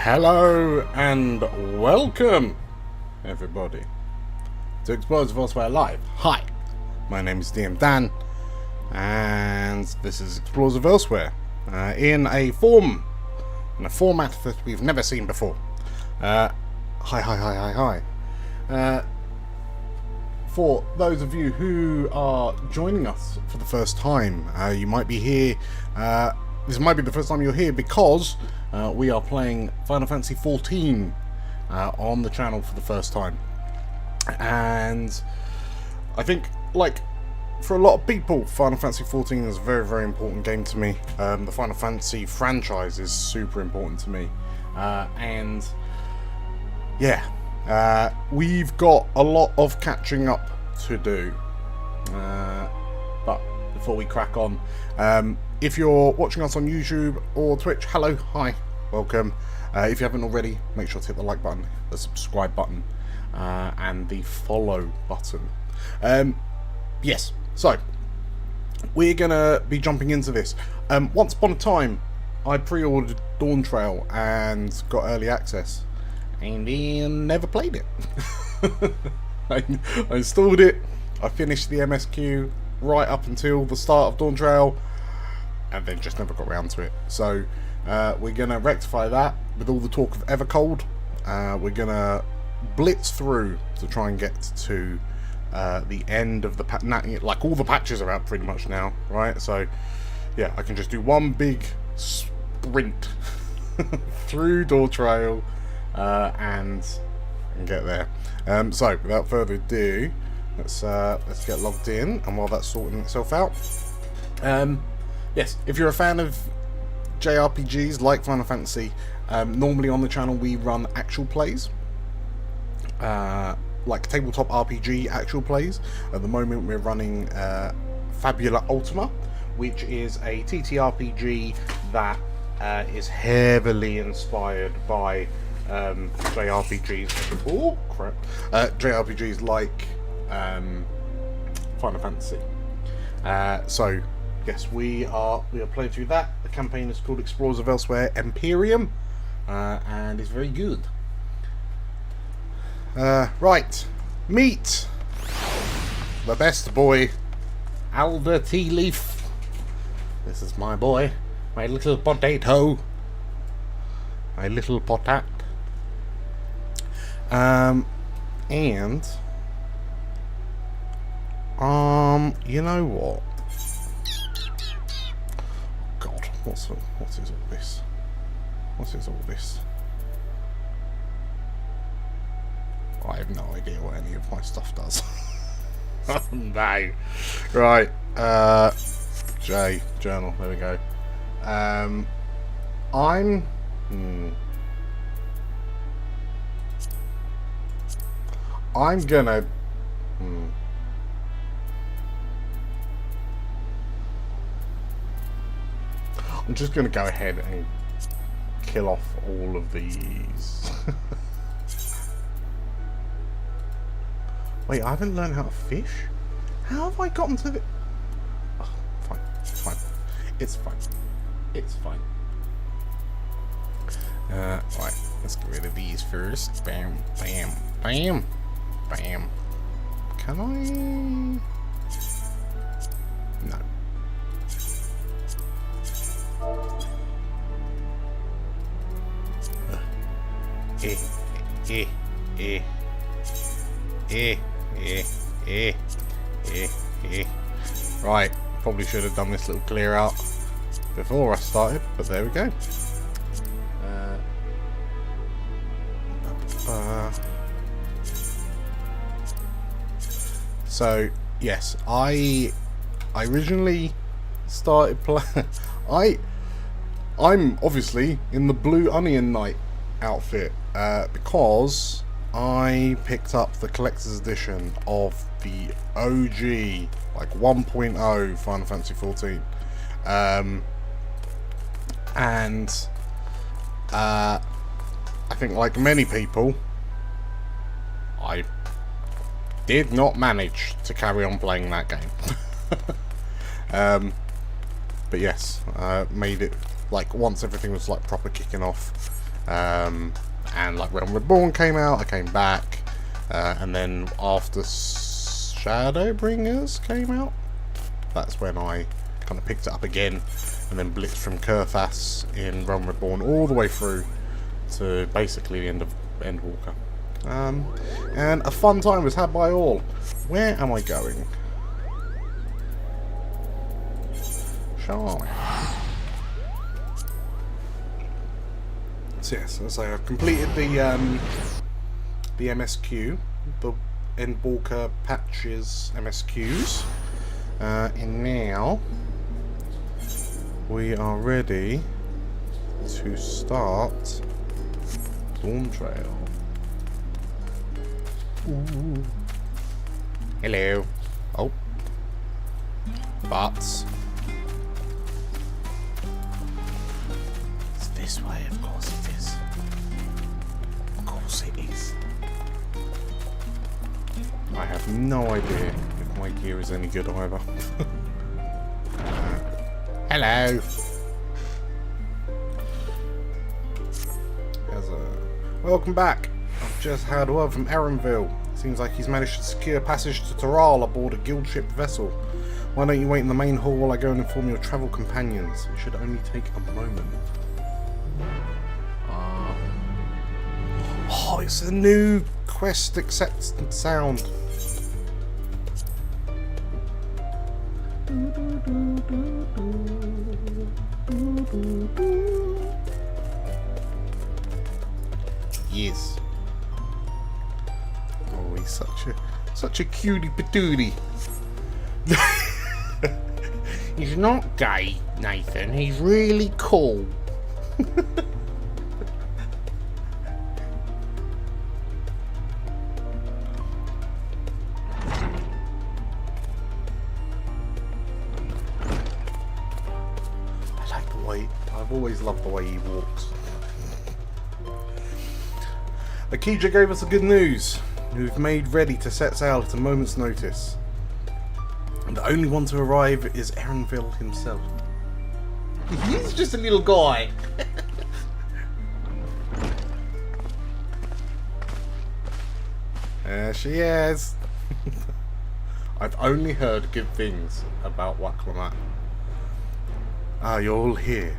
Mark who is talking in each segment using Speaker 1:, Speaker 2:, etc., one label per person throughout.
Speaker 1: Hello and welcome, everybody, to Explorers of Eorzea Live. Hi, my name is DM Dan, and this is Explorers of Eorzea in a format that we've never seen before. Hi. For those of you who are joining us for the first time, you might be here. This might be the first time you're here because we are playing Final Fantasy XIV on the channel for the first time. And I think, like, for a lot of people, Final Fantasy XIV is a very, very important game to me. The Final Fantasy franchise is super important to me. And yeah, we've got a lot of catching up to do. But before we crack on, if you're watching us on YouTube or Twitch, hello, hi, welcome. If you haven't already, make sure to hit the like button, the subscribe button, and the follow button. Yes, so we're gonna be jumping into this. Once upon a time, I pre-ordered Dawntrail and got early access, and then never played it. I installed it, I finished the MSQ right up until the start of Dawntrail, and then just never got around to it. So we're going to rectify that with all the talk of Evercold. We're going to blitz through to try and get to the end of the patch. Like, all the patches are out pretty much now, right? So yeah, I can just do one big sprint through Dawntrail and get there. So without further ado, let's get logged in, and while that's sorting itself out, yes, if you're a fan of JRPGs like Final Fantasy, normally on the channel we run actual plays, like tabletop RPG actual plays. At the moment we're running Fabula Ultima, which is a TTRPG that is heavily inspired by JRPGs. Oh crap! JRPGs like Final Fantasy. So yes, we are playing through that. The campaign is called Explorers of Eorzea Imperium, and it's very good. Right, meet the best boy, Alder Tea Leaf. This is my boy, my little potato, my little potat. And you know what? God, what is all this? What is all this? I have no idea what any of my stuff does. Oh, no. Right. J journal. There we go. I'm gonna. I'm just gonna go ahead and kill off all of these. Wait, I haven't learned how to fish? How have I gotten to the... Oh, fine. It's fine. It's fine. It's fine. Right. Let's get rid of these first. Bam, bam, bam, bam. Can I... No. Right, probably should have done this little clear out before I started, but there we go. So yes, I originally started playing. I'm obviously in the Blue Onion Knight outfit because I picked up the collector's edition of the OG, like 1.0 Final Fantasy XIV, and I think, like many people, I did not manage to carry on playing that game. But yes, made it, like, once everything was like proper kicking off, And like Realm Reborn came out, I came back, and then after Shadowbringers came out, that's when I kind of picked it up again, and then blitzed from Kurthas in Realm Reborn all the way through to basically the end of Endwalker. And a fun time was had by all. Where am I going? Shall I? So yes, as I have completed the MSQ, the Endwalker patches MSQs, and now we are ready to start Dawntrail. Ooh. Hello. Oh. But it's this way, of course it is. Of course it is. I have no idea if my gear is any good either. Hello. Welcome back. I've just had word from Erenville. Seems like he's managed to secure passage to Toral aboard a guild ship vessel. Why don't you wait in the main hall while I go and inform your travel companions? It should only take a moment. Oh, it's a new quest acceptance sound. Yes. Oh, he's such a cutie patootie. He's not gay, Nathan. He's really cool. I like the way. I've always loved the way he walks. Akija gave us the good news. We've made ready to set sail at a moment's notice. And the only one to arrive is Erenville himself. He's just a little guy. There she is. I've only heard good things about Waklamat. Ah, you're all here.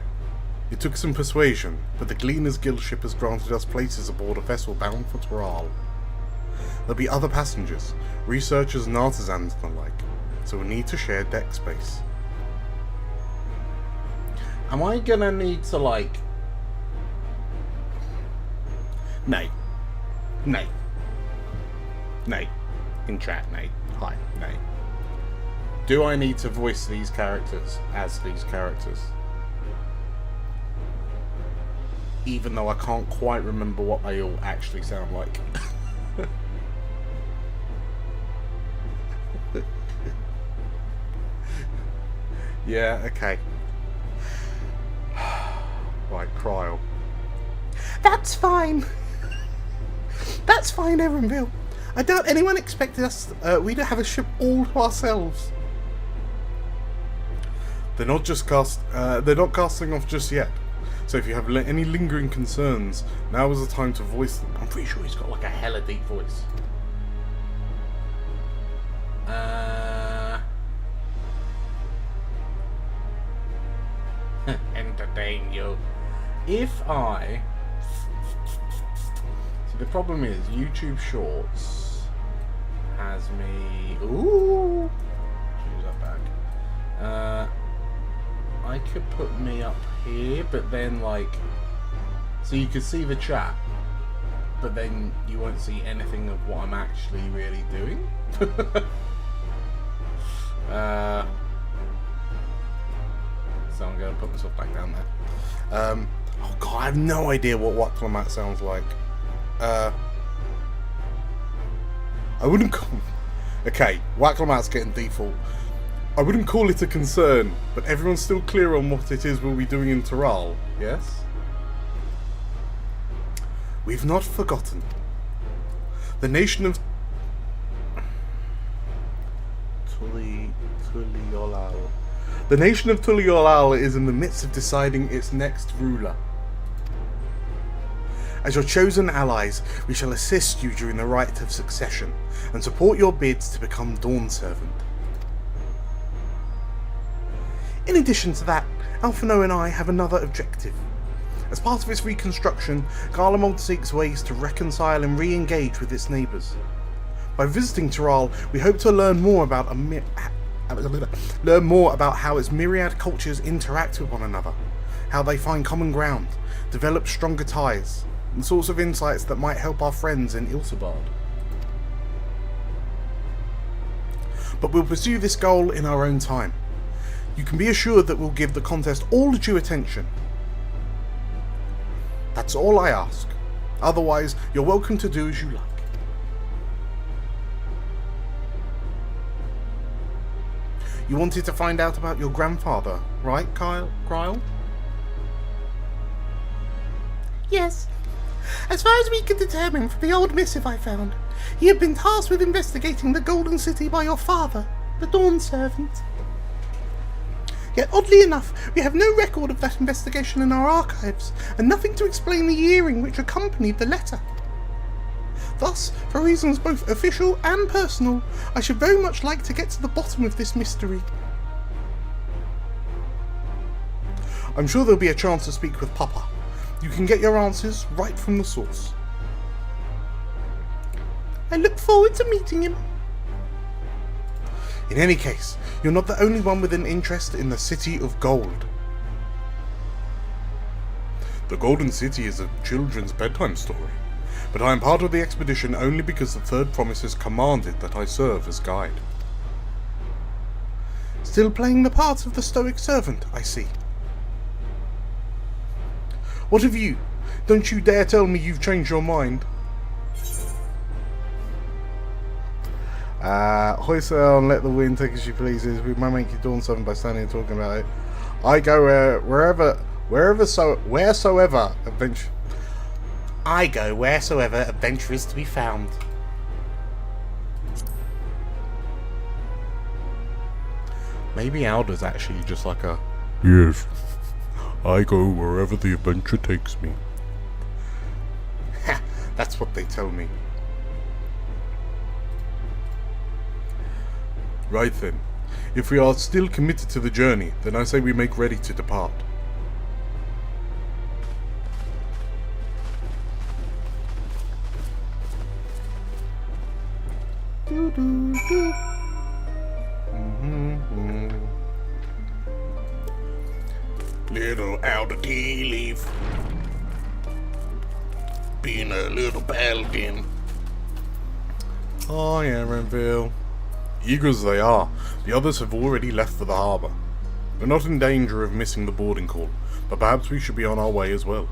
Speaker 1: It took some persuasion, but the Gleaners Guild ship has granted us places aboard a vessel bound for Toral. There'll be other passengers, researchers and artisans and the like, so we'll need to share deck space. Am I gonna need to, like... Nate. In chat, Nate. Hi, Nate. Do I need to voice these characters as these characters? Even though I can't quite remember what they all actually sound like. Yeah, okay. Right, Kryl. That's fine. That's fine, Erenville. I doubt anyone expected us. We don't have a ship all to ourselves. They're not casting off just yet. So if you have any lingering concerns, now is the time to voice them. I'm pretty sure he's got like a hella deep voice. Entertain you. If I... See, the problem is YouTube Shorts has me... Ooh! Choose that back. I could put me up here, but then like... So you could see the chat, but then you won't see anything of what I'm actually really doing. So I'm going to put myself back down there. Oh god, I have no idea what Waklamat sounds like. I wouldn't call... Okay, Waklamat's getting default. I wouldn't call it a concern, but everyone's still clear on what it is we'll be doing in Toral, yes? We've not forgotten. The nation of Tuliolal. The nation of Tuliolal is in the midst of deciding its next ruler. As your chosen allies, we shall assist you during the rite of succession and support your bids to become Dawn Servant. In addition to that, Alphino and I have another objective. As part of its reconstruction, Garlemald seeks ways to reconcile and re-engage with its neighbours. By visiting Tyrell, we hope to learn more about how its myriad cultures interact with one another, how they find common ground, develop stronger ties, and sorts of insights that might help our friends in Eorzea. But we'll pursue this goal in our own time. You can be assured that we'll give the contest all due attention. That's all I ask. Otherwise, you're welcome to do as you like. You wanted to find out about your grandfather, right, Kyle?
Speaker 2: Yes. As far as we could determine from the old missive I found, he had been tasked with investigating the Golden City by your father, the Dawn Servant. Yet, oddly enough, we have no record of that investigation in our archives, and nothing to explain the earring which accompanied the letter. Thus, for reasons both official and personal, I should very much like to get to the bottom of this mystery.
Speaker 1: I'm sure there'll be a chance to speak with Papa. You can get your answers right from the source.
Speaker 2: I look forward to meeting him.
Speaker 1: In any case, you're not the only one with an interest in the City of Gold. The Golden City is a children's bedtime story, but I am part of the expedition only because the Third Promise has commanded that I serve as guide.
Speaker 2: Still playing the part of the stoic servant, I see.
Speaker 1: What of you? Don't you dare tell me you've changed your mind. Hoist sail and let the wind take as she pleases. We might make you Dawn Servant by standing and talking about it. I go wheresoever adventure is to be found. Maybe Alder's actually just like a... Yes, I go wherever the adventure takes me. Ha! That's what they tell me. Right then. If we are still committed to the journey, then I say we make ready to depart. Little Alder tea leaf, being a little paladin. Oh yeah, Renville. Eager as they are, the others have already left for the harbour. We're not in danger of missing the boarding call, but perhaps we should be on our way as well.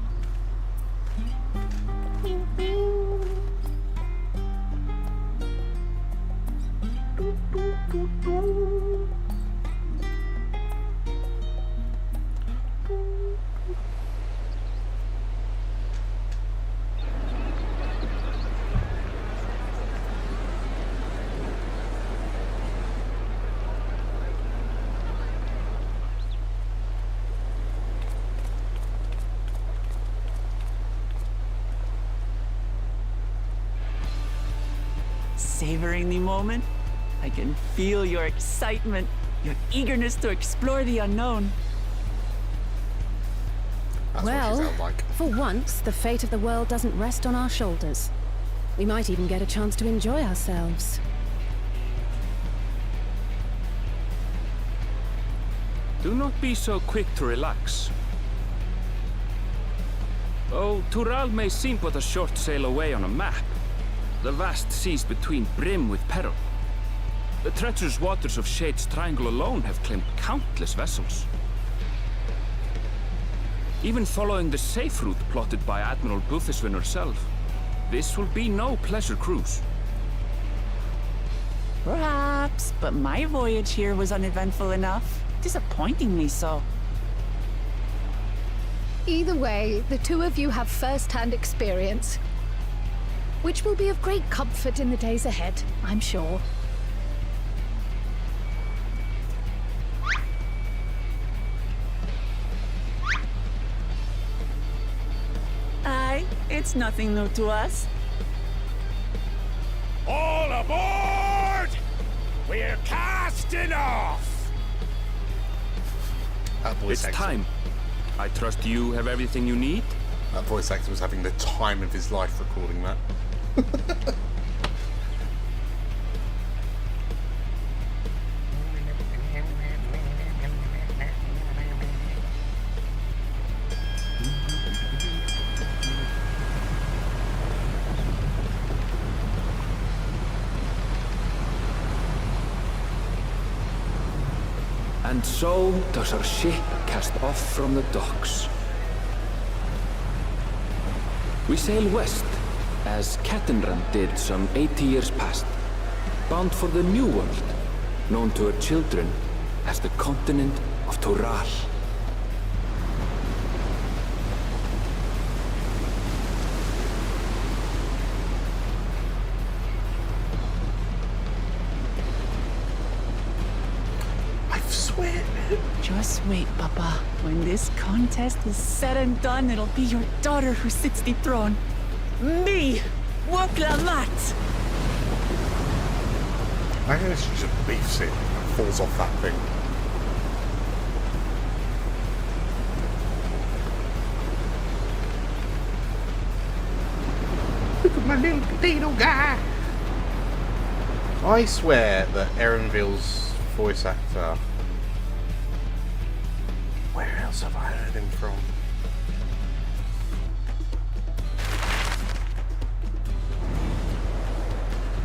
Speaker 3: Savoring the moment? I can feel your excitement, your eagerness to explore the unknown.
Speaker 1: That's what she sounds like.
Speaker 4: For once, the fate of the world doesn't rest on our shoulders. We might even get a chance to enjoy ourselves.
Speaker 5: Do not be so quick to relax. Oh, Tyrell may seem but a short sail away on a map. The vast seas between brim with peril. The treacherous waters of Shade's Triangle alone have claimed countless vessels. Even following the safe route plotted by Admiral Buthiswin herself, this will be no pleasure cruise.
Speaker 3: Perhaps, but my voyage here was uneventful enough. Disappointingly so.
Speaker 6: Either way, the two of you have first-hand experience, which will be of great comfort in the days ahead, I'm sure.
Speaker 3: Aye, It's nothing new to us.
Speaker 7: All aboard! We're casting off!
Speaker 1: That voice
Speaker 5: It's
Speaker 1: actor,
Speaker 5: time. I trust you have everything you need?
Speaker 1: that voice actor was having the time of his life recording that.
Speaker 5: And so does our ship cast off from the docks. We sail west, as Cattenran did some 80 years past, bound for the New World, known to her children as the continent of Toral.
Speaker 1: I swear.
Speaker 3: Just wait, Papa. When this contest is said and done, it'll be your daughter who sits the throne. Me! Woklamat!
Speaker 1: I guess she just beefs it and falls off that thing.
Speaker 2: Look at my little potato guy.
Speaker 1: I swear that Erenville's voice actor. Where else have I heard him from?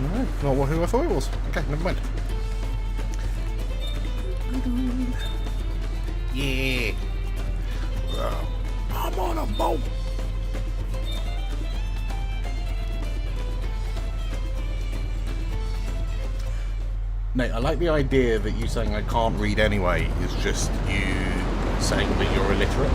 Speaker 1: No, not who I thought it was. Okay, never mind. Yeah. I'm on a boat. Nate, I like the idea that you saying I can't read anyway is just you saying that you're illiterate.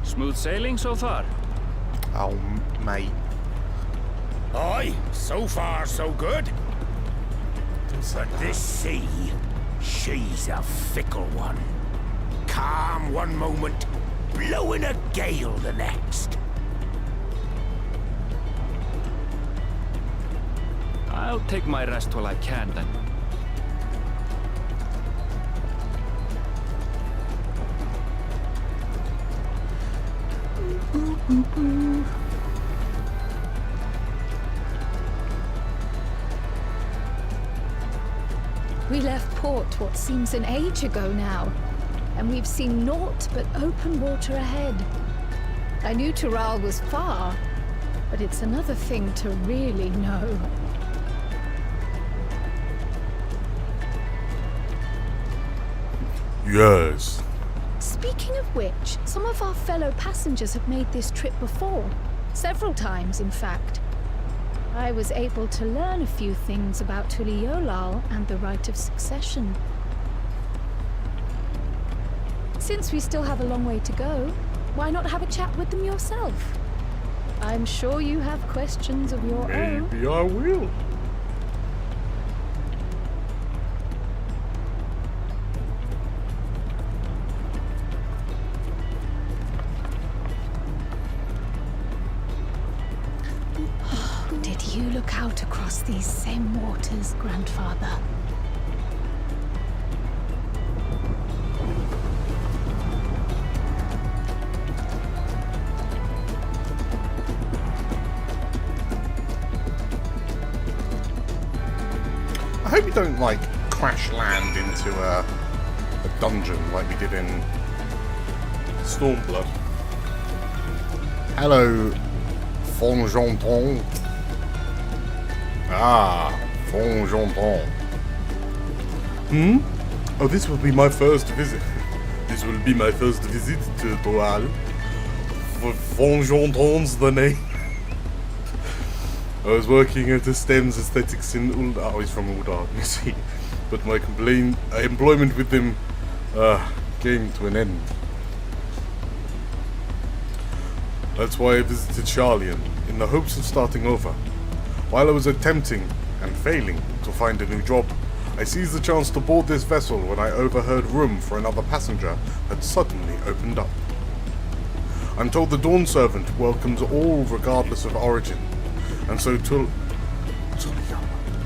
Speaker 5: Smooth sailing so far?
Speaker 1: Oh, mate.
Speaker 7: Aye, so far so good. But this sea, she's a fickle one. Calm one moment, blowing a gale the next.
Speaker 5: I'll take my rest while I can then.
Speaker 6: We left port what seems an age ago now, and we've seen naught but open water ahead. I knew Toral was far, but it's another thing to really know.
Speaker 1: Yes.
Speaker 6: Speaking of which, some of our fellow passengers have made this trip before. Several times, in fact. I was able to learn a few things about Tuliolal and the right of succession. Since we still have a long way to go, why not have a chat with them yourself? I'm sure you have questions of your own.
Speaker 1: Maybe I will.
Speaker 6: Did you look out across these same waters, Grandfather?
Speaker 1: I hope you don't, like, crash land into a dungeon like we did in Stormblood. Hello, Fongenton. Ah, Fongenton. Oh, this will be my first visit. This will be my first visit to Toral. Fongenton's the name. I was working at the STEM's aesthetics in Uldar. Oh, he's from Uldar, you see. But my employment with them came to an end. That's why I visited Charlian, in the hopes of starting over. While I was attempting, and failing, to find a new job, I seized the chance to board this vessel when I overheard room for another passenger had suddenly opened up. I'm told the Dawn Servant welcomes all regardless of origin, and so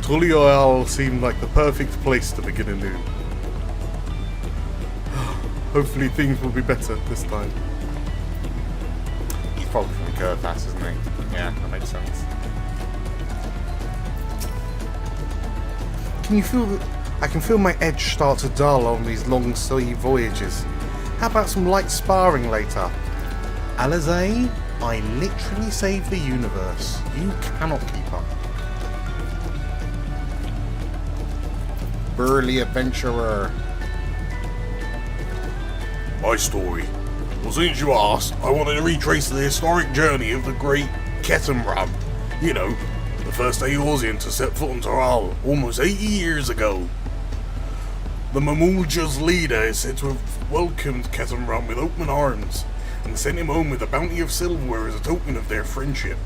Speaker 1: Tullioal seemed like the perfect place to begin anew. Hopefully things will be better this time.
Speaker 2: He's probably from Curvass, isn't he? Yeah, that makes sense. Can you feel that? I can feel my edge start to dull on these long sea voyages. How about some light sparring later? Alizé, I literally saved the universe. You cannot keep up. Burly adventurer.
Speaker 1: My story. Well, since you asked, I wanted to retrace the historic journey of the great Ketamram. You know, the first Eorzean to set foot on Toral almost 80 years ago. The Mamulja's leader is said to have welcomed Ketamram with open arms and sent him home with a bounty of silverware as a token of their friendship.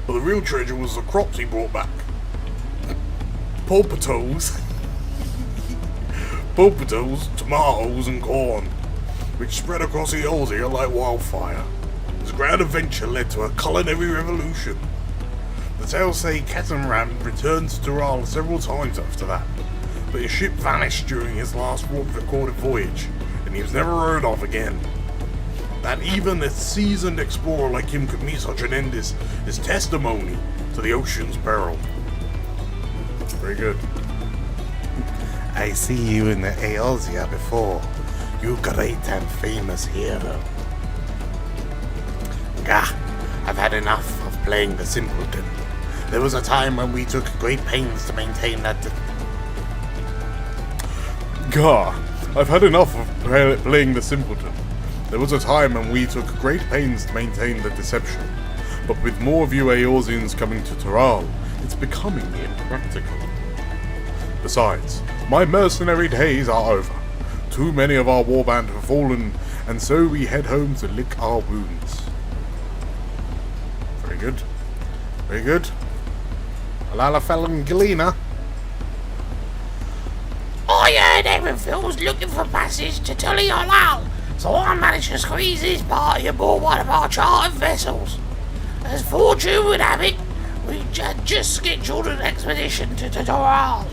Speaker 1: But the real treasure was the crops he brought back. Pulpitoes, tomatoes and corn, which spread across Eorzea like wildfire. This grand adventure led to a culinary revolution. The tales say Ketamram returned to Toral several times after that, but his ship vanished during his last recorded voyage, and he was never heard of again. That even a seasoned explorer like him could meet such an end is testimony to the ocean's peril. Very good.
Speaker 2: I see you in the Eorzea before. You great and famous hero. Gah, I've had enough of playing the simpleton. There was a time when we took great pains to maintain that...
Speaker 1: Gah, I've had enough of playing the simpleton. There was a time when we took great pains to maintain the deception, but with more of you Eorzeans coming to Toral, it's becoming impractical. Besides, my mercenary days are over. Too many of our warband have fallen, and so we head home to lick our wounds. Very good. Very good.
Speaker 2: Alalafel and Galena.
Speaker 7: I heard Erenfield was looking for passage to Tullioal, so I managed to squeeze his party aboard one of our chartered vessels. As fortune would have it, we had just scheduled an expedition to Toral.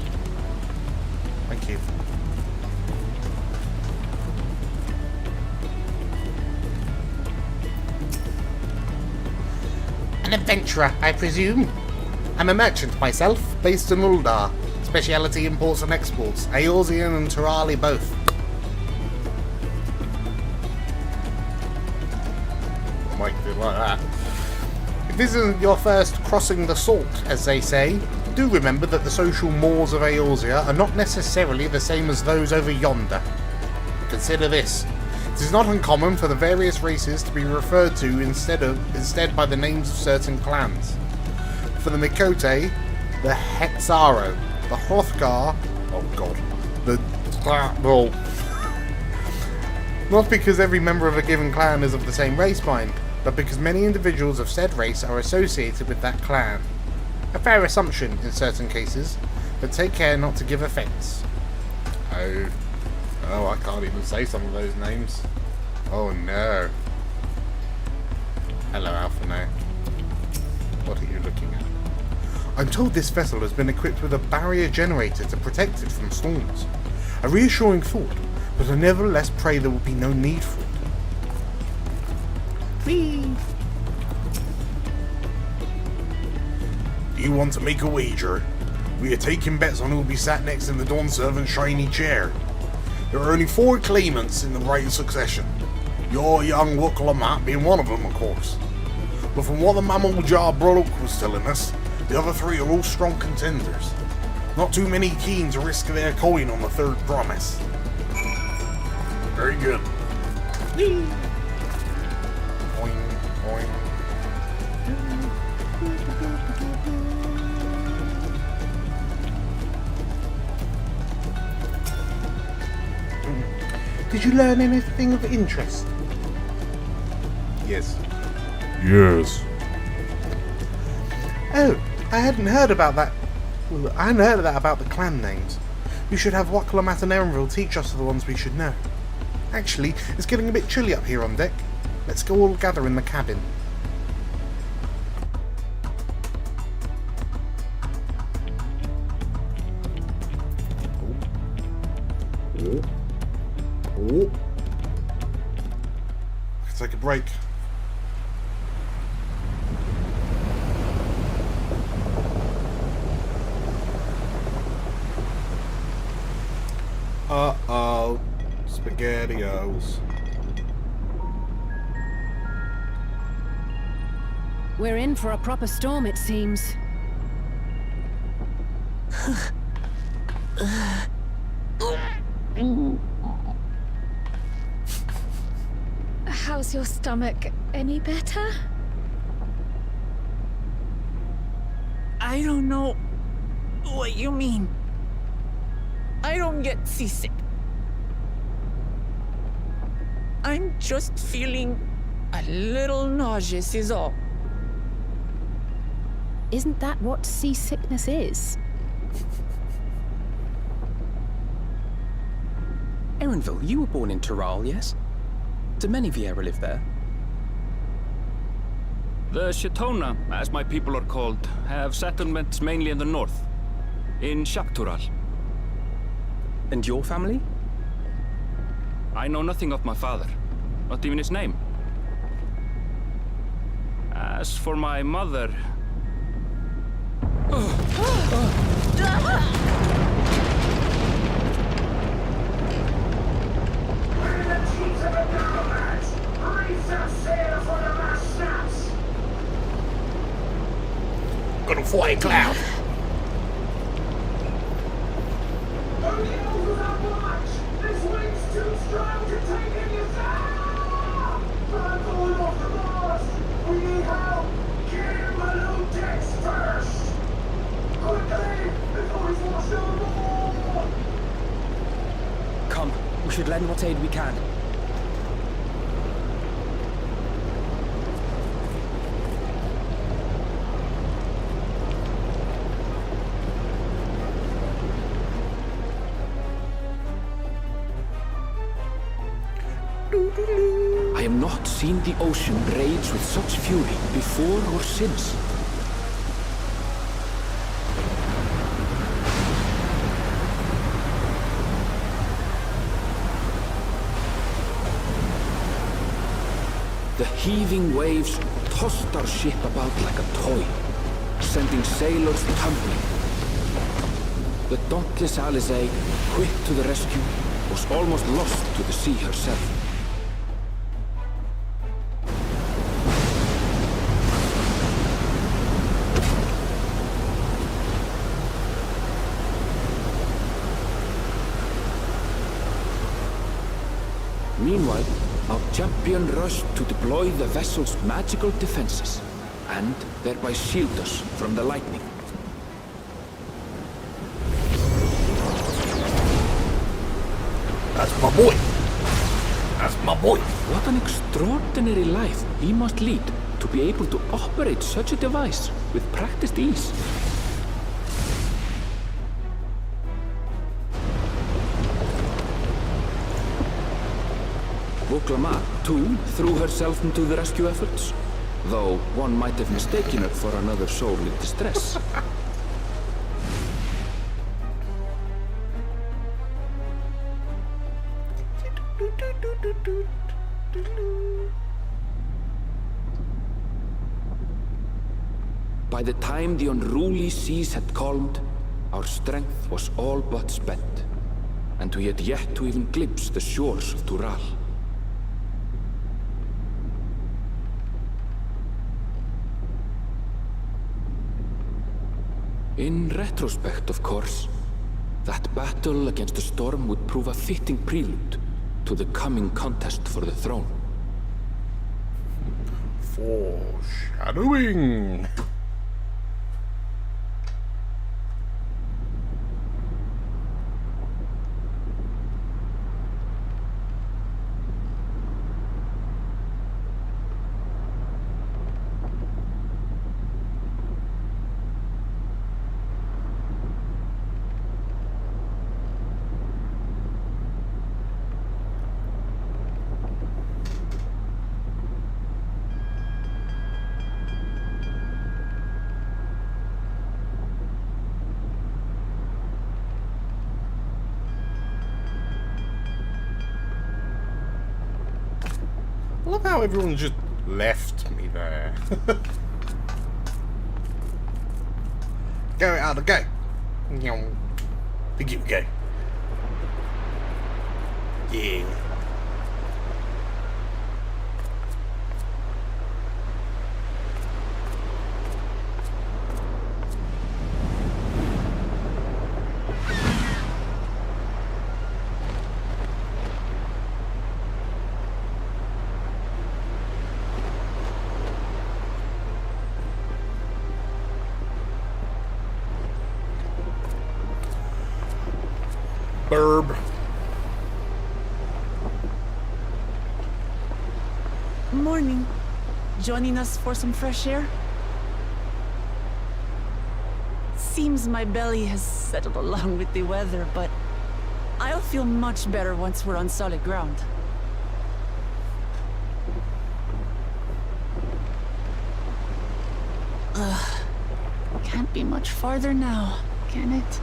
Speaker 2: Thank you. An adventurer, I presume? I'm a merchant myself, based in Alder. Speciality imports and exports. Eorzean and Torali both. I might do it like that. If this isn't your first crossing the salt, as they say, do remember that the social mores of Eorzea are not necessarily the same as those over yonder. Consider this. It is not uncommon for the various races to be referred to instead by the names of certain clans. For the Mikote, the Hexaro, the Hrothgar, oh god, the well, not because every member of a given clan is of the same race mind, but because many individuals of said race are associated with that clan. A fair assumption in certain cases, but take care not to give offence. Oh, I can't even say some of those names. Oh no. Hello, Alpha now. What are you looking at? I'm told this vessel has been equipped with a barrier generator to protect it from storms. A reassuring thought, but I nevertheless pray there will be no need for it. Whee!
Speaker 1: Do you want to make a wager? We are taking bets on who will be sat next in the Dawn Servant's shiny chair. There are only 4 claimants in the right succession. Your young Wukalamat being one of them, of course. But from what the Mammal Jar Brolok was telling us, the other 3 are all strong contenders. Not too many keen to risk their coin on the 3rd promise. Very good.
Speaker 2: Whee! Boing, boing. Did you learn anything of interest?
Speaker 1: Yes. Yes.
Speaker 2: Oh, I hadn't heard about that. Well, I hadn't heard of that about the clan names. We should have Waklamat and Erenville teach us the ones we should know. Actually, it's getting a bit chilly up here on deck. Let's go all gather in the cabin.
Speaker 1: Oh. Take a break. Uh-oh. SpaghettiOs.
Speaker 4: We're in for a proper storm, it seems.
Speaker 6: How's your stomach? Any better?
Speaker 3: I don't know what you mean. I don't get seasick. I'm just feeling a little nauseous is all.
Speaker 4: Isn't that what seasickness is?
Speaker 8: Erenville, you were born in Tural, yes? Do many Viera live there?
Speaker 5: The Shatona, as my people are called, have settlements mainly in the north, in Shaktural.
Speaker 8: And your family?
Speaker 5: I know nothing of my father, not even his name. As for my mother...
Speaker 7: Gonna fly cloud.
Speaker 8: Come, we should lend what aid we can. I have not seen the ocean rage with such fury before or since. The heaving waves tossed our ship about like a toy, sending sailors tumbling. The dauntless Alizé, quick to the rescue, was almost lost to the sea herself. Meanwhile, our champion rushed to deploy the vessel's magical defenses, and thereby shield us from the lightning.
Speaker 7: That's my boy. That's my boy.
Speaker 5: What an extraordinary life he must lead to be able to operate such a device with practiced ease. Woklama, too, threw herself into the rescue efforts, though one might have mistaken her for another soul in distress. By the time the unruly seas had calmed, our strength was all but spent, and we had yet to even glimpse the shores of Tural. In retrospect, of course, that battle against the storm would prove a fitting prelude to the coming contest for the throne.
Speaker 1: Foreshadowing. I love how everyone just left me there. Go, Alder, go. Begin, go. Yeah. Burb.
Speaker 3: Morning. Joining us for some fresh air? Seems my belly has settled along with the weather, but I'll feel much better once we're on solid ground. Ugh. Can't be much farther now, can it?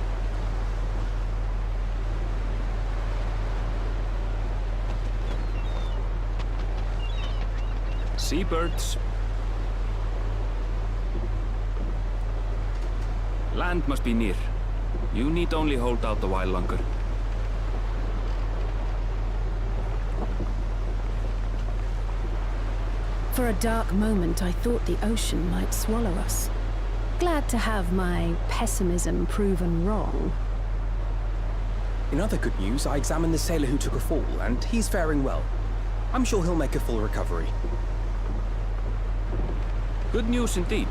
Speaker 5: Seabirds. Land must be near. You need only hold out a while longer.
Speaker 4: For a dark moment, I thought the ocean might swallow us. Glad to have my pessimism proven wrong.
Speaker 9: In other good news, I examined the sailor who took a fall, and he's faring well. I'm sure he'll make a full recovery.
Speaker 5: Good news indeed.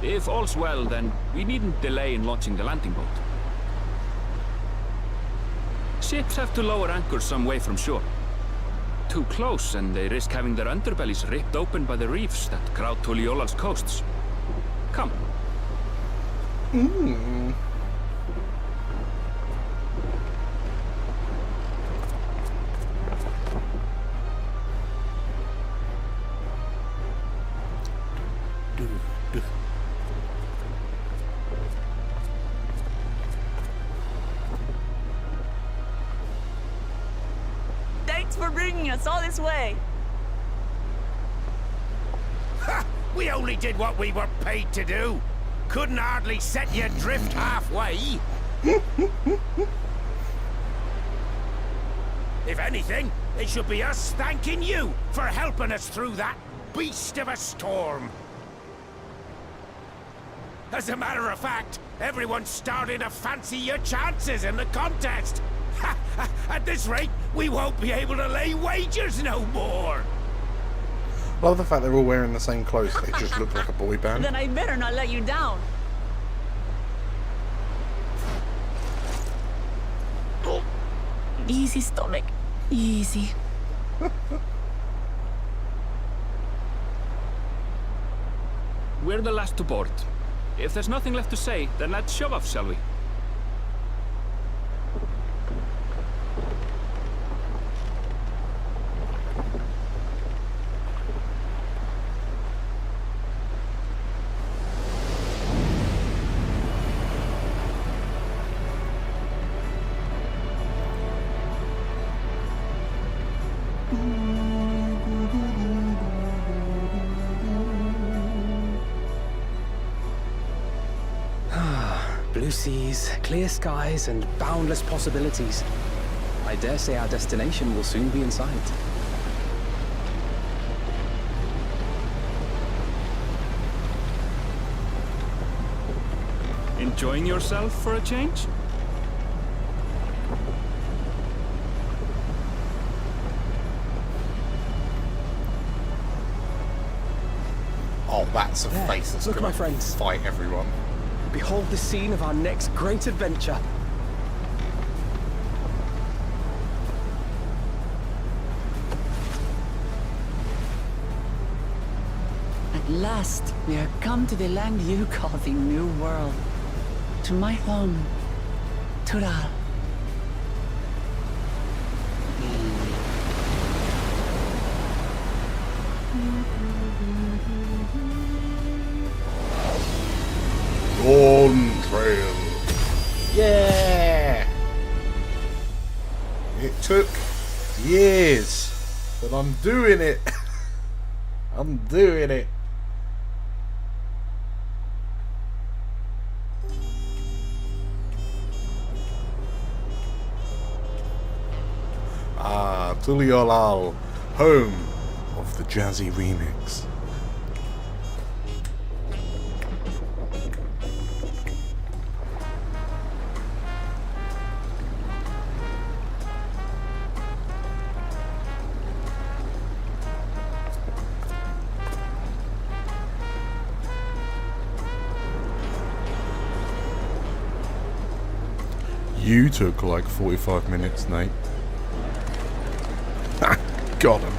Speaker 5: If all's well, then we needn't delay in launching the landing boat. Ships have to lower anchors some way from shore. Too close, and they risk having their underbellies ripped open by the reefs that crowd Tuliola's coasts. Come.
Speaker 3: Thanks for bringing us all this way.
Speaker 7: Ha! We only did what we were paid to do. Couldn't hardly set you adrift halfway. If anything, it should be us thanking you for helping us through that beast of a storm. As a matter of fact, everyone's starting to fancy your chances in the contest. At this rate, we won't be able to lay wagers no more.
Speaker 1: Love the fact they're all wearing the same clothes. They just look like a boy band.
Speaker 3: Then I better not let you down. Easy, stomach. Easy.
Speaker 5: We're the last to board. If there's nothing left to say, then let's shove off, shall we?
Speaker 9: Blue seas, clear skies, and boundless possibilities. I dare say our destination will soon be in sight.
Speaker 5: Enjoying yourself for a change?
Speaker 1: Oh, that's a
Speaker 9: There,
Speaker 1: face that's
Speaker 9: look,
Speaker 1: gonna
Speaker 9: my friends.
Speaker 1: fight everyone.
Speaker 9: Behold the scene of our next great adventure.
Speaker 3: At last, we are come to the land you call the New World. To my home, Tural.
Speaker 1: Dawntrail. Yeah! It took years. But I'm doing it. I'm doing it. Ah, Tuliolal, home of the jazzy remix. You took like 45 minutes, Nate. Got him.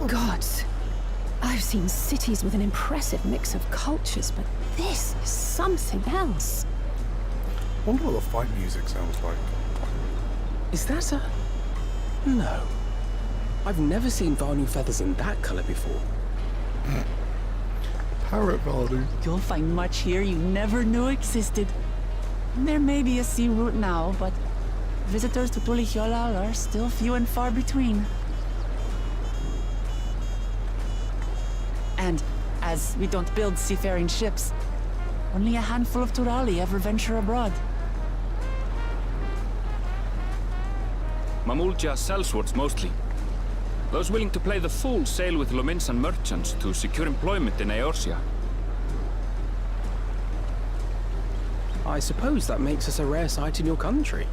Speaker 4: Gods, I've seen cities with an impressive mix of cultures, but this is something else.
Speaker 1: I wonder what the fight music sounds like.
Speaker 9: Is that a... No. I've never seen Vanu feathers in that color before.
Speaker 1: Parrot Vanu.
Speaker 3: You'll find much here you never knew existed. There may be a sea route now, but visitors to Tuliolal are still few and far between. And as we don't build seafaring ships, only a handful of Turali ever venture abroad.
Speaker 5: Mamulja sellswords mostly. Those willing to play the fool sail with Lominsan merchants to secure employment in Eorzea.
Speaker 9: I suppose that makes us a rare sight in your country.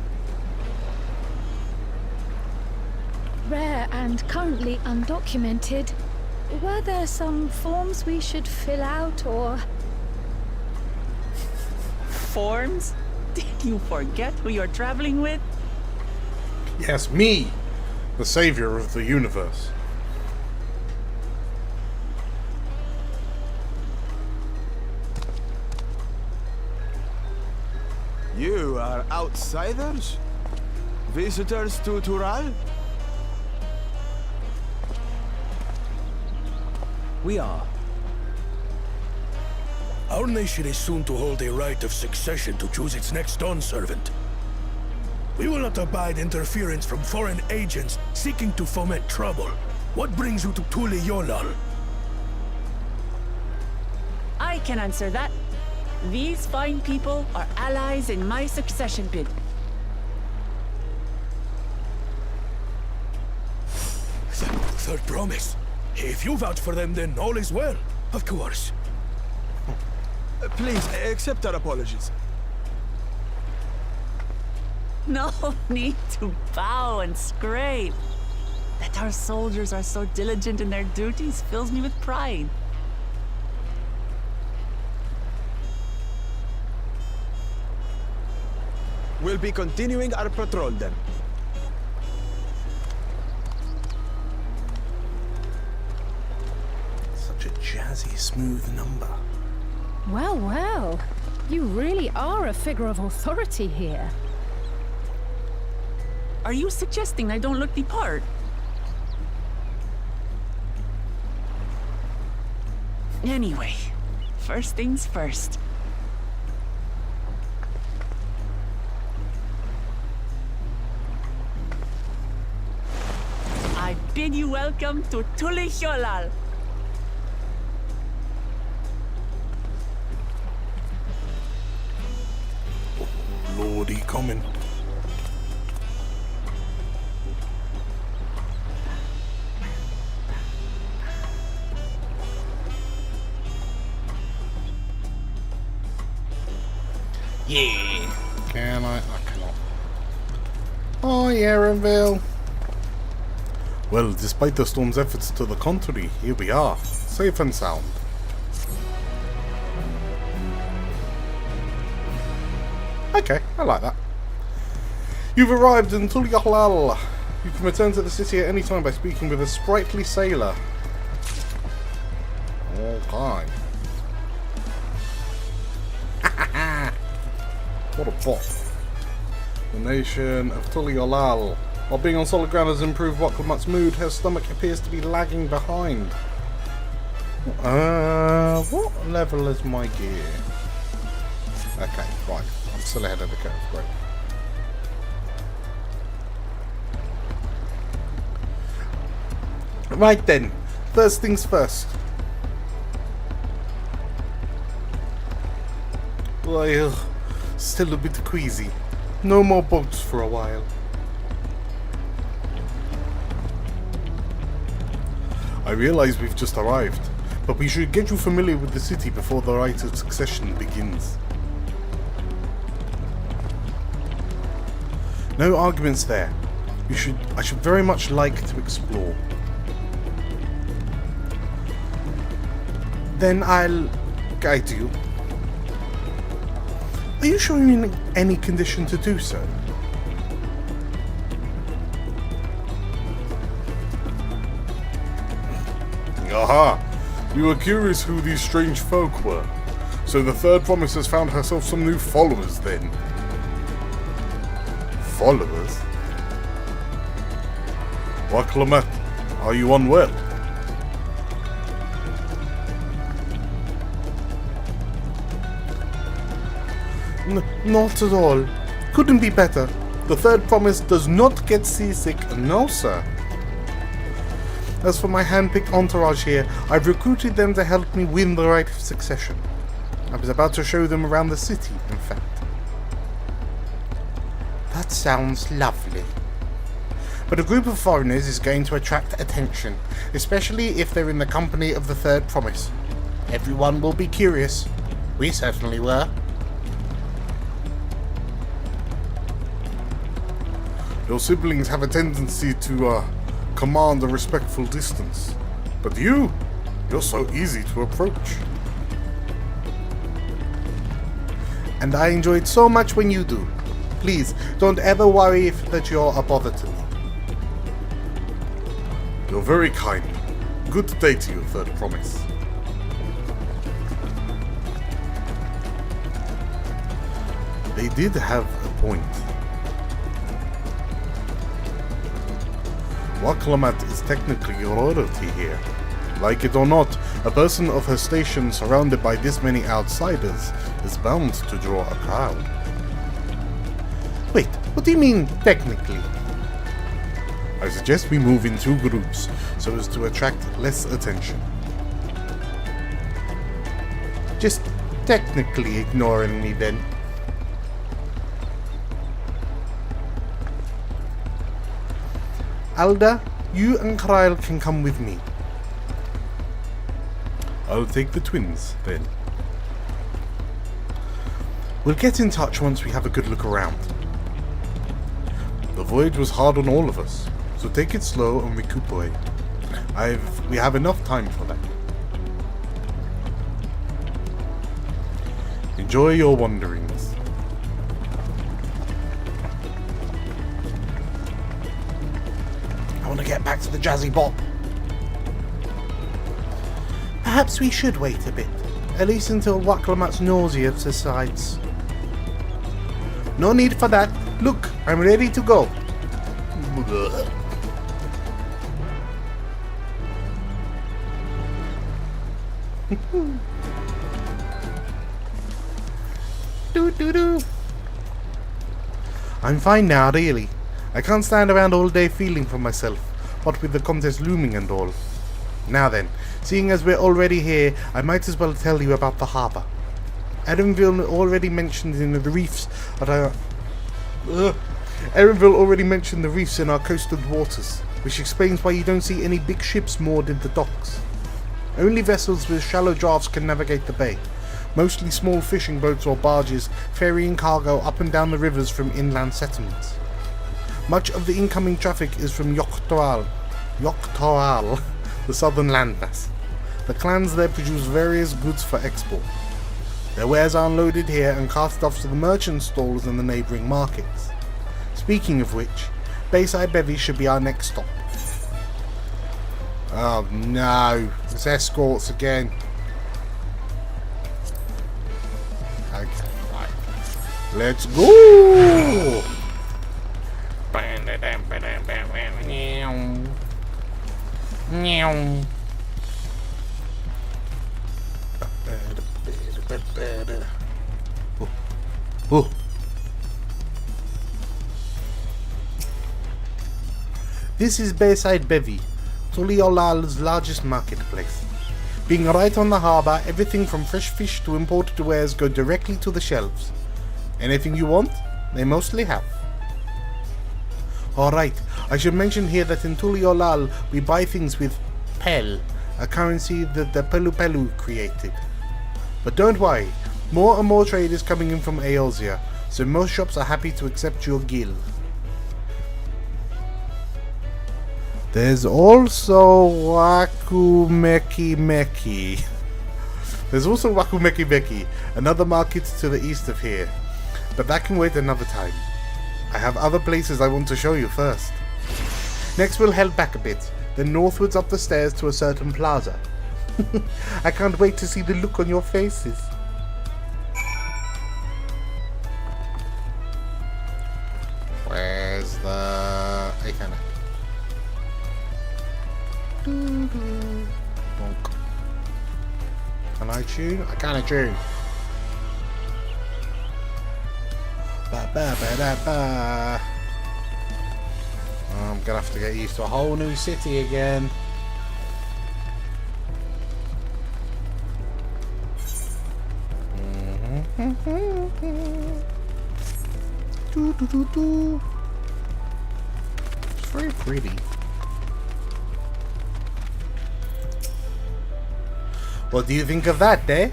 Speaker 6: Rare and currently undocumented. Were there some forms we should fill out, or...?
Speaker 3: Forms? Did you forget who you're traveling with?
Speaker 1: Yes, me, the savior of the universe.
Speaker 10: You are outsiders? Visitors to Tural?
Speaker 9: We are.
Speaker 7: Our nation is soon to hold a right of succession to choose its next dawn servant. We will not abide interference from foreign agents seeking to foment trouble. What brings you to Tuliolal?
Speaker 3: I can answer that. These fine people are allies in my succession bid.
Speaker 7: Third promise. If you vouch for them, then all is well. Of course.
Speaker 10: Please, accept our apologies.
Speaker 3: No need to bow and scrape. That our soldiers are so diligent in their duties fills me with pride.
Speaker 10: We'll be continuing our patrol then.
Speaker 1: Such a jazzy, smooth number.
Speaker 4: Well, well. You really are a figure of authority here.
Speaker 3: Are you suggesting I don't look the part? Anyway, first things first. I bid you welcome to Tuliolal.
Speaker 1: Lordy coming. Yeah. Can I? I cannot. Oh, Yarenville. Well, despite the storm's efforts to the contrary, here we are, safe and sound. Okay, I like that. You've arrived in Tuliolal. You can return to the city at any time by speaking with a sprightly sailor. Okay. What a bot. The nation of Tuliolal. While being on solid ground has improved Waklamut's mood, her stomach appears to be lagging behind. What level is my gear? Okay, right. I'm still ahead of the curve. Great. Right then. First things first. Well, still a bit queasy. No more boats for a while. I realize we've just arrived, but we should get you familiar with the city before the rite of succession begins. No arguments there. I should very much like to explore. Then I'll guide you. Are you sure you're in any condition to do so? Aha! You were curious who these strange folk were. So the Third Promise has found herself some new followers then. Followers? Waklamat, are you unwell? Not at all. Couldn't be better. The Third Promise does not get seasick, no sir. As for my hand-picked entourage here, I've recruited them to help me win the right of succession. I was about to show them around the city, in fact. That sounds lovely. But a group of foreigners is going to attract attention, especially if they're in the company of the Third Promise. Everyone will be curious. We certainly were. Your siblings have a tendency to command a respectful distance. But you're so easy to approach. And I enjoy it so much when you do. Please, don't ever worry that you're a bother to me. You're very kind. Good day to you, Third Promise. They did have a point. Waklamat is technically royalty here. Like it or not, a person of her station surrounded by this many outsiders is bound to draw a crowd. Wait, what do you mean, technically? I suggest we move in two groups, so as to attract less attention. Just technically ignoring me then. Alder, you and Krail can come with me. I'll take the twins, then. We'll get in touch once we have a good look around. The voyage was hard on all of us, so take it slow and recuperate. We have enough time for that. Enjoy your wanderings. I want to get back to the jazzy bop. Perhaps we should wait a bit, at least until Waklamat's nausea subsides. No need for that. Look, I'm ready to go. Do. I'm fine now, really. I can't stand around all day feeling for myself, what with the contest looming and all. Now then, seeing as we're already here, I might as well tell you about the harbour. Erenville already mentioned in the reefs Erenville already mentioned the reefs in our coastal waters, which explains why you don't see any big ships moored in the docks. Only vessels with shallow drafts can navigate the bay, mostly small fishing boats or barges ferrying cargo up and down the rivers from inland settlements. Much of the incoming traffic is from Yoktoral, the southern landmass. The clans there produce various goods for export. Their wares are unloaded here and cast off to the merchant stalls in the neighbouring markets. Speaking of which, Bayside Bevy should be our next stop. Oh no, it's escorts again. Okay, right. Let's go! Oh. This is Bayside Bevy, Tuliolal's largest marketplace. Being right on the harbour, everything from fresh fish to imported wares go directly to the shelves. Anything you want, they mostly have. Alright, I should mention here that in Tuliolal we buy things with Pel, a currency that the Pelu Pelu created. But don't worry, more and more trade is coming in from Eorzea, so most shops are happy to accept your gil. There's also Wakumeki Meki. There's also Wakumeki Meki, another market to the east of here. But that can wait another time. I have other places I want to show you first. Next we'll head back a bit, then northwards up the stairs to a certain plaza. I can't wait to see the look on your faces. Where's the... Ethernet? Bonk. Can I tune? I can't tune. Ba, ba, ba, da, ba. I'm gonna have to get used to a whole new city again. It's very pretty. What do you think of that, eh?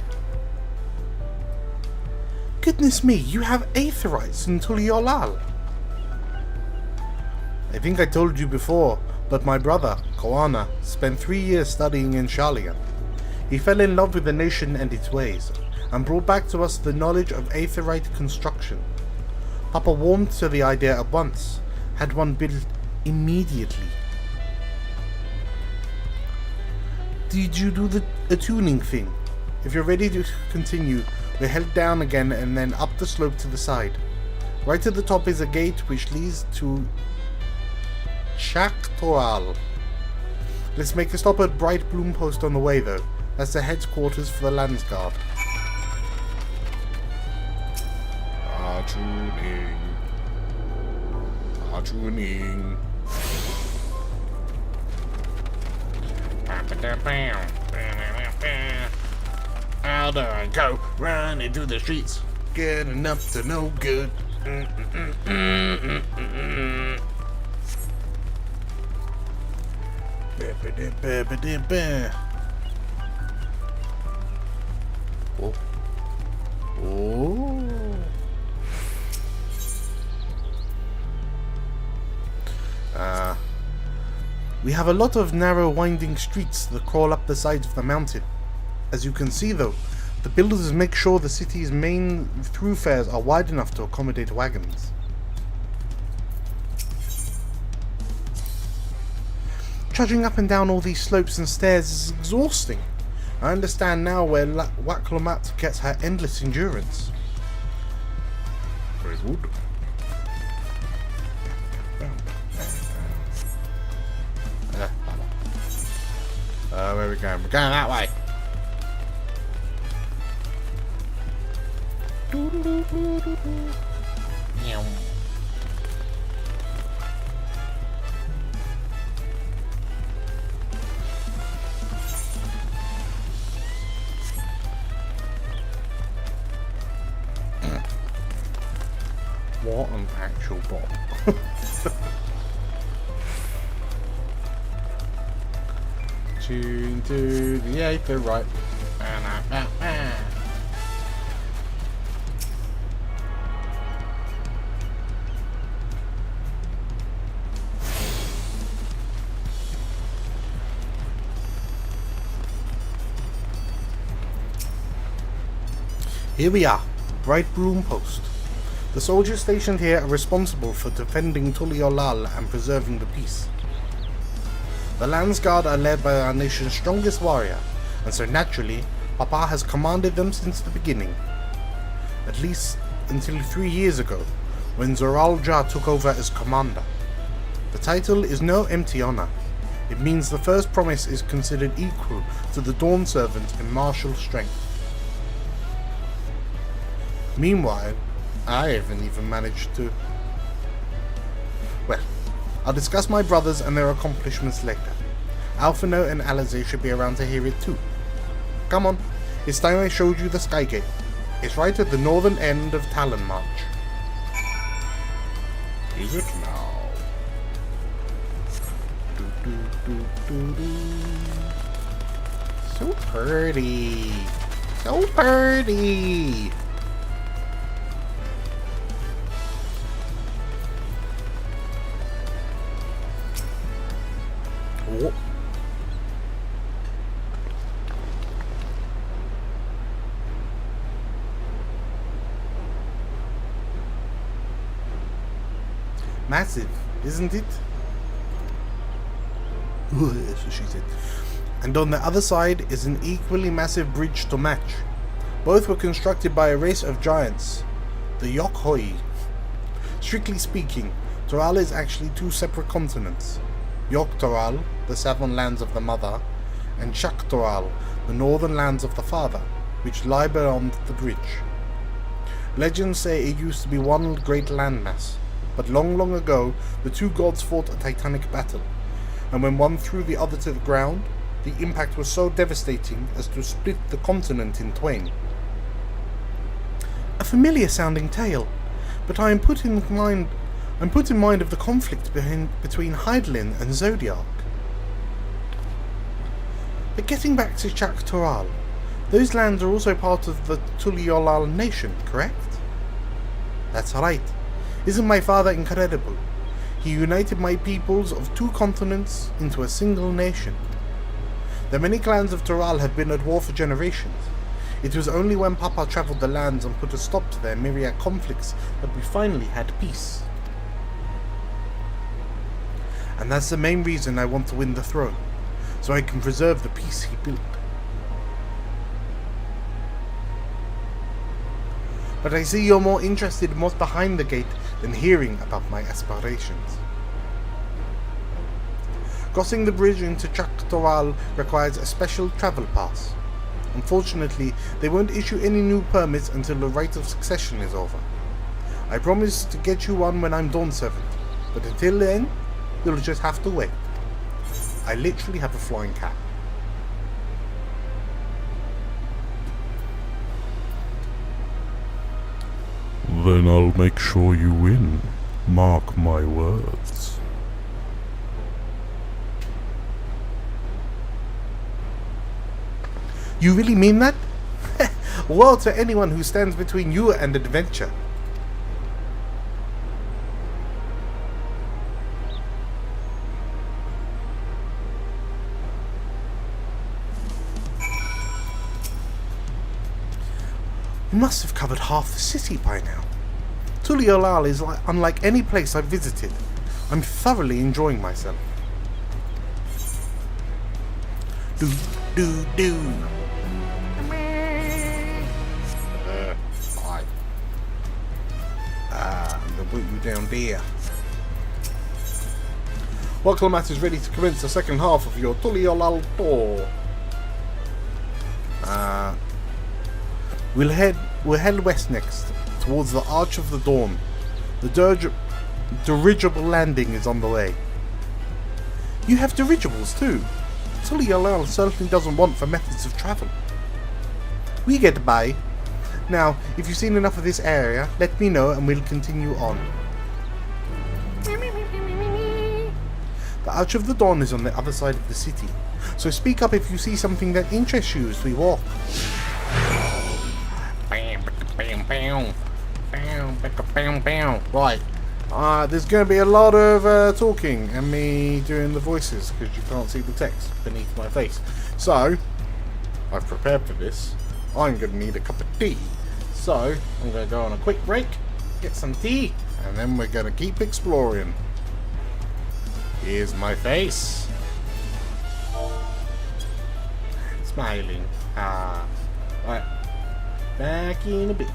Speaker 1: Goodness me, you have aetherites in Tuliolal. I think I told you before, but my brother, Koana, spent 3 years studying in Shalian. He fell in love with the nation and its ways, and brought back to us the knowledge of aetherite construction. Papa warmed to the idea at once, had one built immediately. Did you do the tuning thing? If you're ready to continue, we head down again and then up the slope to the side. Right at the top is a gate which leads to Chaktoral. Let's make a stop at Bright Bloom Post on the way though. That's the headquarters for the Landsguard. Tuning. Alder and go running through the streets, getting up to no good. Oh. Oh. We have a lot of narrow winding streets that crawl up the sides of the mountain. As you can see though, the builders make sure the city's main thoroughfares are wide enough to accommodate wagons. Trudging up and down all these slopes and stairs is exhausting. I understand now where Waklamat gets her endless endurance. Very good. Where are we going? We're going that way. What an actual bop. Tune to the aether right. Here we are, Bright Bloom Post. The soldiers stationed here are responsible for defending Tuliolal and preserving the peace. The Landsguard are led by our nation's strongest warrior, and so naturally, Papa has commanded them since the beginning. At least until 3 years ago, when Zoral Ja took over as commander. The title is no empty honor. It means the first promise is considered equal to the Dawn Servant in martial strength. Meanwhile, I haven't even managed to... Well, I'll discuss my brothers and their accomplishments later. Alphino and Alizé should be around to hear it too. Come on, it's time I showed you the Skygate. It's right at the northern end of Talon March. Is it now? So pretty. So pretty. Oh. Massive, isn't it? That's what she said. And on the other side is an equally massive bridge to match. Both were constructed by a race of giants, the Yokhoi. Strictly speaking, Toral is actually two separate continents. Yok-Toral, the southern lands of the mother, and Shak-Toral, the northern lands of the father, which lie beyond the bridge. Legends say it used to be one great landmass, but long ago the two gods fought a titanic battle, and when one threw the other to the ground, the impact was so devastating as to split the continent in twain. A familiar sounding tale, but I am put in mind of the conflict between Hydaelyn and Zodiark. But getting back to Shak-Toral, those lands are also part of the Tuliolal nation, correct? That's right. Isn't my father incredible? He united my peoples of two continents into a single nation. The many clans of Toral have been at war for generations. It was only when Papa travelled the lands and put a stop to their myriad conflicts that we finally had peace. And that's the main reason I want to win the throne, so I can preserve the peace he built. But I see you're more interested in what's behind the gate than hearing about my aspirations. Crossing the bridge into Shak-Toral requires a special travel pass. Unfortunately, they won't issue any new permits until the rite of succession is over. I promise to get you one when I'm Dawn Servant, but until then, you'll just have to wait. I literally have a flying cat.
Speaker 11: Then I'll make sure you win. Mark my words.
Speaker 1: You really mean that? Woe to anyone who stands between you and adventure. We must have covered half the city by now. Tuliolal is unlike any place I've visited. I'm thoroughly enjoying myself. Do. Hi. I'm gonna put you down there. While Clemat is ready to commence the second half of your Tuliolal tour, We'll head west next, towards the Arch of the Dawn. The dirigible landing is on the way. You have dirigibles too. Tuliolal certainly doesn't want for methods of travel. We get by. Now, if you've seen enough of this area, let me know and we'll continue on. The Arch of the Dawn is on the other side of the city, so speak up if you see something that interests you as we walk. Right, there's going to be a lot of talking and me doing the voices because you can't see the text beneath my face. So, I've prepared for this. I'm going to need a cup of tea. So, I'm going to go on a quick break get some tea, and then we're gonna keep exploring. Here's my face. Smiling. Ah. Right. Back in a bit.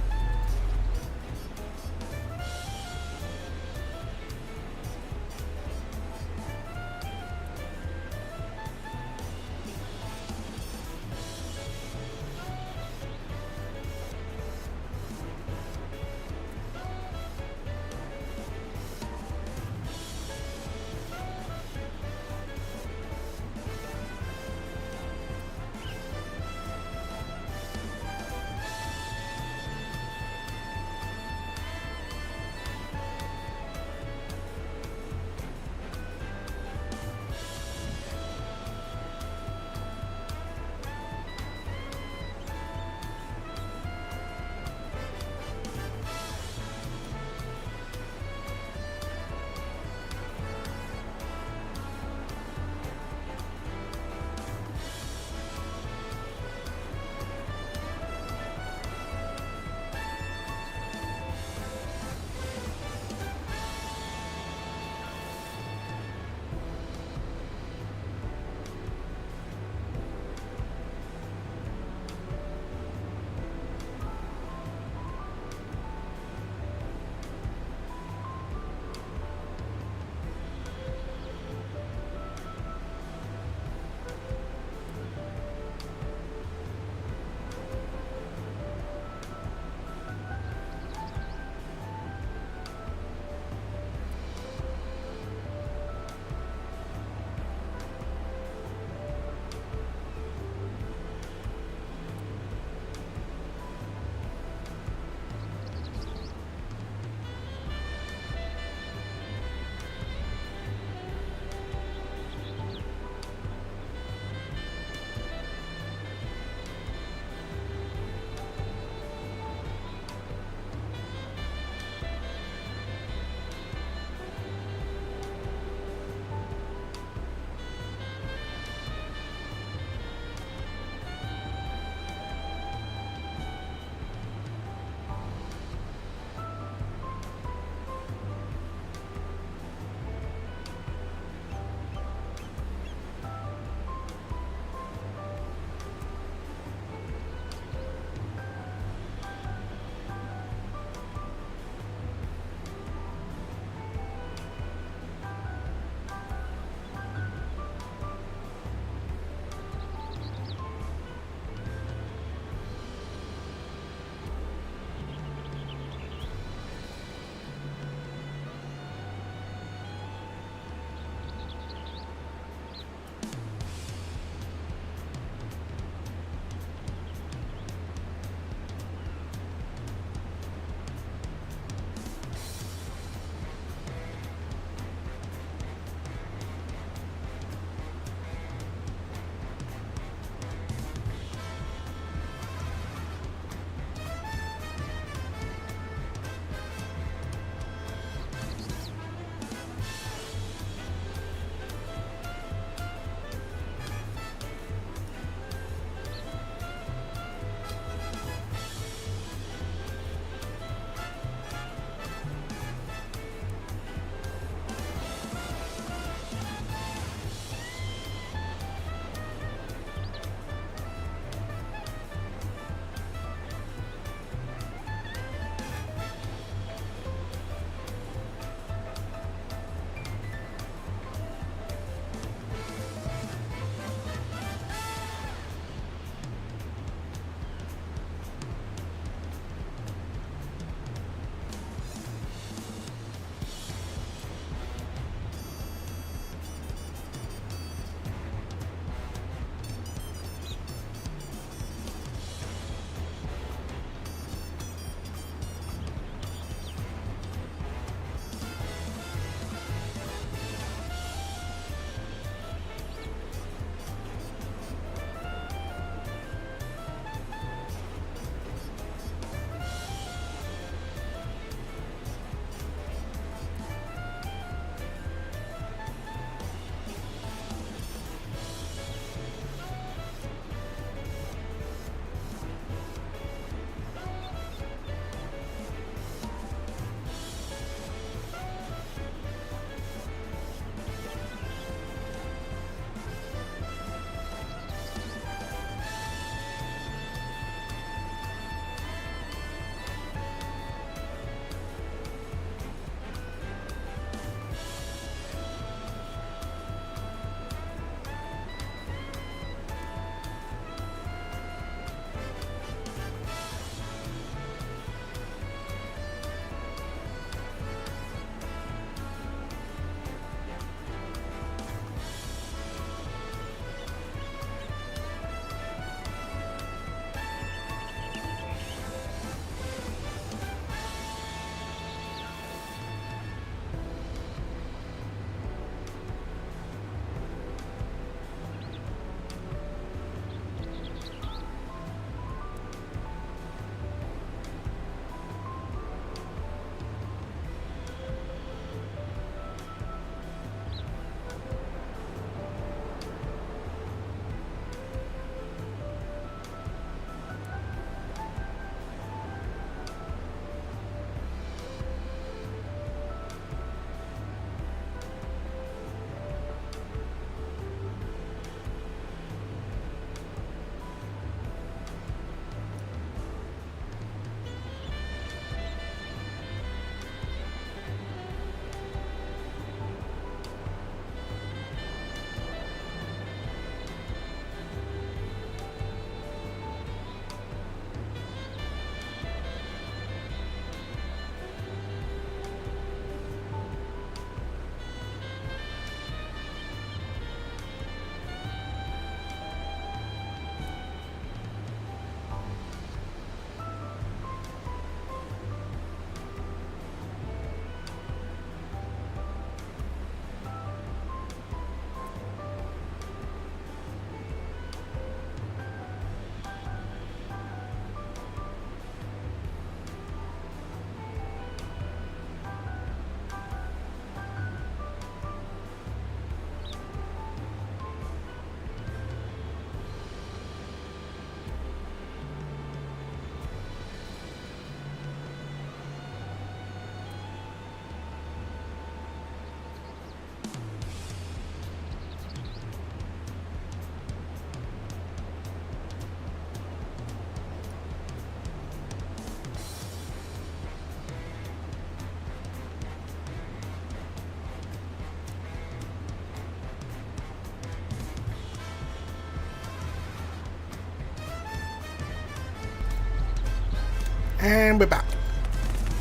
Speaker 1: And we're back.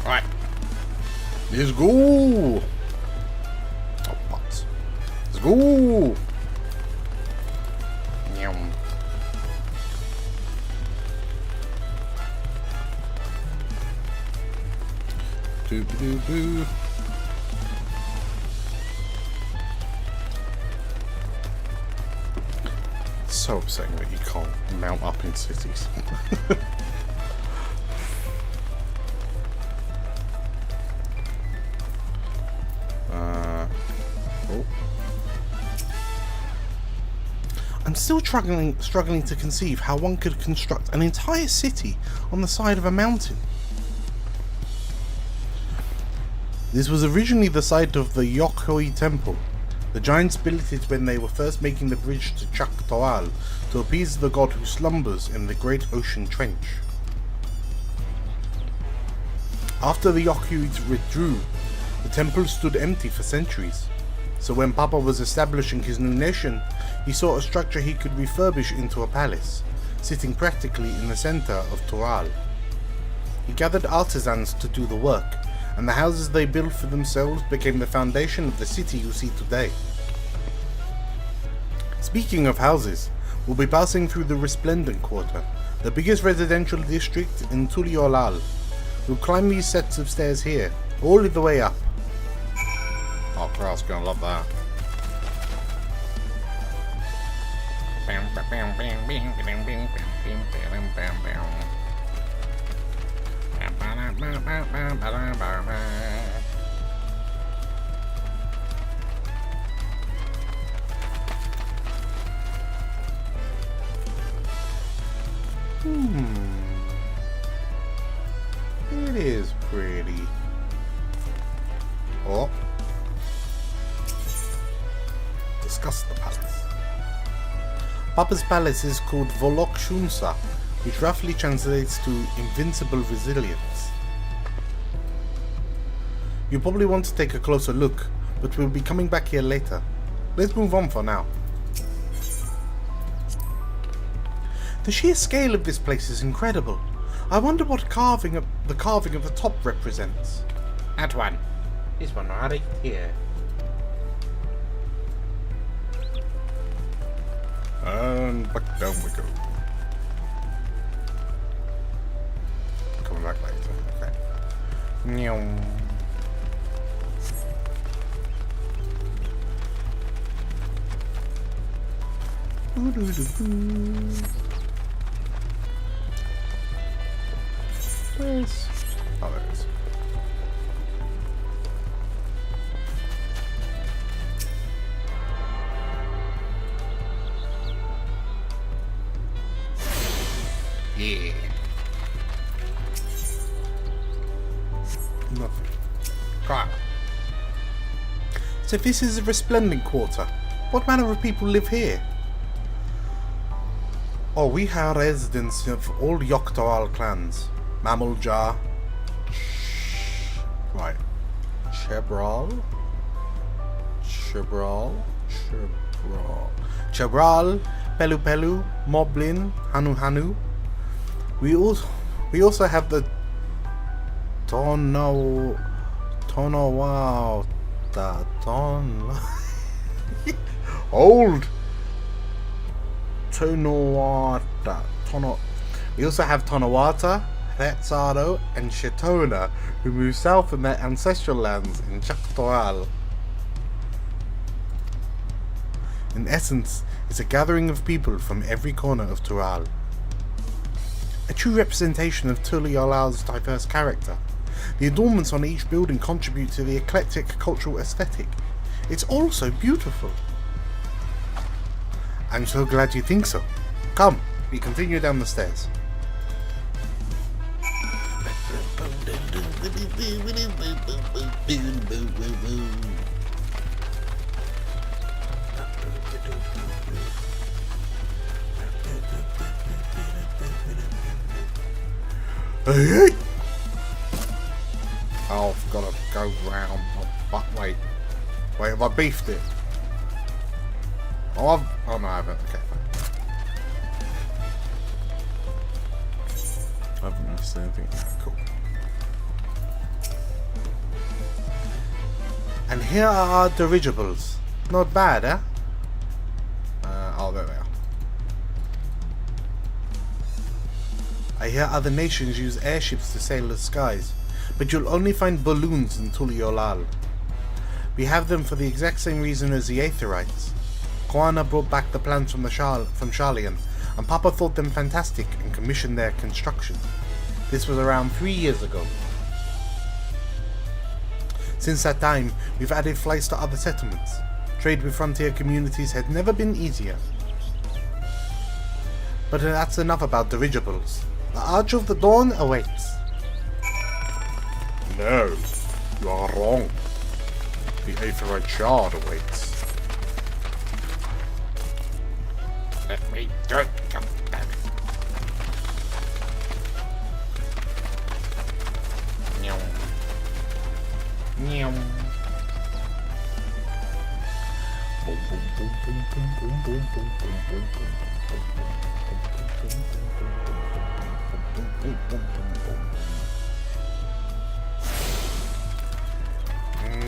Speaker 1: Right. Let's go. Oh, butts. Let's go. Meow. Doo-doo-doo. So upsetting that you can't mount up in cities. I'm still struggling to conceive how one could construct an entire city on the side of a mountain. This was originally the site of the Yokhoi Temple. The giants built it when they were first making the bridge to Chaktoal to appease the god who slumbers in the great ocean trench. After the Yokhoids withdrew, the temple stood empty for centuries. So when Papa was establishing his new nation, he sought a structure he could refurbish into a palace, sitting practically in the center of Tural. He gathered artisans to do the work, and the houses they built for themselves became the foundation of the city you see today. Speaking of houses, we'll be passing through the Resplendent Quarter, the biggest residential district in Tuliolal. We'll climb these sets of stairs here, all the way up. Oh, Kral's gonna love that. It is pretty. Oh. Discuss the palace. Papa's palace is called Volok Shunsa, which roughly translates to invincible resilience. You probably want to take a closer look, but we'll be coming back here later. Let's move on for now. The sheer scale of this place is incredible. I wonder what the carving of the top represents. That one. This one right here. And back down we go. Coming back later. Okay. Meow. Where's... Oh, there it is. Yeah. Nothing. Right. So this is a Resplendent Quarter. What manner of people live here? Oh, we have residents of all Yoktoal clans. Mamulja. Right. Chebral, Pelu Pelu, Moblin, Hanu Hanu. We also have the old Tonowata. We also have Tonawata, Retzado, and Shetona, who moved south from their ancestral lands in Chaktoal. In essence, it's a gathering of people from every corner of Tural. A true representation of Tuliolal's diverse character. The adornments on each building contribute to the eclectic cultural aesthetic. It's all so beautiful. I'm so glad you think so. Come, we continue down the stairs. Oh, I've got to go round. But wait, have I beefed it? Oh no, I haven't. Okay. I haven't missed anything. Cool. And here are our dirigibles. Not bad, eh? Oh, there they are. I hear other nations use airships to sail the skies, but you'll only find balloons in Tuliolal. We have them for the exact same reason as the Aetherites. Koana brought back the plans from Sharlayan, and Papa thought them fantastic and commissioned their construction. This was around 3 years ago. Since that time, we've added flights to other settlements. Trade with frontier communities had never been easier. But that's enough about dirigibles. The Arch of the Dawn awaits.
Speaker 11: No, you are wrong. The Aetherite Shard awaits.
Speaker 7: Let me do it. Damn it. Meow. Meow. Boom, boom, boom, boom, boom, boom, boom, boom, boom, boom, boom.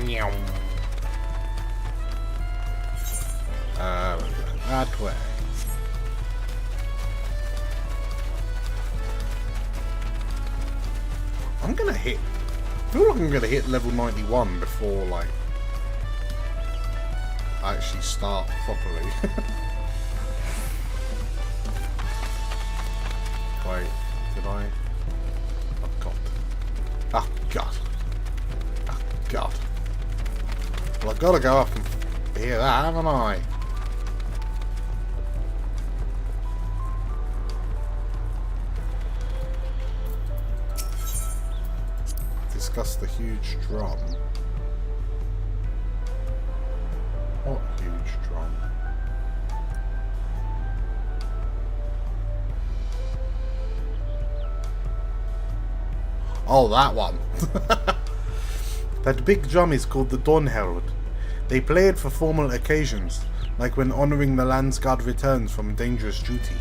Speaker 7: Meow. That way.
Speaker 1: I'm gonna hit. I feel like I'm gonna hit level 91 before like I actually start properly. Wait, did I? Oh god. Oh god. Oh god. Well, I've got to go up and hear that, haven't I? Discuss the huge drum. What huge drum? Oh, that one. That big drum is called the Dawn Herald. They play it for formal occasions, like when honouring the Landsguard returns from dangerous duty.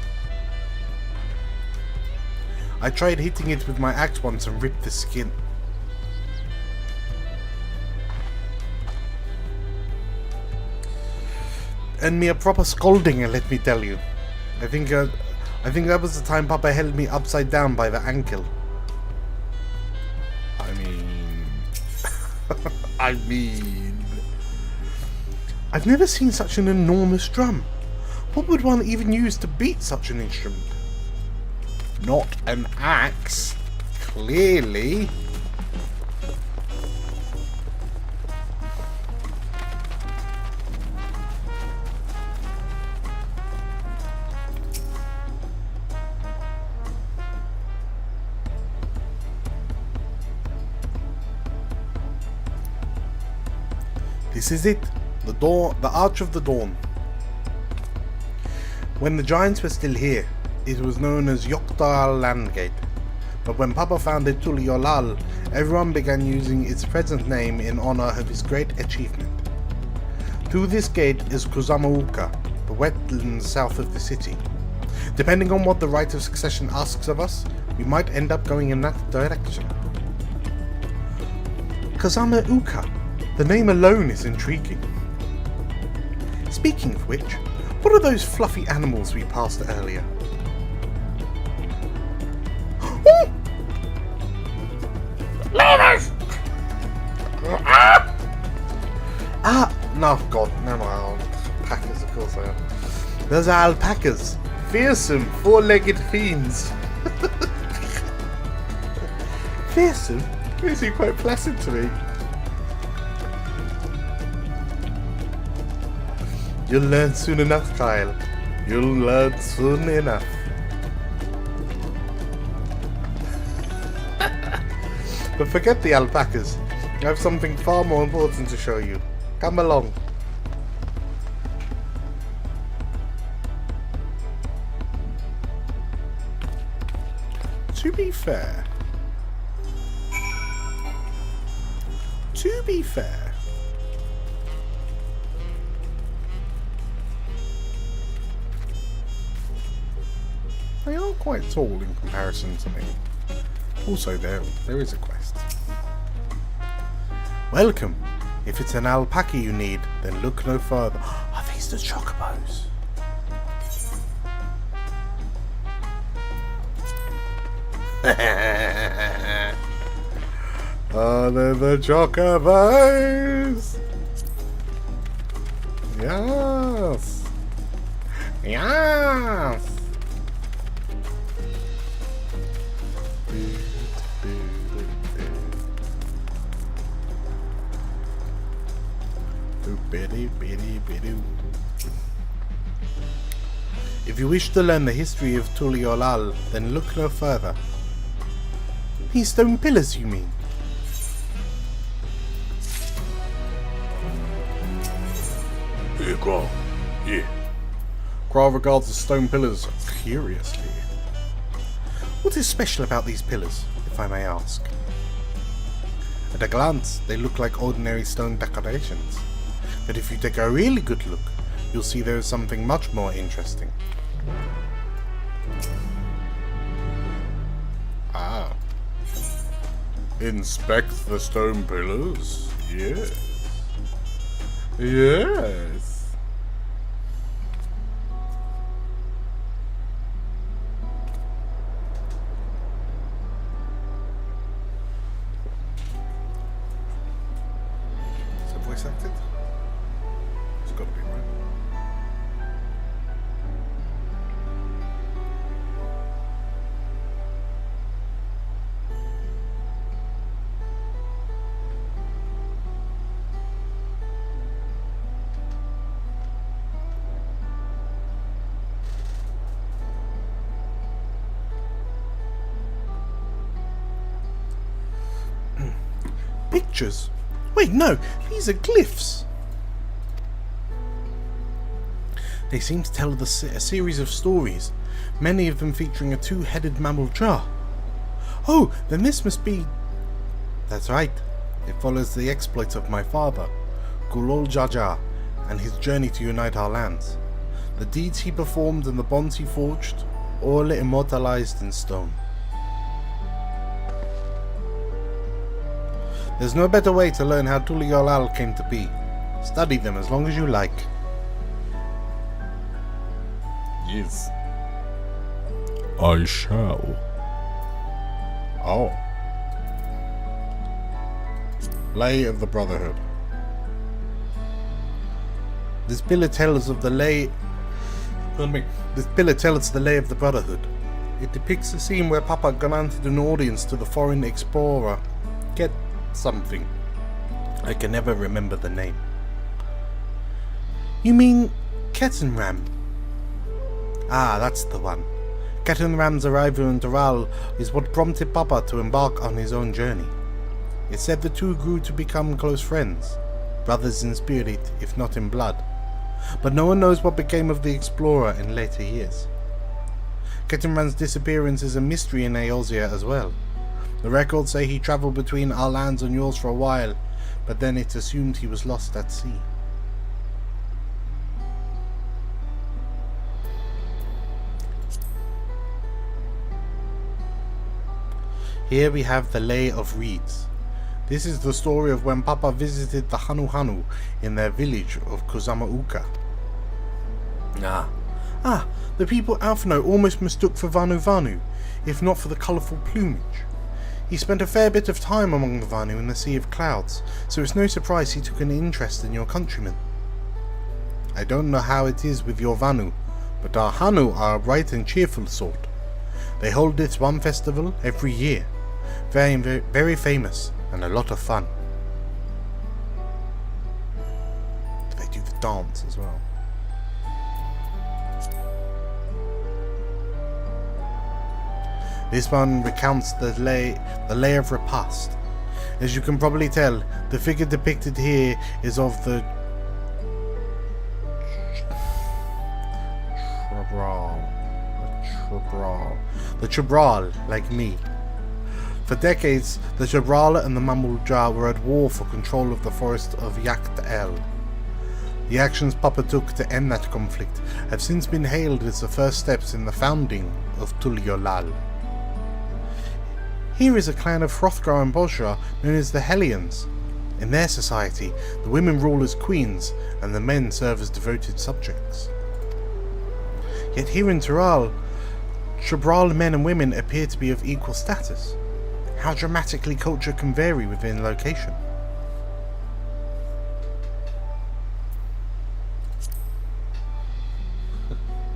Speaker 1: I tried hitting it with my axe once and ripped the skin. And me a proper scolding, let me tell you. I think that was the time Papa held me upside down by the ankle. I mean, I've never seen such an enormous drum. What would one even use to beat such an instrument? Not an axe, clearly. This is it, the Arch of the Dawn. When the giants were still here, it was known as Yoktal Landgate, but when Papa founded Tuliolal, everyone began using its present name in honor of his great achievement. Through this gate is Kuzamauka, the wetlands south of the city. Depending on what the Rite of Succession asks of us, we might end up going in that direction. Kuzamauka. The name alone is intriguing. Speaking of which, what are those fluffy animals we passed earlier? No, God, no, alpacas, of course I am. Those are alpacas. Fearsome, four-legged fiends. Fearsome? They seem quite pleasant to me. You'll learn soon enough, Kyle. You'll learn soon enough. But forget the alpacas. I have something far more important to show you. Come along. To be fair, they are quite tall in comparison to me. Also, there is a quest. Welcome. If it's an alpaca you need, then look no further. Are these the chocobos? Oh, they're the chocobos! Yes! Yes! If you wish to learn the history of Tuliolal, then look no further. These stone pillars, you mean? Here, Grau. Yeah. Grau regards the stone pillars curiously. What is special about these pillars, if I may ask? At a glance, they look like ordinary stone decorations. But if you take a really good look, you'll see there is something much more interesting. Ah. Inspect the stone pillars? Yes. Yes. Is it voice acted? It's got to be, right? Pictures? Wait, no, these are glyphs. They seem to tell a series of stories, many of them featuring a two-headed mammal jar. Oh, then this must be... That's right. It follows the exploits of my father, Gulol Jaja, and his journey to unite our lands. The deeds he performed and the bonds he forged, all immortalized in stone. There's no better way to learn how Tuliolal came to be. Study them as long as you like. Yes.
Speaker 11: I shall.
Speaker 1: Oh. Lay of the Brotherhood. This pillar tells of the lay... This pillar tells the lay of the Brotherhood. It depicts a scene where Papa granted an audience to the foreign explorer. Get something. I can never remember the name. You mean Ketenram? Ah, that's the one. Ketenram's arrival in Doral is what prompted Papa to embark on his own journey. It said the two grew to become close friends, brothers in spirit if not in blood, but no one knows what became of the explorer in later years. Ketenram's disappearance is a mystery in Eorzea as well. The records say he travelled between our lands and yours for a while, but then it's assumed he was lost at sea. Here we have the Lay of Reeds. This is the story of when Papa visited the Hanu Hanu in their village of Kozamauka. The people Alphino almost mistook for Vanu Vanu, if not for the colourful plumage. He spent a fair bit of time among the Vanu in the Sea of Clouds, so it's no surprise he took an interest in your countrymen. I don't know how it is with your Vanu, but our Hanu are a bright and cheerful sort. They hold this one festival every year, very, very, very famous and a lot of fun. They do the dance as well. This one recounts the lay of repast. As you can probably tell, the figure depicted here is of the Chubral, like me. For decades, the Chubrala and the Mamulja were at war for control of the forest of Yacht El. The actions Papa took to end that conflict have since been hailed as the first steps in the founding of Tuliolal. Here is a clan of Hrothgar and Bosra known as the Hellions. In their society, the women rule as queens and the men serve as devoted subjects. Yet here in Tural men and women appear to be of equal status. How dramatically culture can vary within location.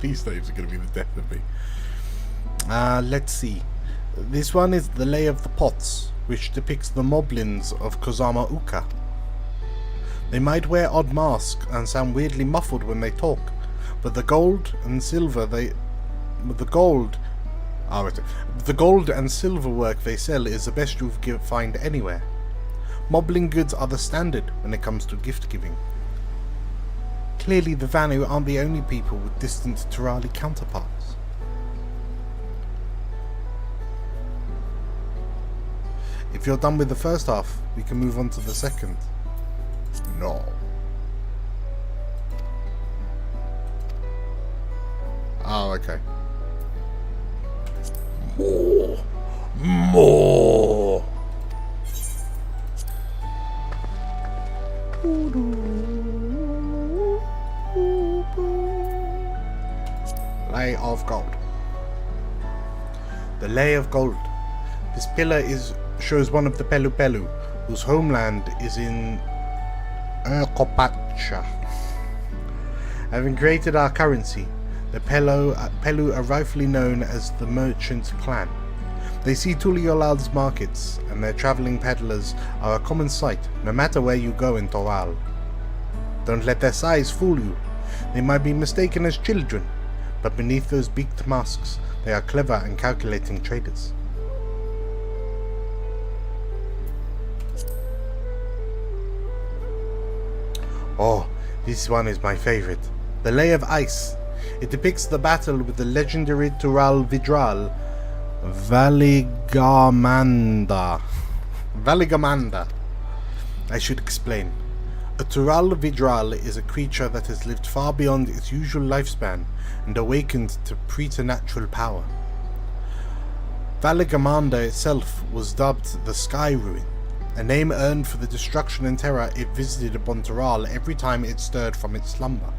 Speaker 1: These names are going to be the death of me. Let's see. This one is the Lay of the Pots, which depicts the moblins of Kozama Uka. They might wear odd masks and sound weirdly muffled when they talk, but the gold and silver work they sell is the best you'll find anywhere. Moblin goods are the standard when it comes to gift giving. Clearly the Vanu aren't the only people with distant Turali counterparts. If you're done with the first half, we can move on to the second. No. Oh, okay. More. Lay of Gold. The Lay of Gold. This pillar shows one of the Pelu Pelu, whose homeland is in Eorzea. Having created our currency, the Pelu are rightfully known as the Merchant Clan. They see Tuliolal's markets, and their travelling peddlers are a common sight, no matter where you go in Toral. Don't let their size fool you. They might be mistaken as children, but beneath those beaked masks, they are clever and calculating traders. Oh, this one is my favorite. The Lay of Ice. It depicts the battle with the legendary Tural Vidral, Valigamanda. I should explain. A Tural Vidral is a creature that has lived far beyond its usual lifespan and awakened to preternatural power. Valigamanda itself was dubbed the Sky Ruin, a name earned for the destruction and terror it visited upon Tural every time it stirred from its slumber.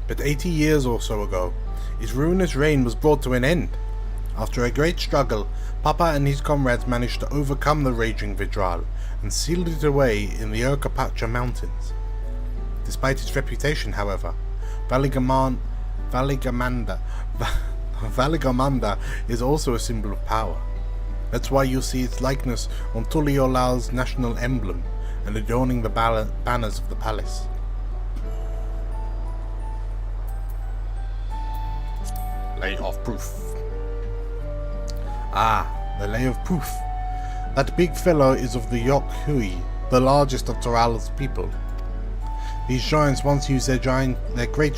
Speaker 1: But 80 years or so ago, its ruinous reign was brought to an end. After a great struggle, Papa and his comrades managed to overcome the raging Vidral and sealed it away in the Eorzea mountains. Despite its reputation, however, Valigamanda is also a symbol of power. That's why you'll see its likeness on Tuliolal's national emblem and adorning the banners of the palace. Lay of Proof. Ah, the Lay of Proof. That big fellow is of the Yok Hui, the largest of Tural's people. These giants once used their great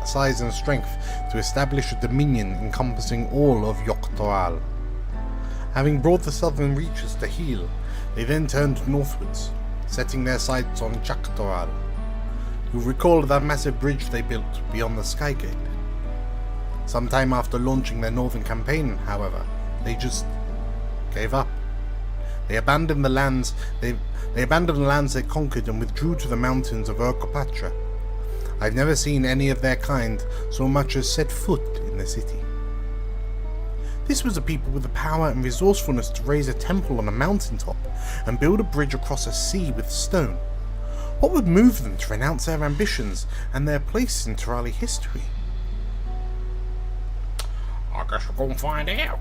Speaker 1: size and strength to establish a dominion encompassing all of Yok Tural. Having brought the southern reaches to heel, they then turned northwards, setting their sights on Chak Tural. You'll recall that massive bridge they built beyond the Sky Gate. Sometime after launching their northern campaign, however, they just gave up. They abandoned the lands they conquered and withdrew to the mountains of Eorzea. I've never seen any of their kind so much as set foot in the city. This was a people with the power and resourcefulness to raise a temple on a mountaintop and build a bridge across a sea with stone. What would move them to renounce their ambitions and their place in Turali history? I guess we're going to find out.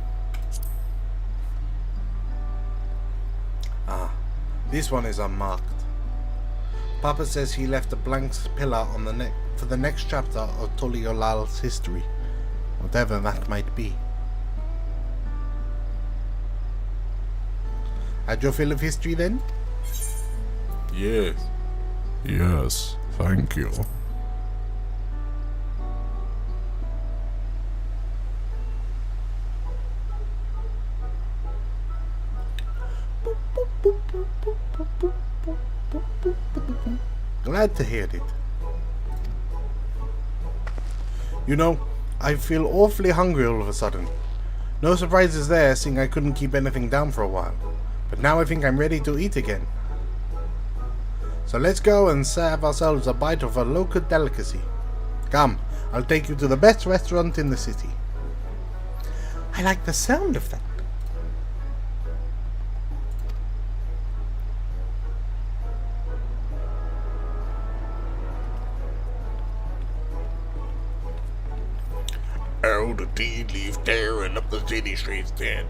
Speaker 1: Ah, this one is unmarked. Papa says he left a blank pillar on for the next chapter of Tuliolal's history, whatever that might be. Had your fill of history then?
Speaker 11: Yes. Yes, thank you.
Speaker 1: Glad to hear it. You know, I feel awfully hungry all of a sudden. No surprises there, seeing I couldn't keep anything down for a while. But now I think I'm ready to eat again. So let's go and serve ourselves a bite of a local delicacy. Come, I'll take you to the best restaurant in the city.
Speaker 2: I like the sound of that.
Speaker 7: Oh, the tea leaf tearing up the city streets there.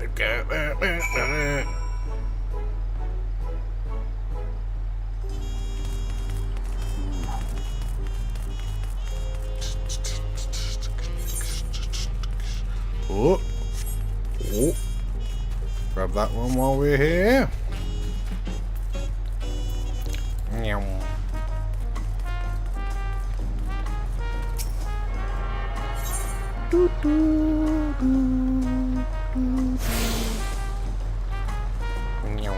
Speaker 1: Oh. Oh. Grab that one while we're here. Meow. Do, do, do, do, do. Meow.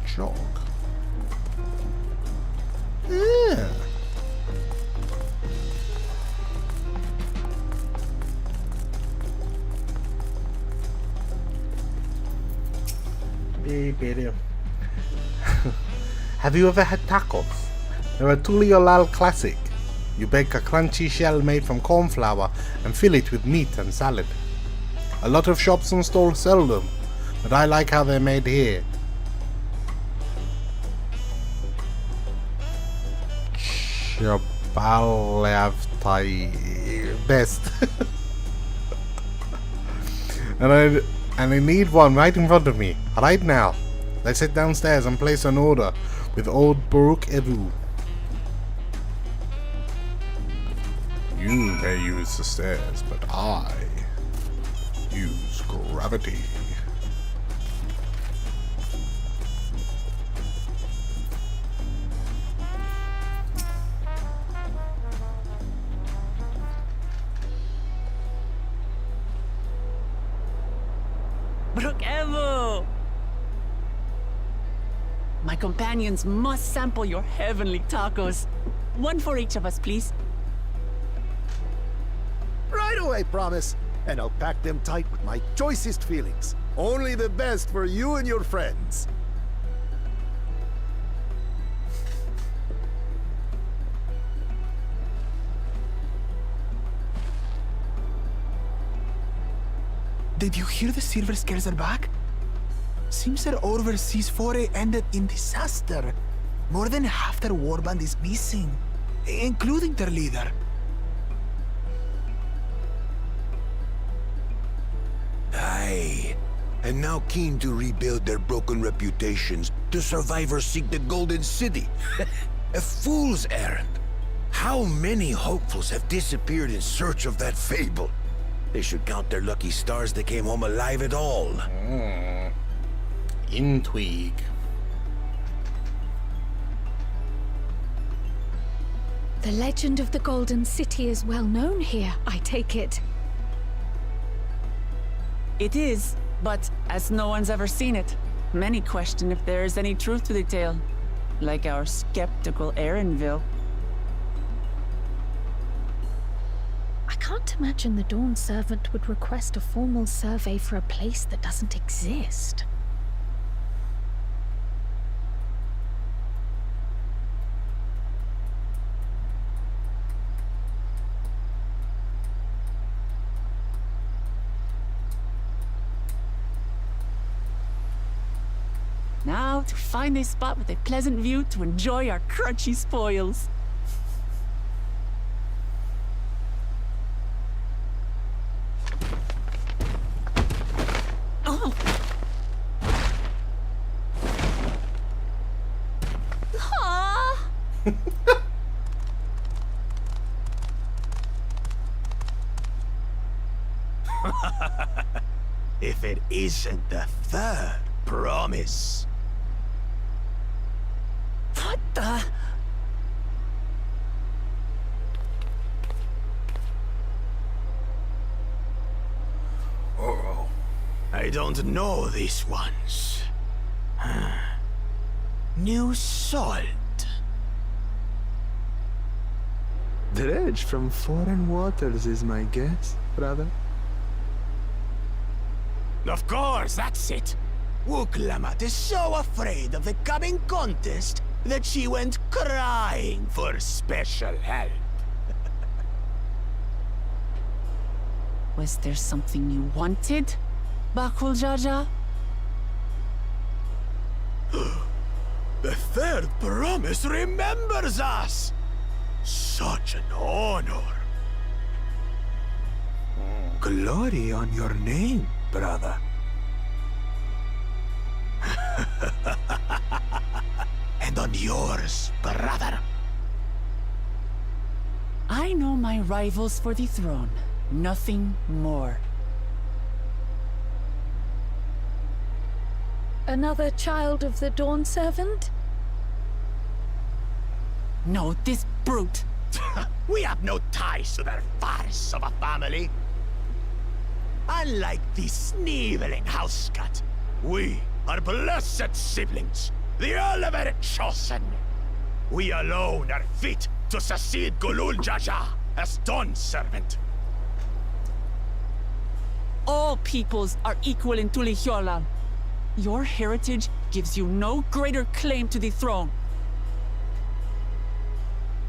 Speaker 1: Jog. Yeah.
Speaker 2: Have you ever had tacos?
Speaker 1: They're a Tuliolal classic. You bake a crunchy shell made from corn flour and fill it with meat and salad. A lot of shops and stalls sell them, but I like how they're made here. Chabalavtai best. and I need one right in front of me, right now. Let's head downstairs and place an order with old Baruch Evu. You may use the stairs, but I use gravity.
Speaker 3: Evo! My companions must sample your heavenly tacos. One for each of us, please.
Speaker 12: Right away, promise. And I'll pack them tight with my choicest feelings. Only the best for you and your friends.
Speaker 10: Did you hear the silver scales are back? Seems their overseas foray ended in disaster. More than half their warband is missing, including their leader.
Speaker 7: Aye. And now keen to rebuild their broken reputations, the survivors seek the Golden City. A fool's errand. How many hopefuls have disappeared in search of that fable? They should count their lucky stars they came home alive at all.
Speaker 1: Intrigue.
Speaker 6: The legend of the Golden City is well known here, I take it.
Speaker 3: It is, but as no one's ever seen it, many question if there is any truth to the tale. Like our skeptical Erinville.
Speaker 6: I can't imagine the Dawn Servant would request a formal survey for a place that doesn't exist.
Speaker 3: Now to find a spot with a pleasant view to enjoy our crunchy spoils. Oh. Ah.
Speaker 12: If it isn't the third promise.
Speaker 3: What the?
Speaker 12: I'd
Speaker 10: don't know these ones. New salt. Dredge from foreign waters is my guess, brother.
Speaker 7: Of course, that's it.
Speaker 10: Wuklamat is so afraid of the coming contest that she went crying for special help.
Speaker 3: Was there something you wanted, Bakul Jaja?
Speaker 10: The third promise remembers us! Such an honor. Glory on your name, brother. And on yours, brother.
Speaker 3: I know my rivals for the throne. Nothing more.
Speaker 6: Another child of the Dawn Servant?
Speaker 3: No, this brute.
Speaker 10: We have no ties to their farce of a family. Unlike the sneevling housecut, we are blessed siblings, the elevated chosen. We alone are fit to succeed Gulul Jaja as Dawn Servant.
Speaker 3: All peoples are equal in Tulihyolal. Your heritage gives you no greater claim to the throne.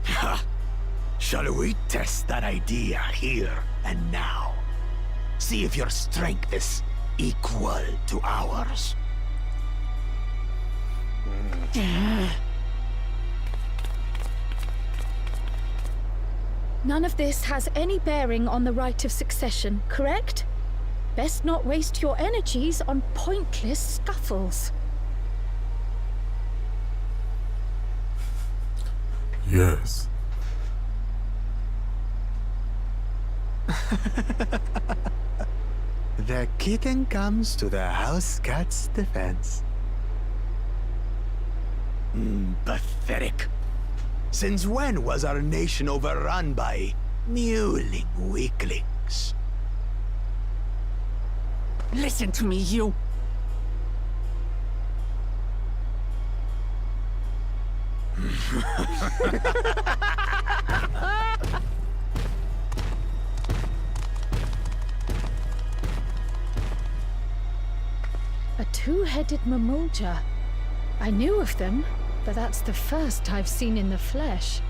Speaker 10: Ha! Shall we test that idea here and now? See if your strength is equal to ours.
Speaker 6: None of this has any bearing on the right of succession, correct? Best not waste your energies on pointless scuffles.
Speaker 11: Yes.
Speaker 10: The kitten comes to the house cat's defense. Pathetic. Since when was our nation overrun by mewling weaklings?
Speaker 3: Listen to me, you.
Speaker 6: A two-headed mamulja. I knew of them, but that's the first I've seen in the flesh.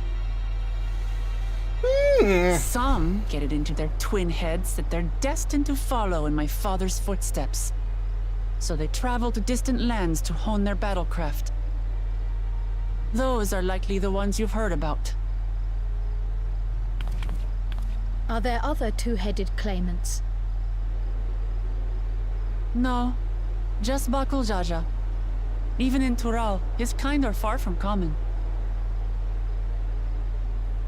Speaker 3: Some get it into their twin heads that they're destined to follow in my father's footsteps. So they travel to distant lands to hone their battlecraft. Those are likely the ones you've heard about.
Speaker 6: Are there other two-headed claimants?
Speaker 3: No, just Bakul Jaja. Even in Tural, his kind are far from common.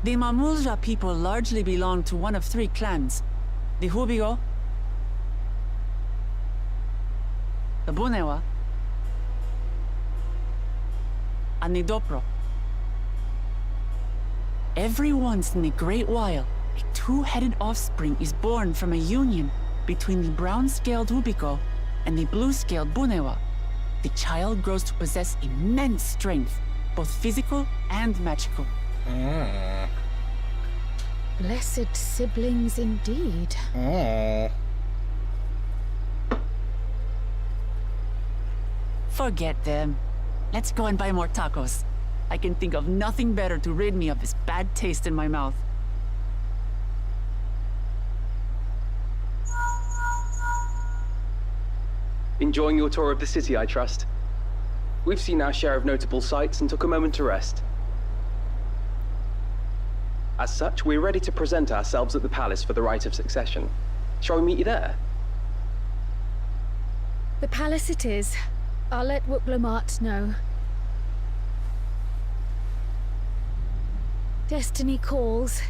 Speaker 3: The Mamulja people largely belong to one of three clans. The Hubigo, the Bunewa, and the Dopro. Every once in a great while, a two-headed offspring is born from a union between the brown-scaled Hubigo and the blue-scaled Bunewa. The child grows to possess immense strength, both physical and magical.
Speaker 6: Blessed siblings indeed.
Speaker 3: Forget them. Let's go and buy more tacos. I can think of nothing better to rid me of this bad taste in my mouth.
Speaker 9: Enjoying your tour of the city, I trust. We've seen our share of notable sights and took a moment to rest. As such, we're ready to present ourselves at the palace for the rite of succession. Shall we meet you there?
Speaker 6: The palace it is. I'll let Wuklamat know. Destiny calls.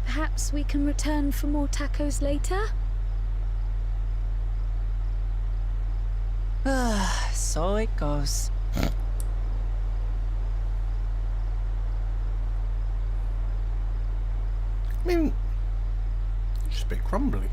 Speaker 6: Perhaps we can return for more tacos later?
Speaker 3: So it goes.
Speaker 1: I mean, just a bit crumbly.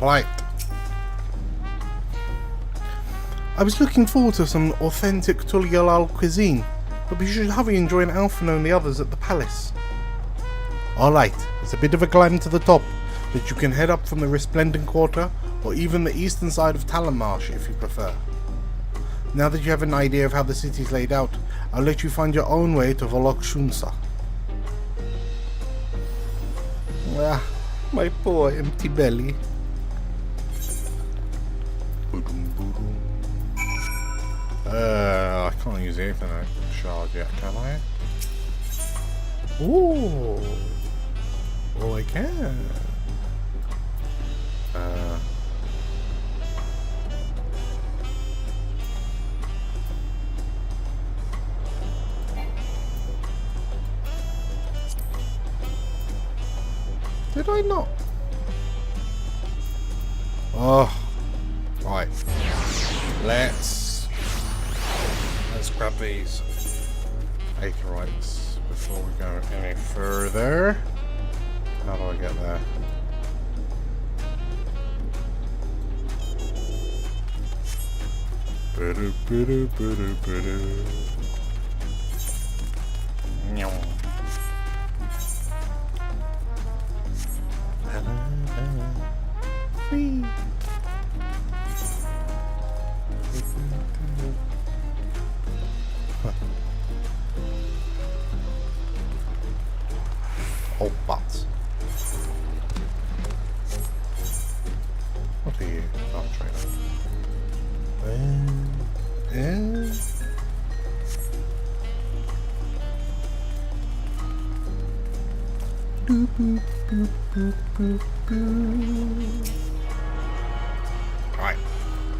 Speaker 1: Right.
Speaker 2: I was looking forward to some authentic Tuliolal cuisine, but we should hurry and join Alphino and the others at the palace.
Speaker 1: Alright, it's a bit of a climb to the top, but you can head up from the Resplendent Quarter, or even the eastern side of Talonmarsh if you prefer. Now that you have an idea of how the city's laid out, I'll let you find your own way to Volokshunsa.
Speaker 2: Ah, my poor empty belly.
Speaker 1: I can't use the Ethernet shard yet, can I?
Speaker 2: Ooh. Oh, I can.
Speaker 1: Did I not? Oh, right. Let's grab these Aetherites before we go any further. How do I get there?
Speaker 2: Whee.
Speaker 1: Oh, butts. What are you? Dawntrail. Right.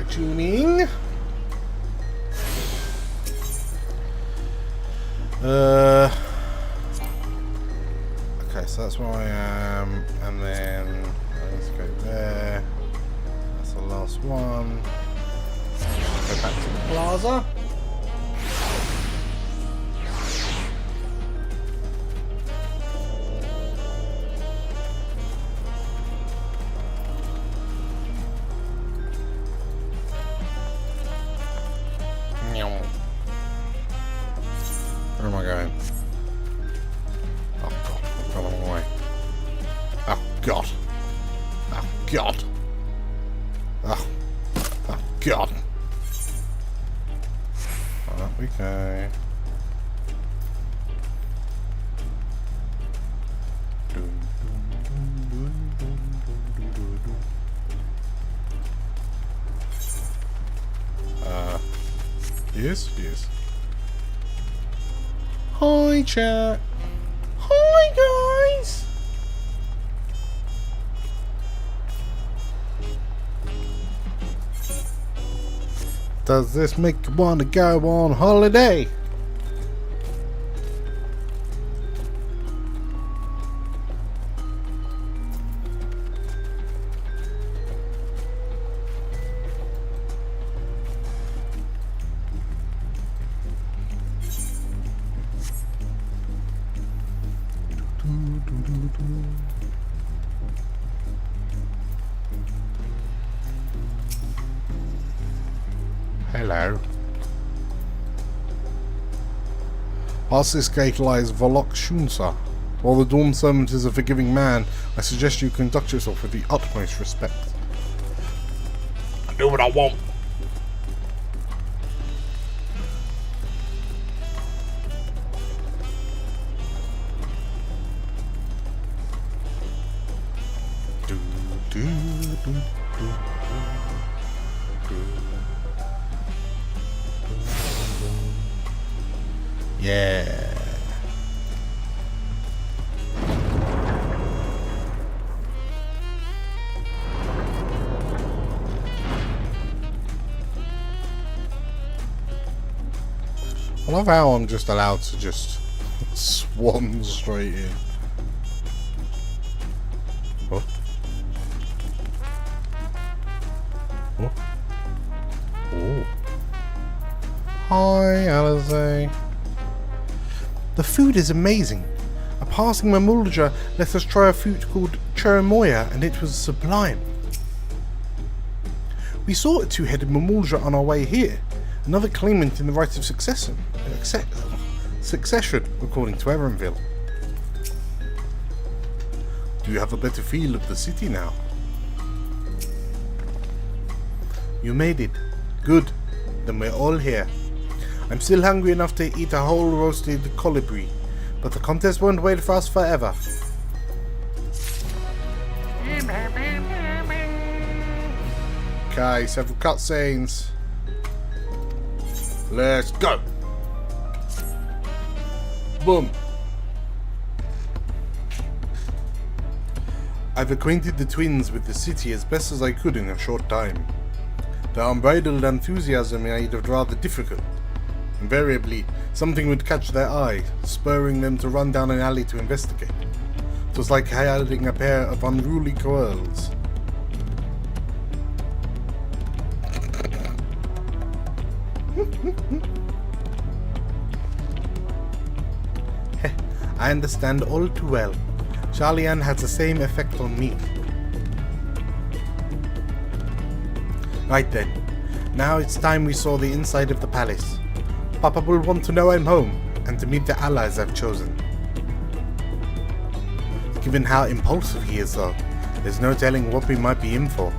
Speaker 1: Tuning. Okay, so that's where I am, and then I need to go there. That's the last one. Go back to the plaza. Where am I going? Oh god, I've gone the wrong way. Oh god. Oh god. Oh, oh god. Up we go. Yes, yes. Hi, chat.
Speaker 2: Hi, guys.
Speaker 1: Does this make you want to go on holiday? Hello. Past this gate lies Volokshunsa. While the Dawn Servant is a forgiving man, I suggest you conduct yourself with the utmost respect. I do what I want. Yeah. I love how I'm just allowed to just swan straight in. Oh. Oh. Oh. Hi, Eorzea.
Speaker 2: The food is amazing. A passing Mamulja let us try a fruit called cherimoya, and it was sublime.
Speaker 1: We saw a two-headed Mamulja on our way here. Another claimant in the right of succession, according to Erenville. Do you have a better feel of the city now? You made it. Good. Then we're all here. I'm still hungry enough to eat a whole roasted colibri, but the contest won't wait for us forever. Okay, several cutscenes. Let's go. Boom. I've acquainted the twins with the city as best as I could in a short time. Their unbridled enthusiasm made it rather difficult. Invariably, something would catch their eye, spurring them to run down an alley to investigate. It was like hailing a pair of unruly squirrels. I understand all too well. Charlian has the same effect on me. Right then. Now it's time we saw the inside of the palace. Papa will want to know I'm home, and to meet the allies I've chosen. Given how impulsive he is though, there's no telling what we might be in for.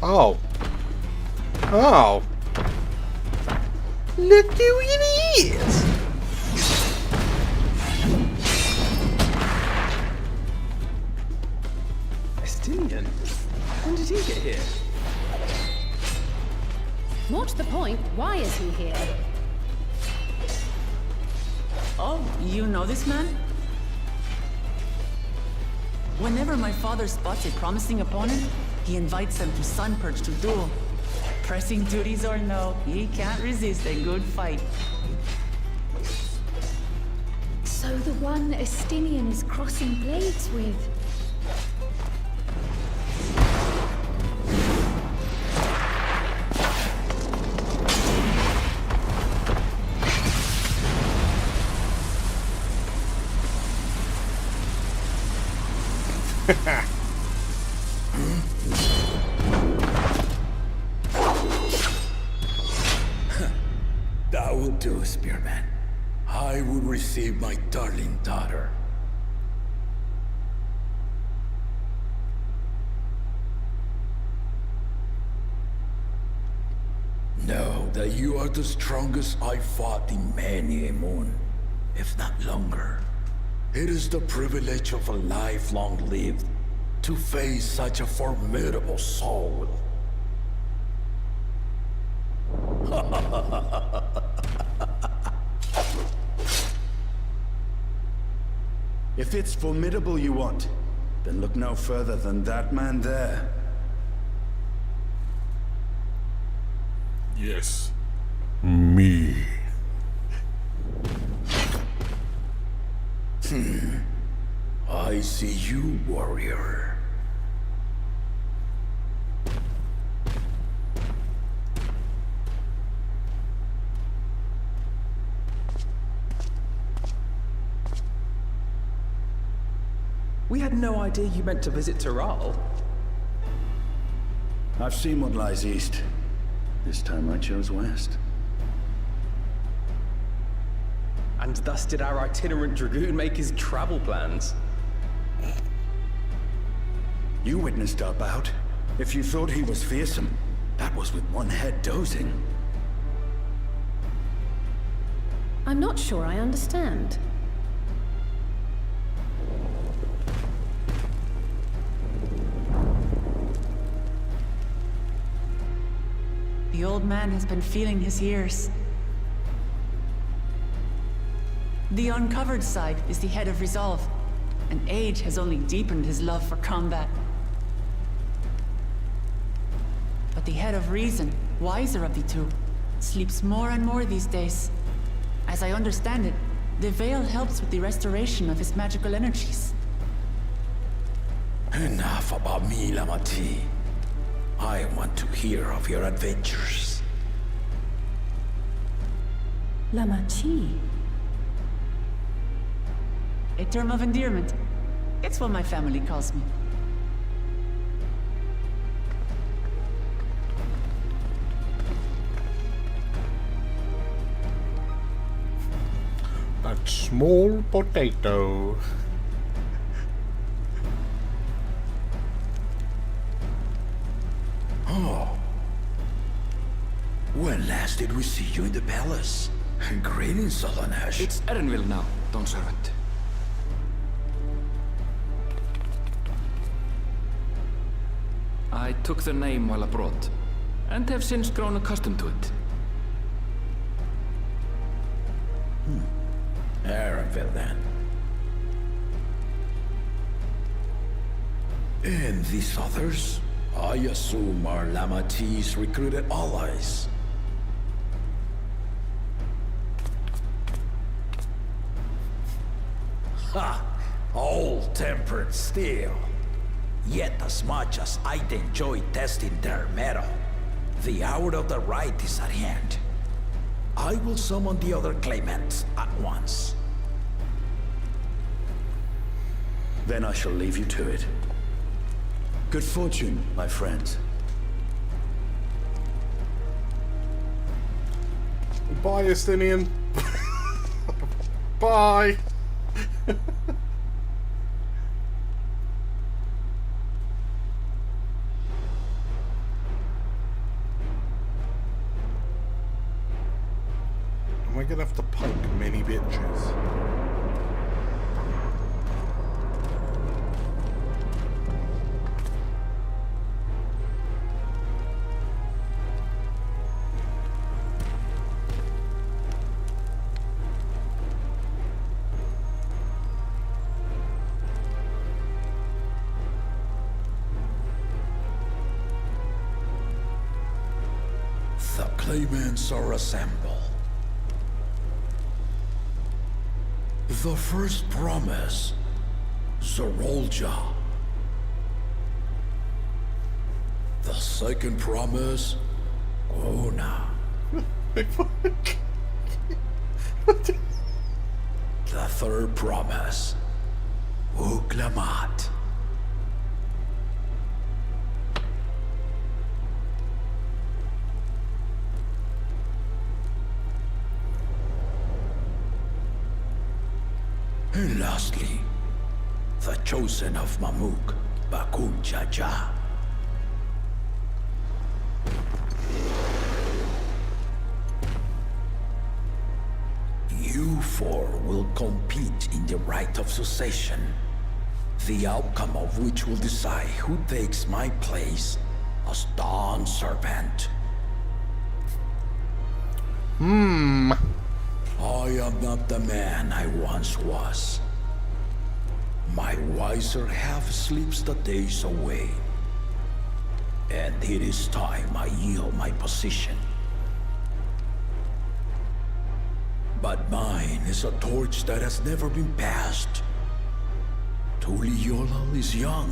Speaker 1: Oh. Oh. Look who it is!
Speaker 9: Estinian? When did he get here?
Speaker 4: More to the point, why is he here?
Speaker 3: Oh, you know this man? Whenever my father spots a promising opponent, he invites them to Sunperch to duel. Pressing duties or no, he can't resist a good fight.
Speaker 6: So the one Estinian is crossing blades with.
Speaker 7: That will do, Spearman. I will receive my darling daughter. Know that you are the strongest I fought in many a moon, if not longer. It is the privilege of a life long lived to face such a formidable soul.
Speaker 13: If it's formidable you want, then look no further than that man there.
Speaker 11: Yes. Me.
Speaker 7: I see you, warrior.
Speaker 9: We had no idea you meant to visit Tural.
Speaker 13: I've seen what lies east. This time I chose west.
Speaker 9: And thus did our itinerant dragoon make his travel plans.
Speaker 13: You witnessed our bout. If you thought he was fearsome, that was with one head dozing.
Speaker 4: I'm not sure I understand.
Speaker 3: The old man has been feeling his years. The uncovered side is the head of resolve. and age has only deepened his love for combat. But the head of reason, wiser of the two, sleeps more and more these days. As I understand it, the veil helps with the restoration of his magical energies.
Speaker 7: Enough about me, Lamati. I want to hear of your adventures.
Speaker 4: Lamachi.
Speaker 3: A term of endearment. It's what my family calls me.
Speaker 1: That small potato.
Speaker 7: Oh. When last did we see you in the palace? Greetings, Solonesh.
Speaker 5: It's Erenville now, Dawn Servant. I took the name while abroad, and have since grown accustomed to it.
Speaker 7: Erenville, then. And these others? I assume are Lamati's recruited allies. Ha! Old-tempered still. Yet as much as I'd enjoy testing their metal, the hour of the right is at hand. I will summon the other claimants at once.
Speaker 13: Then I shall leave you to it. Good fortune, my friends.
Speaker 1: Bye, Estinian. Bye. Am I gonna have to punk many bitches?
Speaker 7: The claimants are assembled. The first promise, Zorolja. The second promise, Ona. The third promise, Uklamat. And lastly, the chosen of Mamuk, Bakun Jaja. You four will compete in the rite of succession, the outcome of which will decide who takes my place as Dawn Servant. I am not the man I once was. My wiser half sleeps the days away. And it is time I yield my position. But mine is a torch that has never been passed. Tuliyola is young.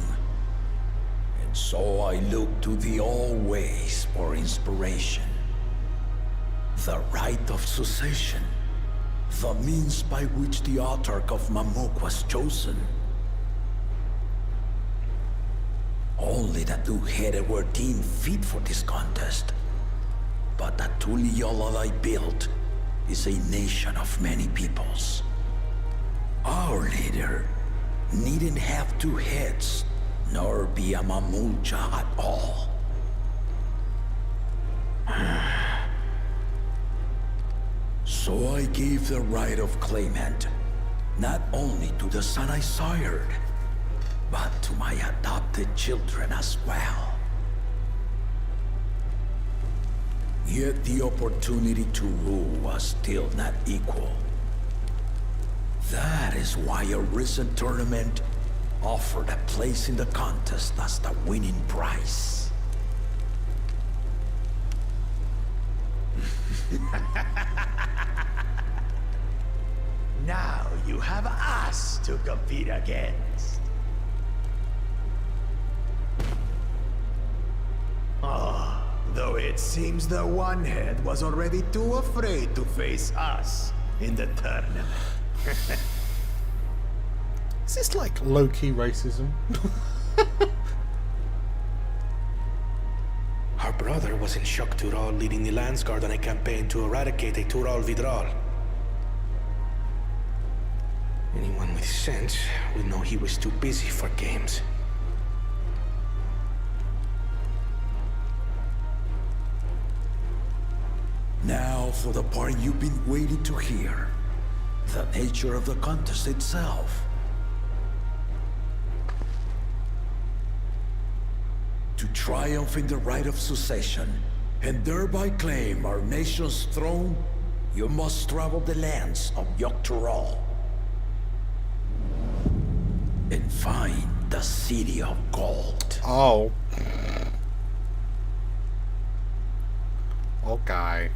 Speaker 7: And so I look to the always for inspiration. The rite of succession. The means by which the autarch of Mamuk was chosen. Only the two-headed were deemed fit for this contest. But the Tuliyola I built is a nation of many peoples. Our leader needn't have two heads, nor be a Mamulcha at all. So I gave the right of claimant, not only to the son I sired, but to my adopted children as well. Yet the opportunity to rule was still not equal. That is why a recent tournament offered a place in the contest as the winning prize. Now you have us to compete against. Though it seems the one-head was already too afraid to face us in the tournament.
Speaker 1: Is this like low-key racism?
Speaker 14: Our brother was in Shock Tural leading the Landsguard on a campaign to eradicate a Tural Vidral. Anyone with sense would know he was too busy for games.
Speaker 7: Now for the part you've been waiting to hear. The nature of the contest itself. To triumph in the right of succession, and thereby claim our nation's throne, you must travel the lands of Yogg-Tural and find the City of Gold.
Speaker 1: Oh. Okay.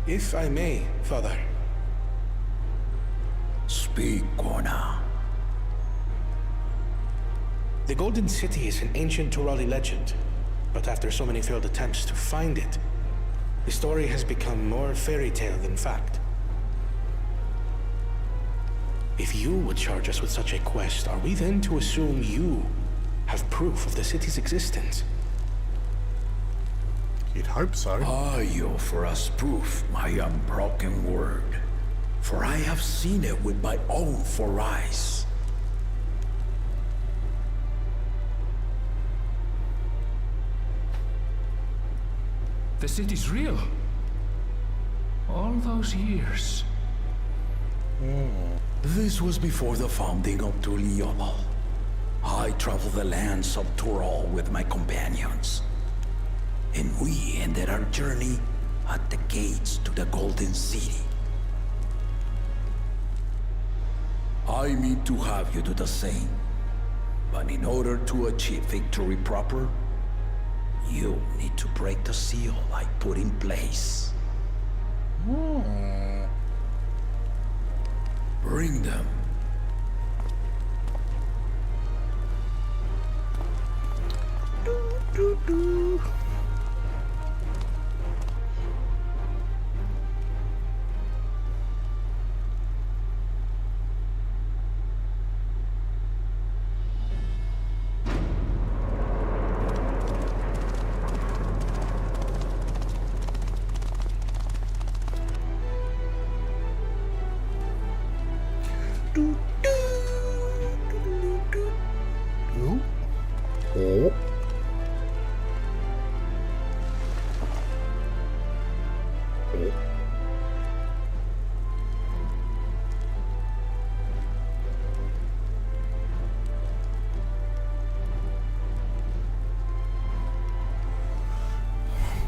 Speaker 14: If I may, Father.
Speaker 7: Speak, Gorna.
Speaker 14: The Golden City is an ancient Turali legend, but after so many failed attempts to find it, the story has become more fairy tale than fact. If you would charge us with such a quest, are we then to assume you have proof of the city's existence?
Speaker 1: You'd hope so.
Speaker 7: You offer us proof, my unbroken word. For I have seen it with my own 4 eyes.
Speaker 5: The city's real. All those years.
Speaker 7: This was before the founding of Tuliyola. I traveled the lands of Tural with my companions. And we ended our journey at the gates to the Golden City. I mean to have you do the same. But in order to achieve victory proper, you need to break the seal I put in place. Bring them.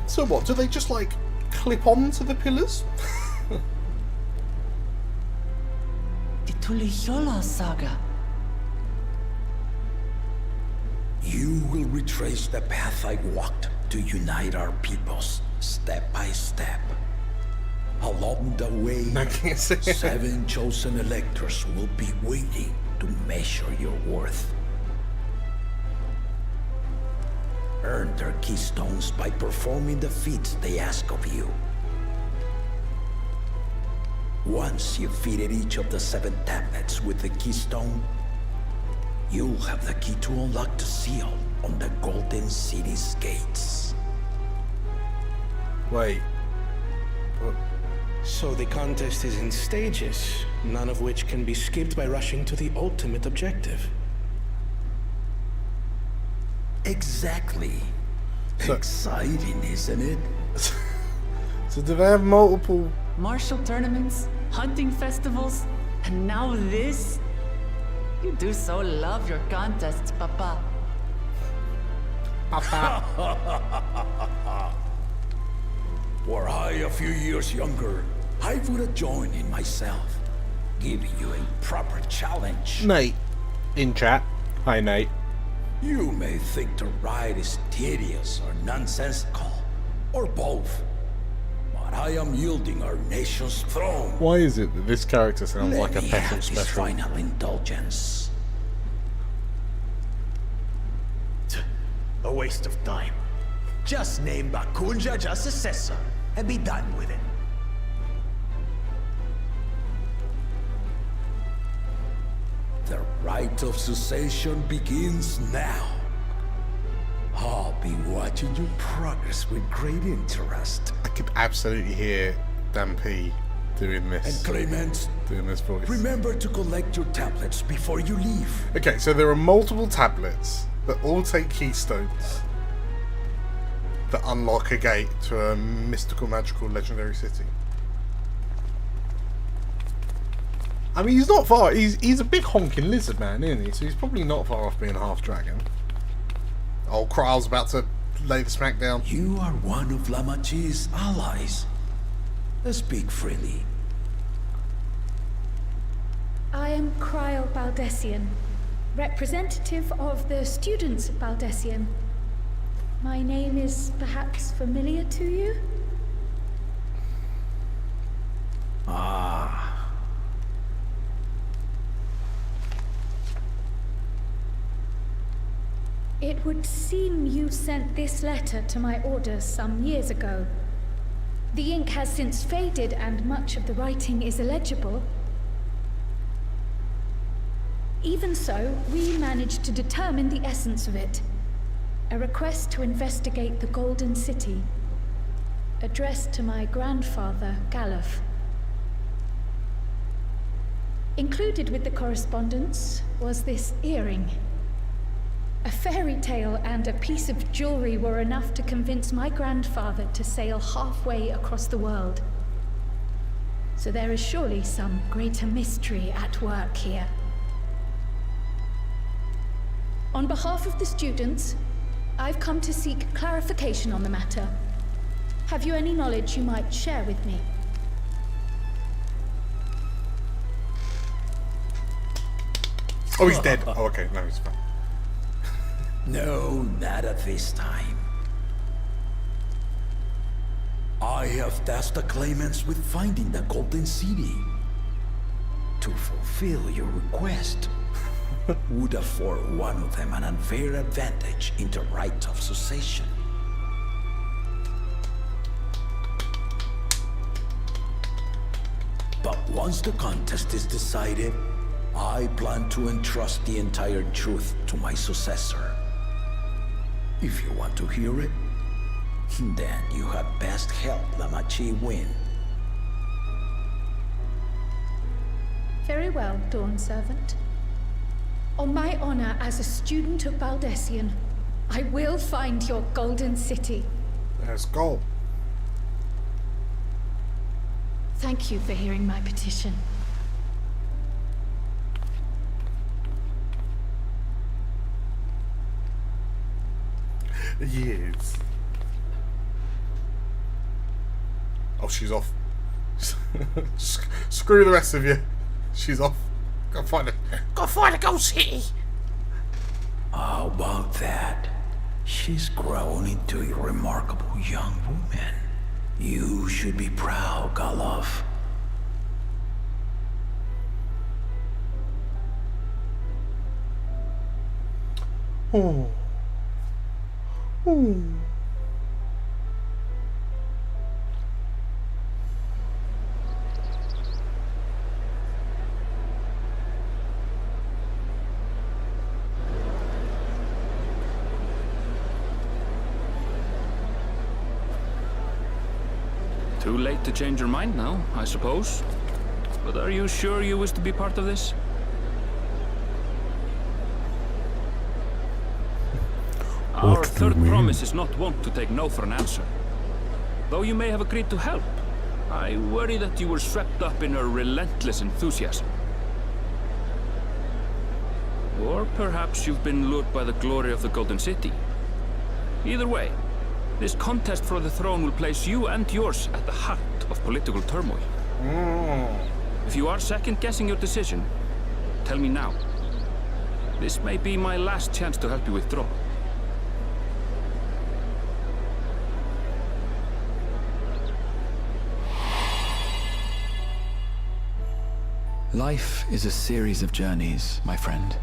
Speaker 1: So what, do they just like clip on to the pillars?
Speaker 3: The Tuliyola saga.
Speaker 7: You will retrace the path I walked to unite our peoples, step by step. Along the way, 7 chosen electors will be waiting to measure your worth. Earn their keystones by performing the feats they ask of you. Once you've fitted each of the 7 tablets with the keystone, you'll have the key to unlock the seal on the Golden City's gates.
Speaker 1: Wait.
Speaker 14: So the contest is in stages, none of which can be skipped by rushing to the ultimate objective.
Speaker 7: Exactly. Exciting, isn't it?
Speaker 1: So do they have multiple
Speaker 3: Martial tournaments, hunting festivals, and now this? You do so love your contests, Papa.
Speaker 7: Were I a few years younger, I would have joined in myself, giving you a proper challenge.
Speaker 1: Nate, in chat. Hi, Nate.
Speaker 7: You may think the ride is tedious or nonsensical, or both. But I am yielding our nation's throne.
Speaker 1: Why is it that this character sounds like a petal
Speaker 7: This
Speaker 1: special?
Speaker 7: final indulgence.
Speaker 12: A waste of time. Just name Bakunja just successor and be done with it.
Speaker 7: The rite of succession begins now. I'll be watching your progress with great interest.
Speaker 1: I could absolutely hear Dan P doing this.
Speaker 7: And Clement,
Speaker 1: doing this voice.
Speaker 7: remember to collect your tablets before you leave.
Speaker 1: Okay, so there are multiple tablets that all take keystones that unlock a gate to a mystical, magical, legendary city. I mean, he's not far. He's a big honking lizard man, isn't he? So he's probably not far off being a half dragon. Old Kryle's about to lay the smack down.
Speaker 7: You are one of Lamachi's allies. Speak freely.
Speaker 6: I am Kryle Baldessian, representative of the students of Baldessian. My name is perhaps familiar to you?
Speaker 7: Ah.
Speaker 6: It would seem you sent this letter to my orders some years ago. The ink has since faded and much of the writing is illegible. Even so, we managed to determine the essence of it. A request to investigate the Golden City, addressed to my grandfather, Galuf. Included with the correspondence was this earring. A fairy tale and a piece of jewelry were enough to convince my grandfather to sail halfway across the world. So there is surely some greater mystery at work here. On behalf of the students, I've come to seek clarification on the matter. Have you any knowledge you might share with me?
Speaker 1: Oh, he's dead. Oh, okay. No, he's fine.
Speaker 7: No, not at this time. I have tasked the claimants with finding the Golden City. To fulfill your request would afford one of them an unfair advantage in the right of succession. But once the contest is decided, I plan to entrust the entire truth to my successor. If you want to hear it, then you had best help Lamachi win.
Speaker 6: Very well, Dawn Servant. On my honor as a student of Baldessian, I will find your Golden City.
Speaker 1: Let's go.
Speaker 6: Thank you for hearing my petition.
Speaker 1: Yes. Oh, she's off. Screw the rest of you. She's off. Go find her.
Speaker 2: Go find a Gold City.
Speaker 7: How about that? She's grown into a remarkable young woman. You should be proud, Galuf.
Speaker 1: Oh. Oh.
Speaker 5: Too late to change your mind now, I suppose. But are you sure you wish to be part of this? Our third promise is not wont to take no for an answer. Though you may have agreed to help, I worry that you were swept up in her relentless enthusiasm. Or perhaps you've been lured by the glory of the Golden City. Either way, This contest for the throne will place you and yours at the heart of political turmoil. If you are second-guessing your decision, tell me now. This may be my last chance to help you withdraw.
Speaker 8: Life is a series of journeys, my friend.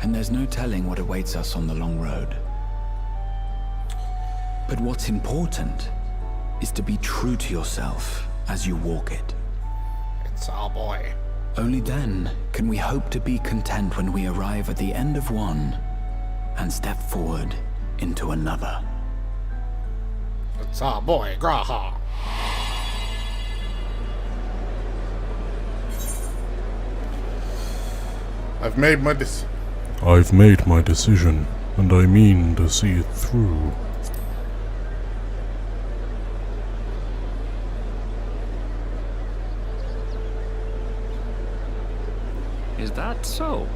Speaker 8: And there's no telling what awaits us on the long road. But what's important is to be true to yourself as you walk it.
Speaker 1: It's our boy.
Speaker 8: Only then can we hope to be content when we arrive at the end of one and step forward into another.
Speaker 1: It's our boy, Graha. I've made my decision, and I mean to see it through.
Speaker 5: Is that so?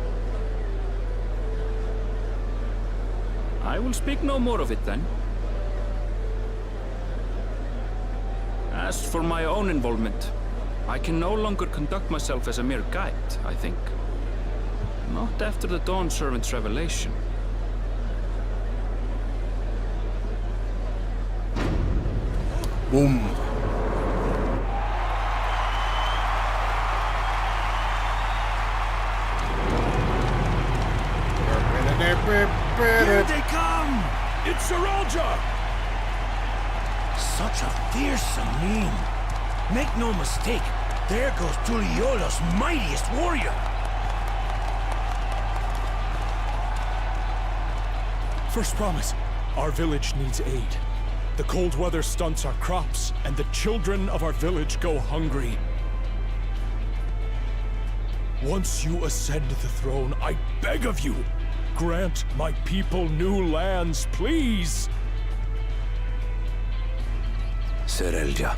Speaker 5: I will speak no more of it then. As for my own involvement, I can no longer conduct myself as a mere guide, I think. Not after the Dawn Servant's revelation.
Speaker 1: Boom.
Speaker 7: Here they come! It's Eorzea! Such a fearsome mien. Make no mistake, there goes Tuliola's mightiest warrior.
Speaker 15: First promise, our village needs aid. The cold weather stunts our crops, and the children of our village go hungry. Once you ascend the throne, I beg of you, grant my people new lands, please!
Speaker 7: Eorzea.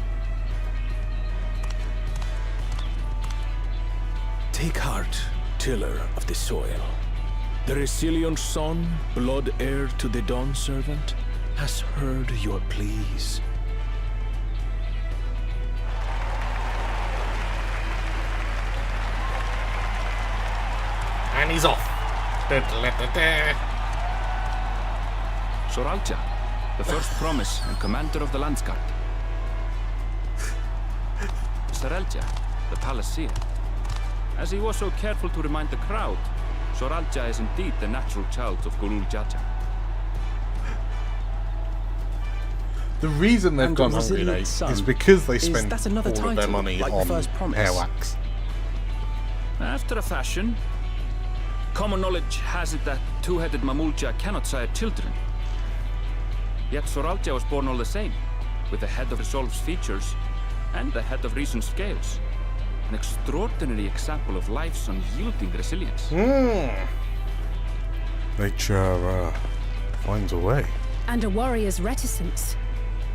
Speaker 7: Take heart, tiller of the soil. The Resilion's son, blood heir to the Dawn Servant, has heard your pleas.
Speaker 1: And he's off.
Speaker 5: Eorzea, the first promise and commander of the Landsguard. Eorzea, the Palaceer. As he was so careful to remind the crowd, Eorzea is indeed the natural child of Gulul Jaja.
Speaker 1: The reason they've gone hungry late is because they spent all of their money on hair wax.
Speaker 5: After a fashion, common knowledge has it that two-headed Mamulja cannot sire children. Yet Eorzea was born all the same, with the head of Resolve's features and the head of Reason's scales. An extraordinary example of life's unyielding resilience.
Speaker 1: Nature finds a way.
Speaker 4: And a warrior's reticence.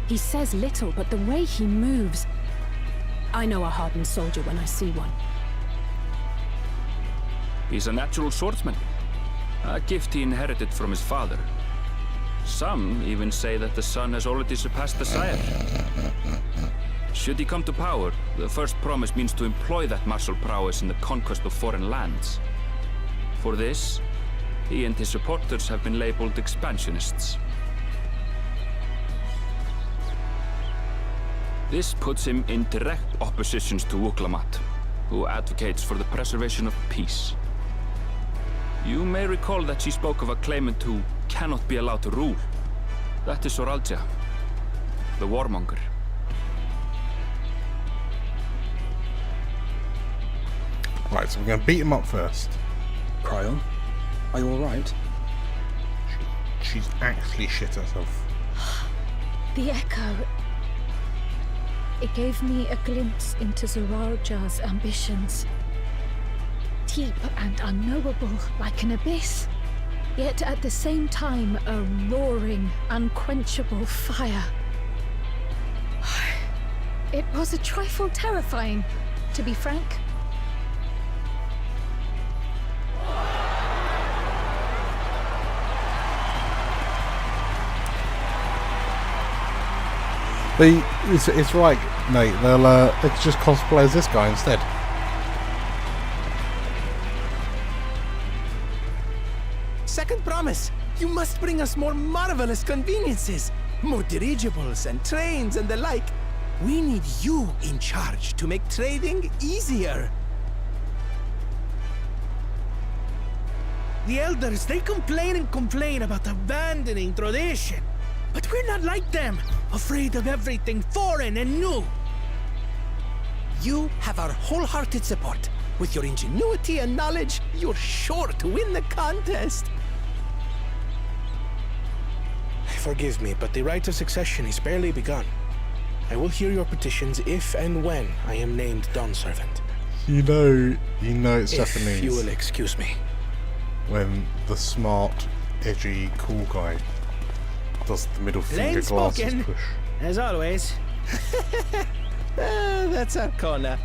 Speaker 4: He says little, but the way he moves... I know a hardened soldier when I see one.
Speaker 5: He's a natural swordsman, a gift he inherited from his father. Some even say that the son has already surpassed the sire. Should he come to power, the first promise means to employ that martial prowess in the conquest of foreign lands. For this, he and his supporters have been labeled expansionists. This puts him in direct opposition to Wuklamat, who advocates for the preservation of peace. You may recall that she spoke of a claimant who cannot be allowed to rule. That is Eorzea, the warmonger.
Speaker 1: Right, so we're going to beat him up first.
Speaker 9: Cryon, are you alright?
Speaker 1: She's actually shit herself.
Speaker 6: The echo. It gave me a glimpse into Zoralja's ambitions. Deep and unknowable, like an abyss. Yet at the same time, a roaring, unquenchable fire. It was a trifle terrifying, to be frank.
Speaker 1: It's right, Nate. They just cosplay as this guy instead.
Speaker 9: Second promise. You must bring us more marvelous conveniences. More dirigibles and trains and the like. We need you in charge to make trading easier.
Speaker 2: The elders, they complain and complain about abandoning tradition. But we're not like them, afraid of everything foreign and new.
Speaker 9: You have our wholehearted support. With your ingenuity and knowledge, you're sure to win the contest.
Speaker 14: Forgive me, but the right of succession is barely begun. I will hear your petitions if and when I am named Dawn Servant.
Speaker 1: You know it's Japanese.
Speaker 14: If you will excuse me.
Speaker 1: When the smart, edgy, cool guy does the middle finger
Speaker 9: Plain
Speaker 1: glasses
Speaker 9: spoken,
Speaker 1: push.
Speaker 9: as always. That's Arcona.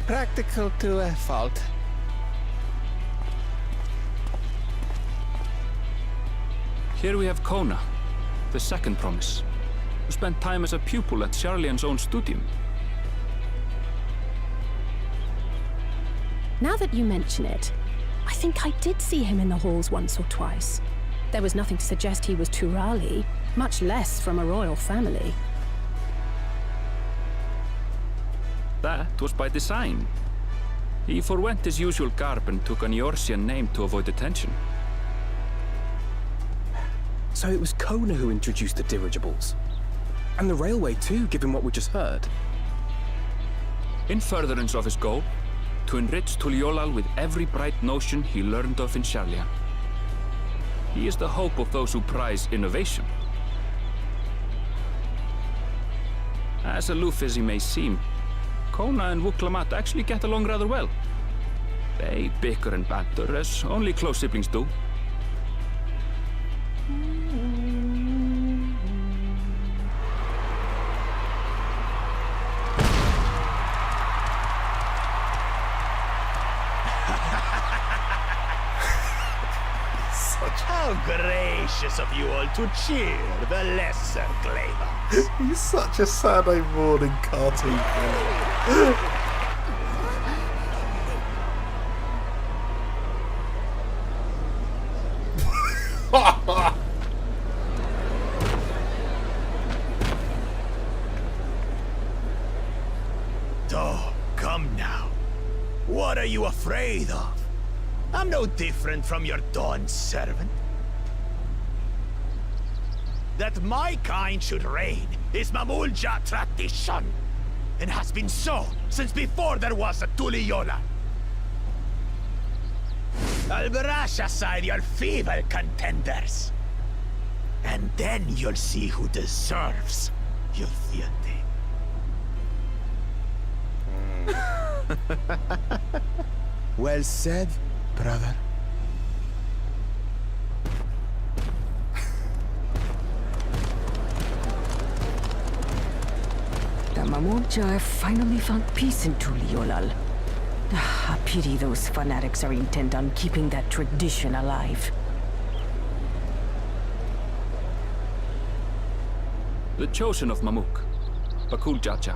Speaker 9: Practical to a fault.
Speaker 5: Here we have Kona, the second promise, who spent time as a pupil at Charlian's own studium.
Speaker 4: Now that you mention it, I think I did see him in the halls once or twice. There was nothing to suggest he was Turali, much less from a royal family.
Speaker 5: That was by design. He forwent his usual garb and took an Eorzean name to avoid attention.
Speaker 9: So it was Kona who introduced the dirigibles. And the railway too, given what we just heard.
Speaker 5: In furtherance of his goal, to enrich Tuliolal with every bright notion he learned of in Charlian. He is the hope of those who prize innovation. As aloof as he may seem, Kona and Wuklamat actually get along rather well. They bicker and banter as only close siblings do.
Speaker 7: How gracious of you all to cheer the lesser Glaive.
Speaker 1: He's such a Saturday morning cartoon film.
Speaker 7: Oh, come now. What are you afraid of? I'm no different from your Dawn servant. That my kind should reign is Mamulja tradition, and has been so since before there was a Tuliyola. I'll brush aside your feeble contenders, and then you'll see who deserves your fealty.
Speaker 12: Well said, brother.
Speaker 16: The Mamulja have finally found peace in Tuliolal. A pity those fanatics are intent on keeping that tradition alive.
Speaker 5: The chosen of Mamuk, Bakul Jaja,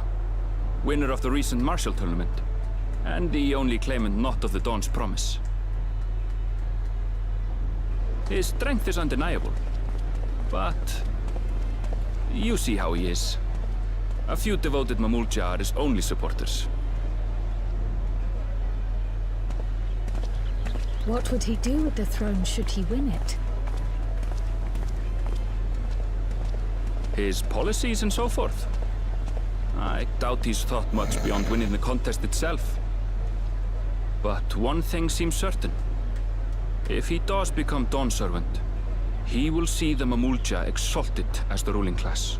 Speaker 5: winner of the recent martial tournament, and the only claimant not of the Dawn's promise. His strength is undeniable, but you see how he is. A few devoted Mamulja are his only supporters.
Speaker 6: What would he do with the throne should he win it?
Speaker 5: His policies and so forth. I doubt he's thought much beyond winning the contest itself. But one thing seems certain. If he does become Dawn Servant, he will see the Mamulja exalted as the ruling class,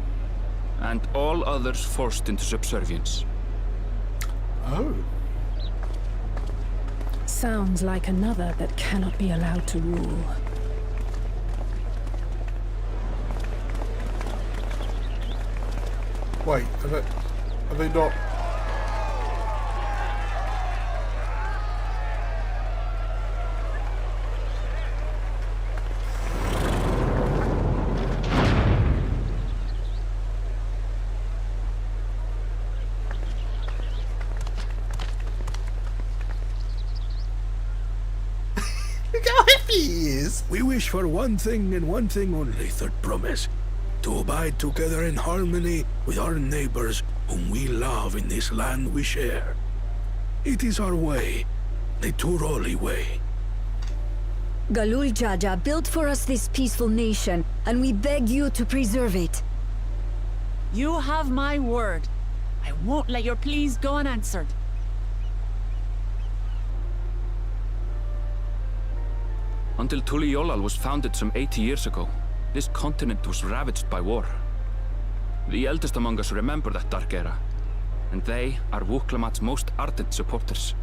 Speaker 5: and all others forced into subservience.
Speaker 1: Oh.
Speaker 4: Sounds like another that cannot be allowed to rule.
Speaker 1: Wait, are they not?
Speaker 2: spears.
Speaker 7: We wish for one thing and one thing only, third promise. To abide together in harmony with our neighbors whom we love in this land we share. It is our way, the Turali way.
Speaker 17: Galul Jaja built for us this peaceful nation, and we beg you to preserve it.
Speaker 3: You have my word. I won't let your pleas go unanswered.
Speaker 5: Until Tuliolal was founded some 80 years ago, this continent was ravaged by war. The eldest among us remember that dark era, and they are Wuklamat's most ardent supporters.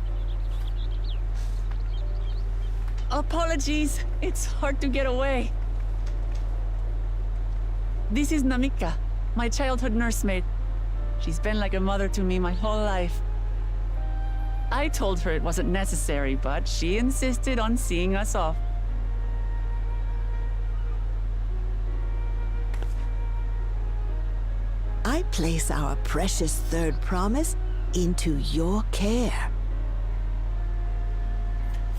Speaker 3: Apologies, it's hard to get away. This is Namika, my childhood nursemaid. She's been like a mother to me my whole life. I told her it wasn't necessary, but she insisted on seeing us off.
Speaker 18: I place our precious third promise into your care.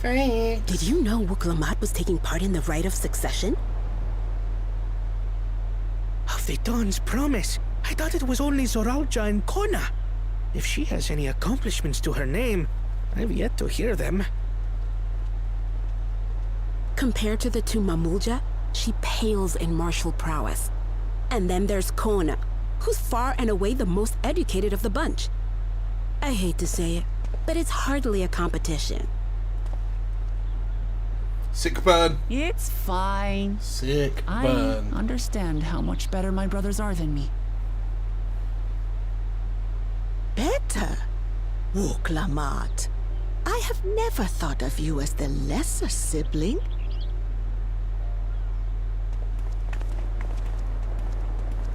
Speaker 4: Did you know Wuklamat was taking part in the rite of succession?
Speaker 9: Of the Dawn's promise? I thought it was only Zoralja and Kona. If she has any accomplishments to her name, I've yet to hear them.
Speaker 4: Compared to the two Mamulja, she pales in martial prowess. And then there's Kona, who's far and away the most educated of the bunch. I hate to say it, but it's hardly a competition.
Speaker 1: Sick burn.
Speaker 3: It's fine.
Speaker 1: Sick burn.
Speaker 3: I understand how much better my brothers are than me.
Speaker 18: Better? Wuklamat. I have never thought of you as the lesser sibling.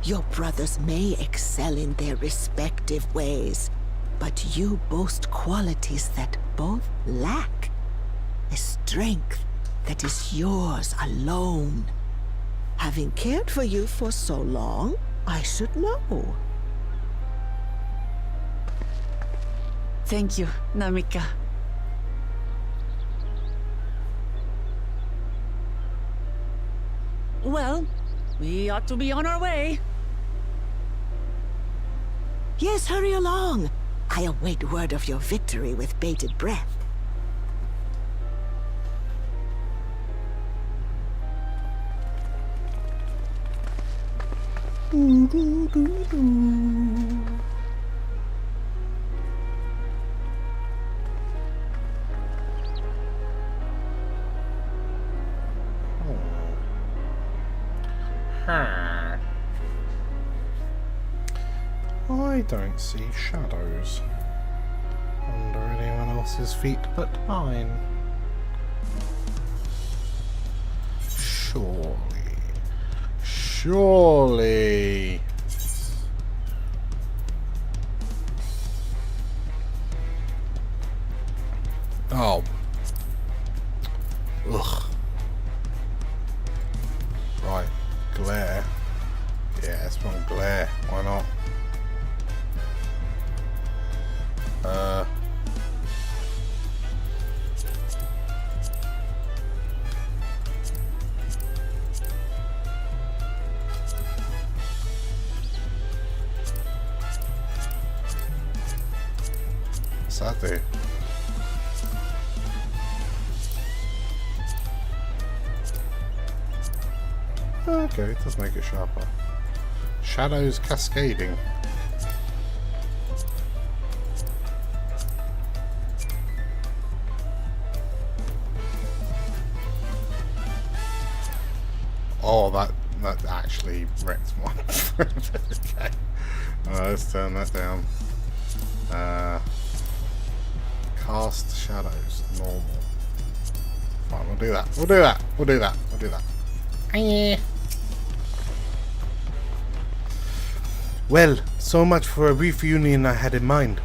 Speaker 18: Your brothers may excel in their respective ways, but you boast qualities that both lack. A strength that is yours alone. Having cared for you for so long, I should know.
Speaker 3: Thank you, Namika. Well, we ought to be on our way.
Speaker 18: Yes, hurry along. I await word of your victory with bated breath.
Speaker 1: I don't see shadows under anyone else's feet but mine. Surely. Oh. Ugh. Right. Glare. Yeah, it's from glare. Why not? What's that do? Okay, it does make it sharper. Shadows cascading. Oh, that actually wrecked my... Okay. Let's turn that down. Cast shadows, normal. Fine, we'll do that. We'll do that. We'll do that. We'll do that. Well, so much for a brief union I had in mind.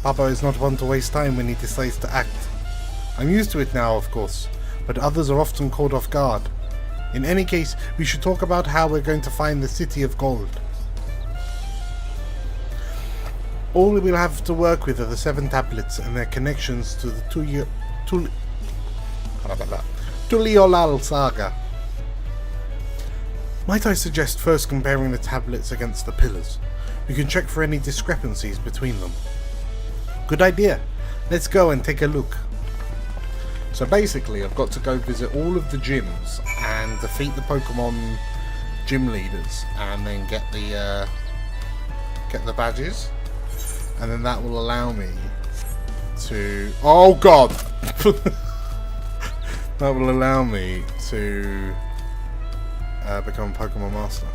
Speaker 1: Papa is not one to waste time when he decides to act. I'm used to it now, of course, but others are often caught off guard. In any case, we should talk about how we're going to find the City of Gold. All we'll have to work with are Tuliolal Saga. Might I suggest first comparing the tablets against the pillars? We can check for any discrepancies between them. Good idea. Let's go and take a look. So basically, I've got to go visit all of the gyms and defeat the Pokemon gym leaders, and then get the badges, and then that will allow me to. Oh God! That will allow me to become a Pokemon Master.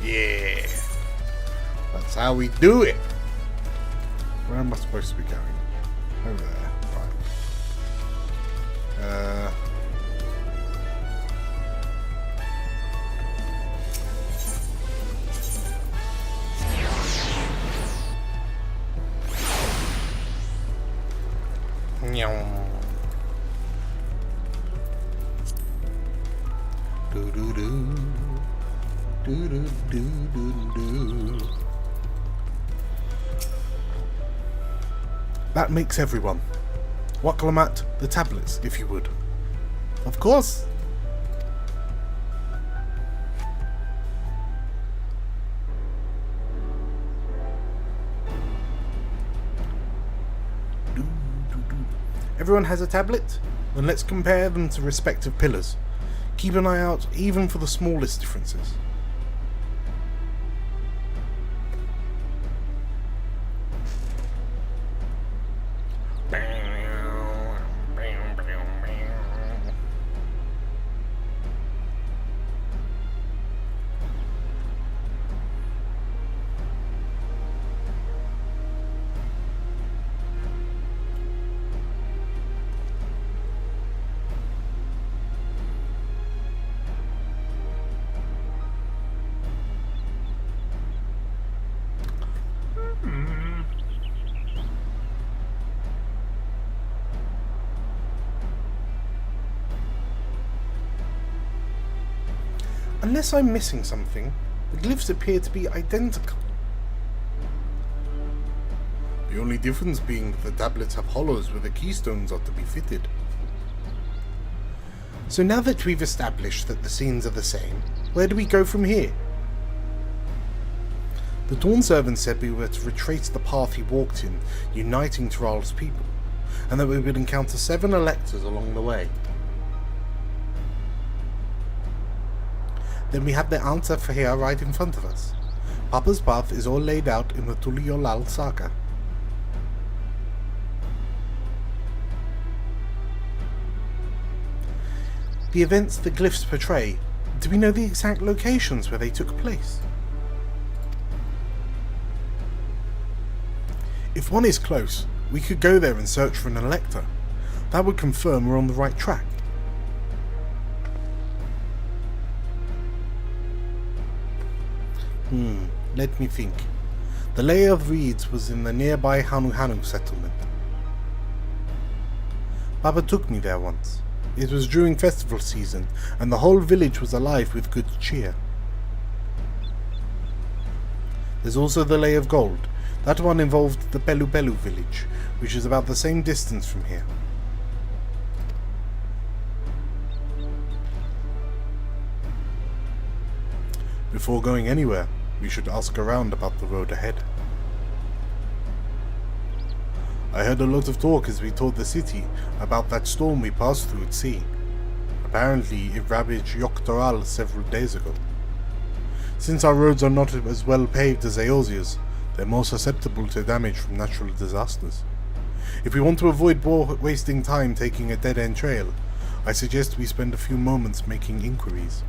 Speaker 1: Yeah, that's how we do it. Where am I supposed to be going? Over there. Right. That makes everyone. Waklamat, the tablets, if you would. Of course. Everyone has a tablet? Then let's compare them to respective pillars. Keep an eye out even for the smallest differences. Unless I'm missing something, the glyphs appear to be identical. The only difference being that the tablets have hollows where the keystones are to be fitted. So now that we've established that the scenes are the same, where do we go from here? The Dawn Servant said we were to retrace the path he walked in, uniting Tyrell's people, and that we would encounter 7 electors along the way. Then we have the answer for here right in front of us. Papa's path is all laid out in the Tuliolal Saga. The events the glyphs portray, do we know the exact locations where they took place? If one is close, we could go there and search for an elector. That would confirm we're on the right track. Let me think. The layer of reeds was in the nearby Hanu Hanu settlement. Baba took me there once. It was during festival season, and the whole village was alive with good cheer. There's also the Lay of Gold. That one involved the Belu Belu village, which is about the same distance from here. Before going anywhere, we should ask around about the road ahead. I heard a lot of talk as we toured the city about that storm we passed through at sea. Apparently it ravaged Yoktoral several days ago. Since our roads are not as well paved as Eorzea's, they're more susceptible to damage from natural disasters. If we want to avoid wasting time taking a dead-end trail, I suggest we spend a few moments making inquiries.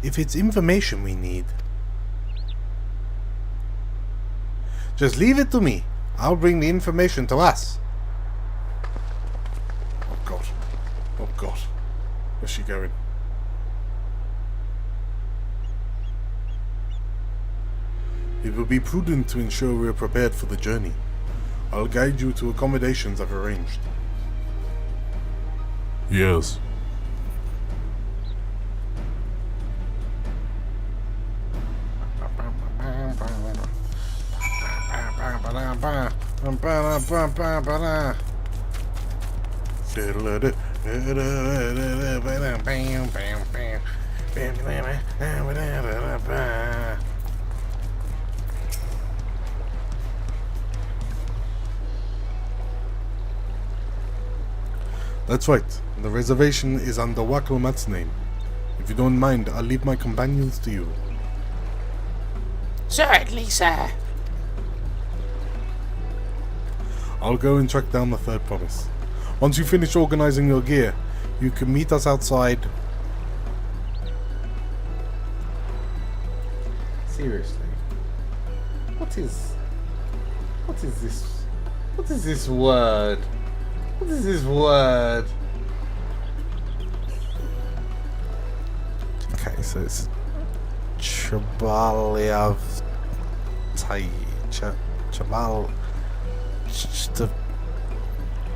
Speaker 1: If it's information we need, just leave it to me. I'll bring the information to us. Oh God. Oh God. Where's she going? It will be prudent to ensure we are prepared for the journey. I'll guide you to accommodations I've arranged.
Speaker 11: Yes.
Speaker 1: That's right. The reservation is under Waklomat's name. If you don't mind, I'll leave my companions to you.
Speaker 2: Certainly, sir.
Speaker 1: I'll go and track down the third promise. Once you finish organizing your gear, you can meet us outside. Seriously? What is this? What is this word? What is this word? Okay, so it's Chabaliavtai.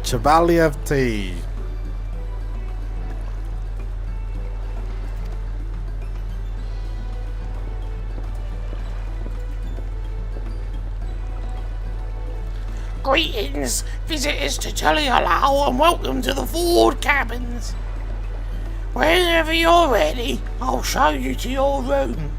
Speaker 1: Chabaliavtai.
Speaker 2: Greetings, visitors to Tuliyollal, and welcome to the Ford Cabins. Whenever you're ready, I'll show you to your rooms.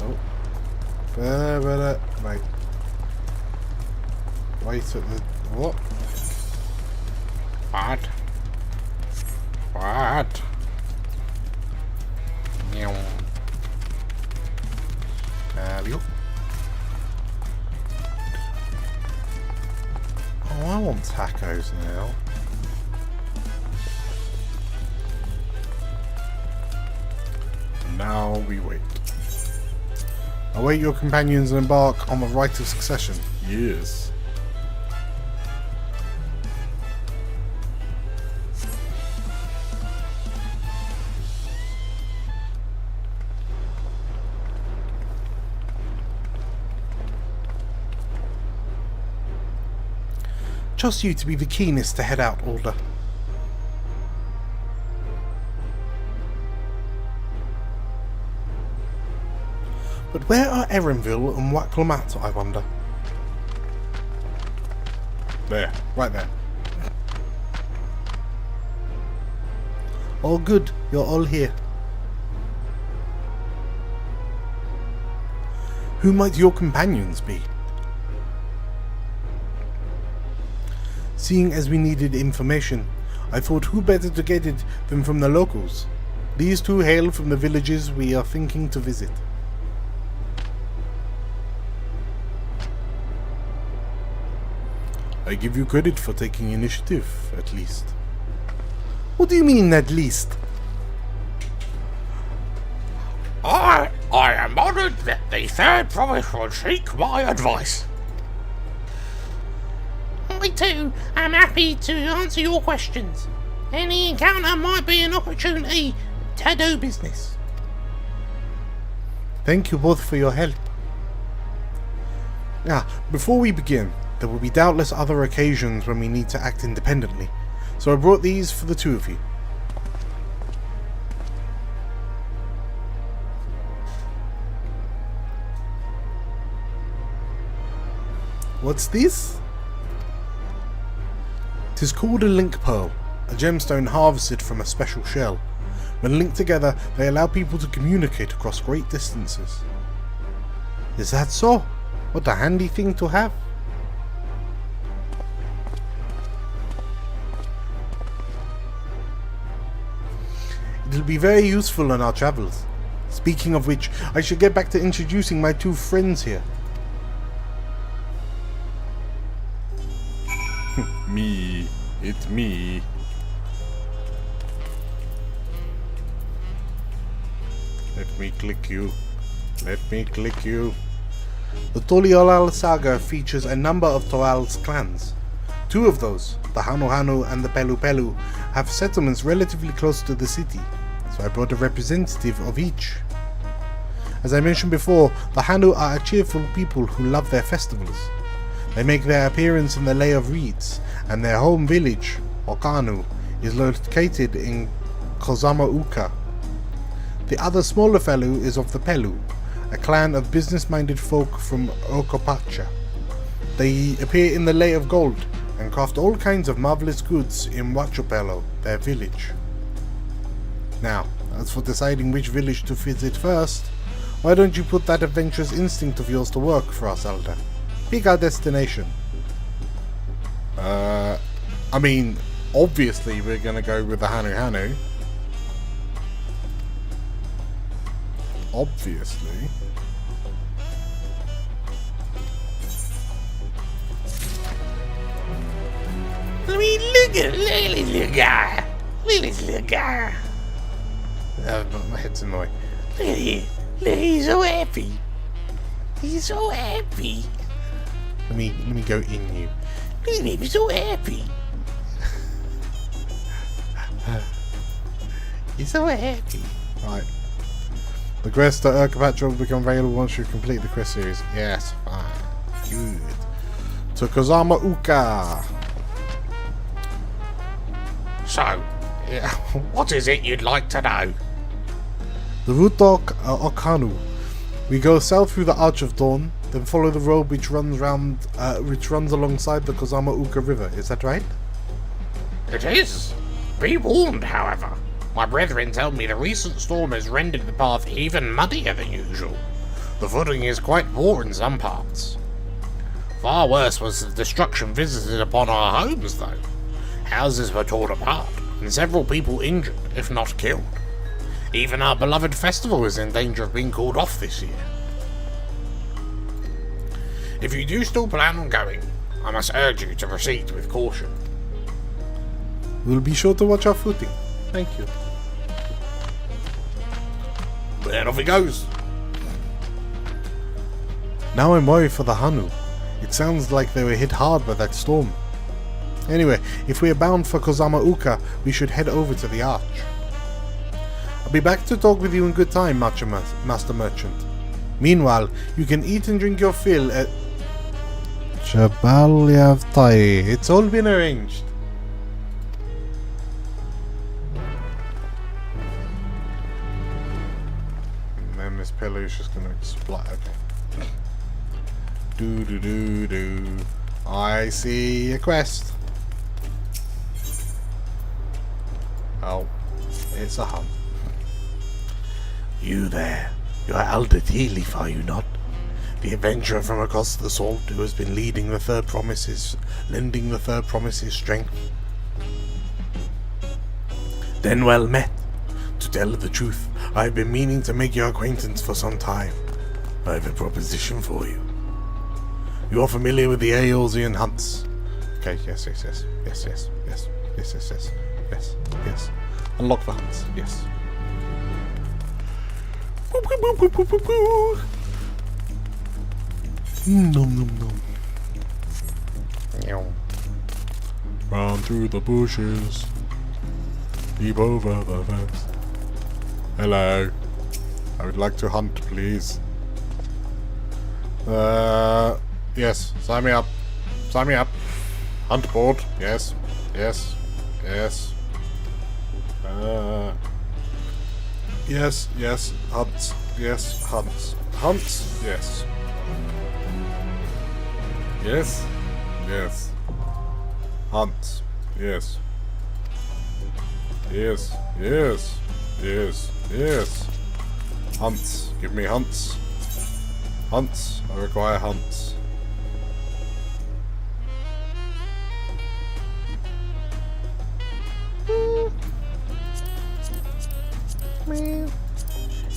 Speaker 1: Oh. Right. Wait at the... What? What? What? Meow. Hello. Oh, I want tacos now. Now we wait. Await your companions and embark on the rite of succession. Yes. Trust you to be the keenest to head out, Alder. But where are Erenville and Waklomat, I wonder? There, right there. All good, you're all here. Who might your companions be? Seeing as we needed information, I thought who better to get it than from the locals. These two hail from the villages we are thinking to visit. I give you credit for taking initiative, at least. What do you mean, at least?
Speaker 2: I am honoured that the third promise would seek my advice. I too am happy to answer your questions. Any encounter might be an opportunity to do business.
Speaker 1: Thank you both for your help. Now, before we begin, there will be doubtless other occasions when we need to act independently, so I brought these for the two of you. What's this? It is called a link pearl, a gemstone harvested from a special shell. When linked together, they allow people to communicate across great distances. Is that so? What a handy thing to have. It'll be very useful on our travels. Speaking of which, I should get back to introducing my two friends here. Me. It's me. Let me click you. Let me click you. The Tuliyollal saga features a number of Toal's clans. Two of those, the Hanu and the Pelu, have settlements relatively close to the city, so I brought a representative of each. As I mentioned before, the Hanu are a cheerful people who love their festivals. They make their appearance in the Lay of Reeds, and their home village, Okanu, is located in Kozama Uka. The other smaller fellow is of the Pelu, a clan of business-minded folk from Okopacha. They appear in the Lay of Gold and craft all kinds of marvelous goods in Huachopelo, their village. Now, as for deciding which village to visit first, why don't you put that adventurous instinct of yours to work for us, Alder? Pick our destination. I mean, obviously we're gonna go with the Hanu. Obviously.
Speaker 2: I mean, look at Lily's little guy. Lily's little guy.
Speaker 1: My head's annoying.
Speaker 2: Look at him. Look, he's so happy. He's so happy.
Speaker 1: Let me go in you.
Speaker 2: Look at him, he's so happy. He's so happy.
Speaker 1: Right. The quest at Urkapatra will become available once you complete the quest series. Yes, fine. Good. To Kozama Uka.
Speaker 2: So, what is it you'd like to know?
Speaker 1: The route to Okanu. We go south through the Arch of Dawn, then follow the road which runs alongside the Kozama Uka River. Is that right?
Speaker 2: It is. Be warned, however. My brethren tell me the recent storm has rendered the path even muddier than usual. The footing is quite poor in some parts. Far worse was the destruction visited upon our homes, though. Houses were torn apart, and several people injured, if not killed. Even our beloved festival is in danger of being called off this year. If you do still plan on going, I must urge you to proceed with caution.
Speaker 1: We'll be sure to watch our footing. Thank you.
Speaker 2: Then off it goes.
Speaker 1: Now I'm worried for the Hanu. It sounds like they were hit hard by that storm. Anyway, if we are bound for Kozama Uka, we should head over to the Arch. I'll be back to talk with you in good time, Master Merchant. Meanwhile, you can eat and drink your fill at Jabal Yavtai. It's all been arranged. And then this pillow is just going to explode. Okay. Do. I see a quest. Oh, it's a hum.
Speaker 2: You there. You are Alder Thielif, are you not? The adventurer from across the salt who has been lending the third promises strength. Then well met. To tell the truth, I have been meaning to make your acquaintance for some time. I have a proposition for you. You are familiar with the Eorzean hunts?
Speaker 1: Okay, yes. Unlock the hunts, yes. Nom. Run through the bushes, leap over the fence. Hello. I would like to hunt, please. Yes, sign me up. Hunt board, yes. Yes, hunts, yes, hunts. Hunts, yes. Yes. Hunts, yes. Yes. Hunts, give me hunts. Hunts, I require hunts.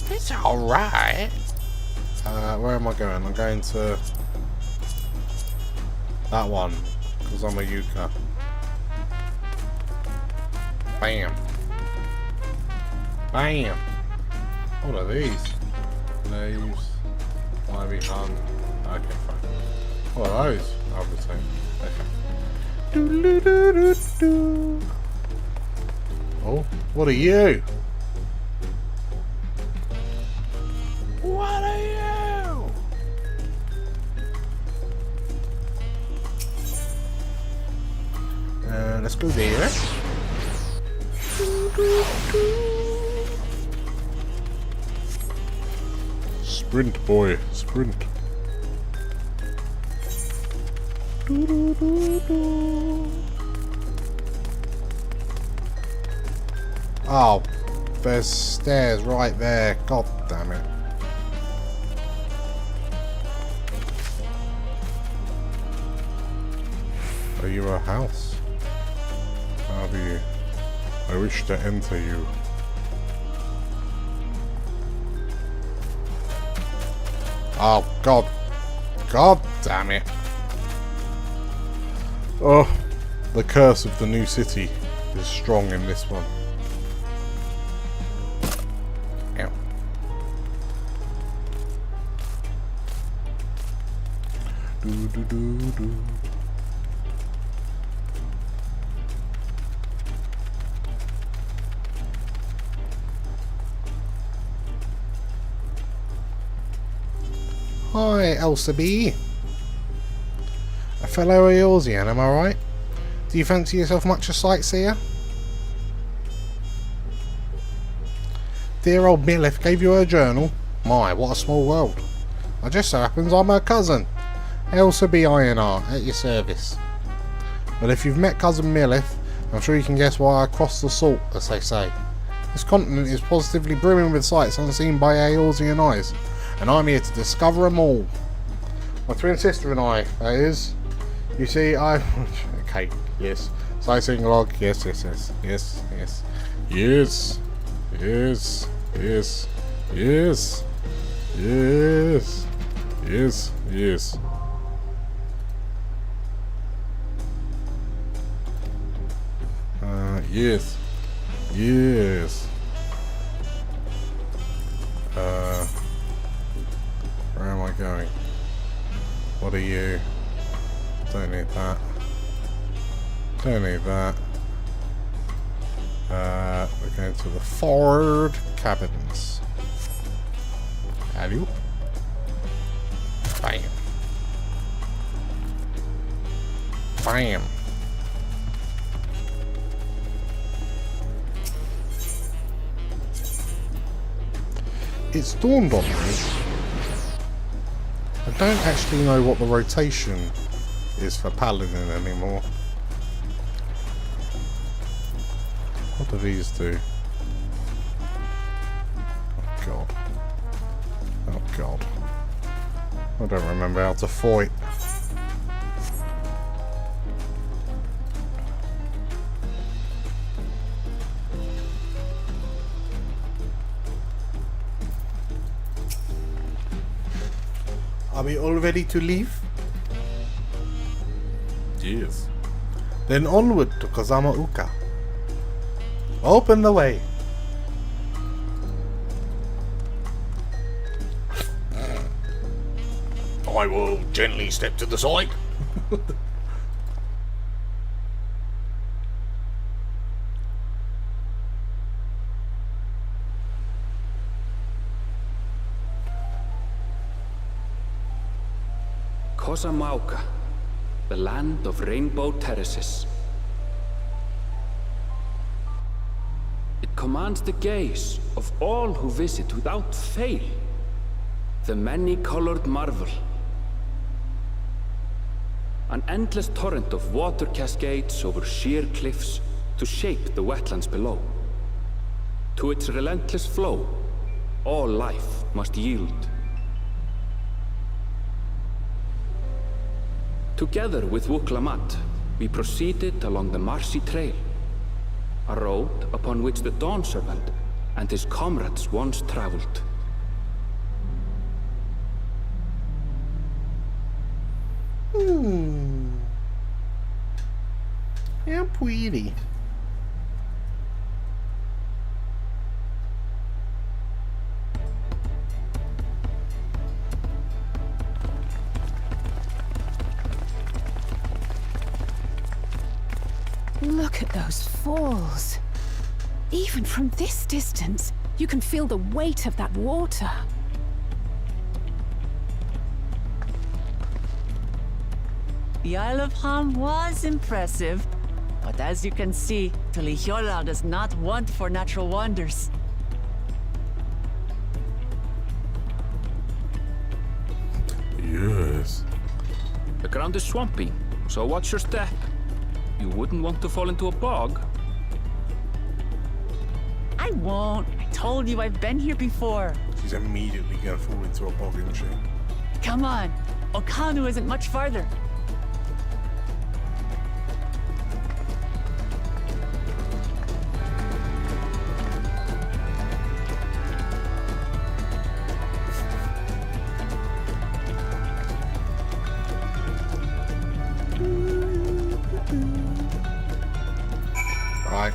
Speaker 2: It's alright.
Speaker 1: Where am I going? I'm going to that one, because I'm a Yuka. Bam. What are these? Leaves. Ivy hunt. Okay, fine. What are those? I'll be saying. Okay. Oh, what are you?
Speaker 2: What
Speaker 1: let's go there. Sprint, boy, sprint. Oh, there's stairs right there. God damn it. Are you a house? How do you? I wish to enter you. Oh, God. God damn it. Oh, the curse of the new city is strong in this one. Ow. Do do do do. Hi, Elsa. A fellow Eorzean, am I right? Do you fancy yourself much a sightseer? Dear old Milith gave you her journal. My, what a small world. It just so happens I'm her cousin. Elsa INR, at your service. But if you've met cousin Milith, I'm sure you can guess why I crossed the salt, as they say. This continent is positively brimming with sights unseen by Eorzean eyes, and I'm here to discover them all. My twin sister and I, that is. You see, okay, yes. Sightseeing log, yes, yes, yes, yes, yes. Yes, yes, yes, yes, yes, yes, yes. Yes, yes. Where am I going? What are you? Don't need that. Don't need that. We're going to the forward cabins. Hello. Bam. Bam. It's dawned on me. I don't actually know what the rotation is for Paladin anymore. What do these do? Oh god. Oh god. I don't remember how to fight. Are we all ready to leave? Yes. Then onward to Kozama Uka. Open the way.
Speaker 7: I will gently step to the side.
Speaker 5: Kozamauka, the land of rainbow terraces. It commands the gaze of all who visit without fail. The many-colored marvel. An endless torrent of water cascades over sheer cliffs to shape the wetlands below. To its relentless flow, all life must yield. Together with Wuklamat, we proceeded along the marshy trail, a road upon which the Dawn Servant and his comrades once traveled.
Speaker 1: How pretty.
Speaker 4: Look at those falls. Even from this distance, you can feel the weight of that water.
Speaker 3: The Isle of Ham was impressive, But as you can see, Tuliyollal does not want for natural wonders.
Speaker 11: Yes.
Speaker 5: The ground is swampy, so watch your step. You wouldn't want to fall into a bog.
Speaker 3: I won't. I told you I've been here before.
Speaker 1: She's immediately gonna fall into a bog, isn't she?
Speaker 3: Come on. Okanu isn't much farther.
Speaker 1: Right.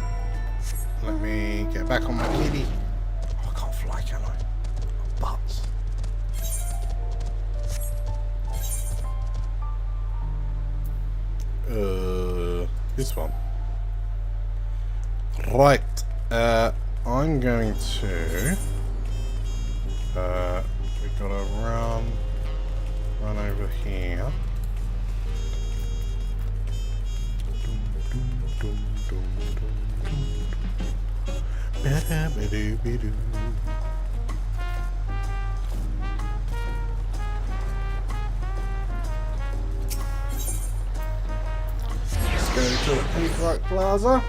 Speaker 1: Let me get back on my kitty. Oh, I can't fly, can I? Butts. This one. Right. I'm going to. We gotta run over here. Let's go to the Peacock Plaza.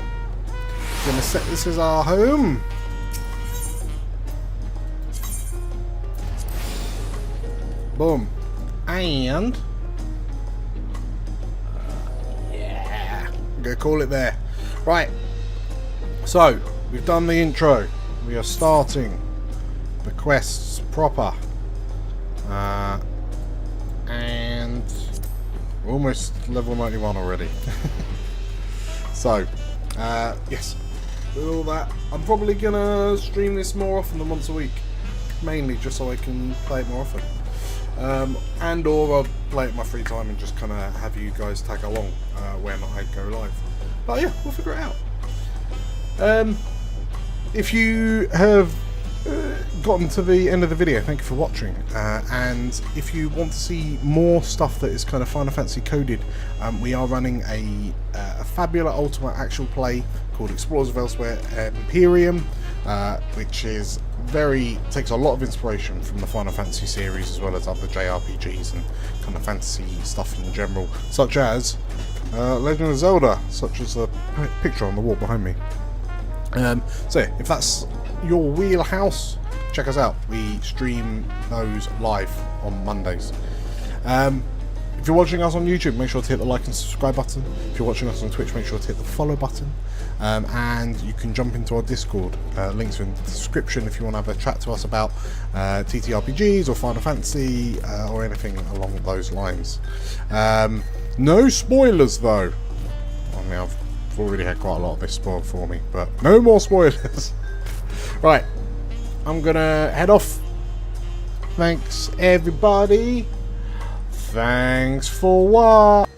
Speaker 1: Gonna set this as our home. Boom. And yeah, I'm gonna call it there. Right. So we've done the intro. We are starting the quests proper, and we're almost level 91 already. So yes, with all that, I'm probably gonna stream this more often than once a week, mainly just so I can play it more often, and or I'll play it in my free time and just kind of have you guys tag along when I go live. But yeah, we'll figure it out. If you have gotten to the end of the video, thank you for watching, and if you want to see more stuff that is kind of Final Fantasy coded, we are running a Fabula Ultimate actual play called Explorers of Elsewhere Imperium, which is takes a lot of inspiration from the Final Fantasy series as well as other JRPGs and kind of fantasy stuff in general, such as Legend of Zelda, such as the picture on the wall behind me. So yeah, if that's your wheelhouse, check us out. We stream those live on Mondays. If you're watching us on YouTube, make sure to hit the like and subscribe button. If you're watching us on Twitch, make sure to hit the follow button. And you can jump into our Discord. Links are in the description if you want to have a chat to us about TTRPGs or Final Fantasy or anything along those lines. No spoilers though. I mean, I've already had quite a lot of this spoiled for me, but no more spoilers. Right, I'm gonna head off. Thanks everybody. Thanks for what?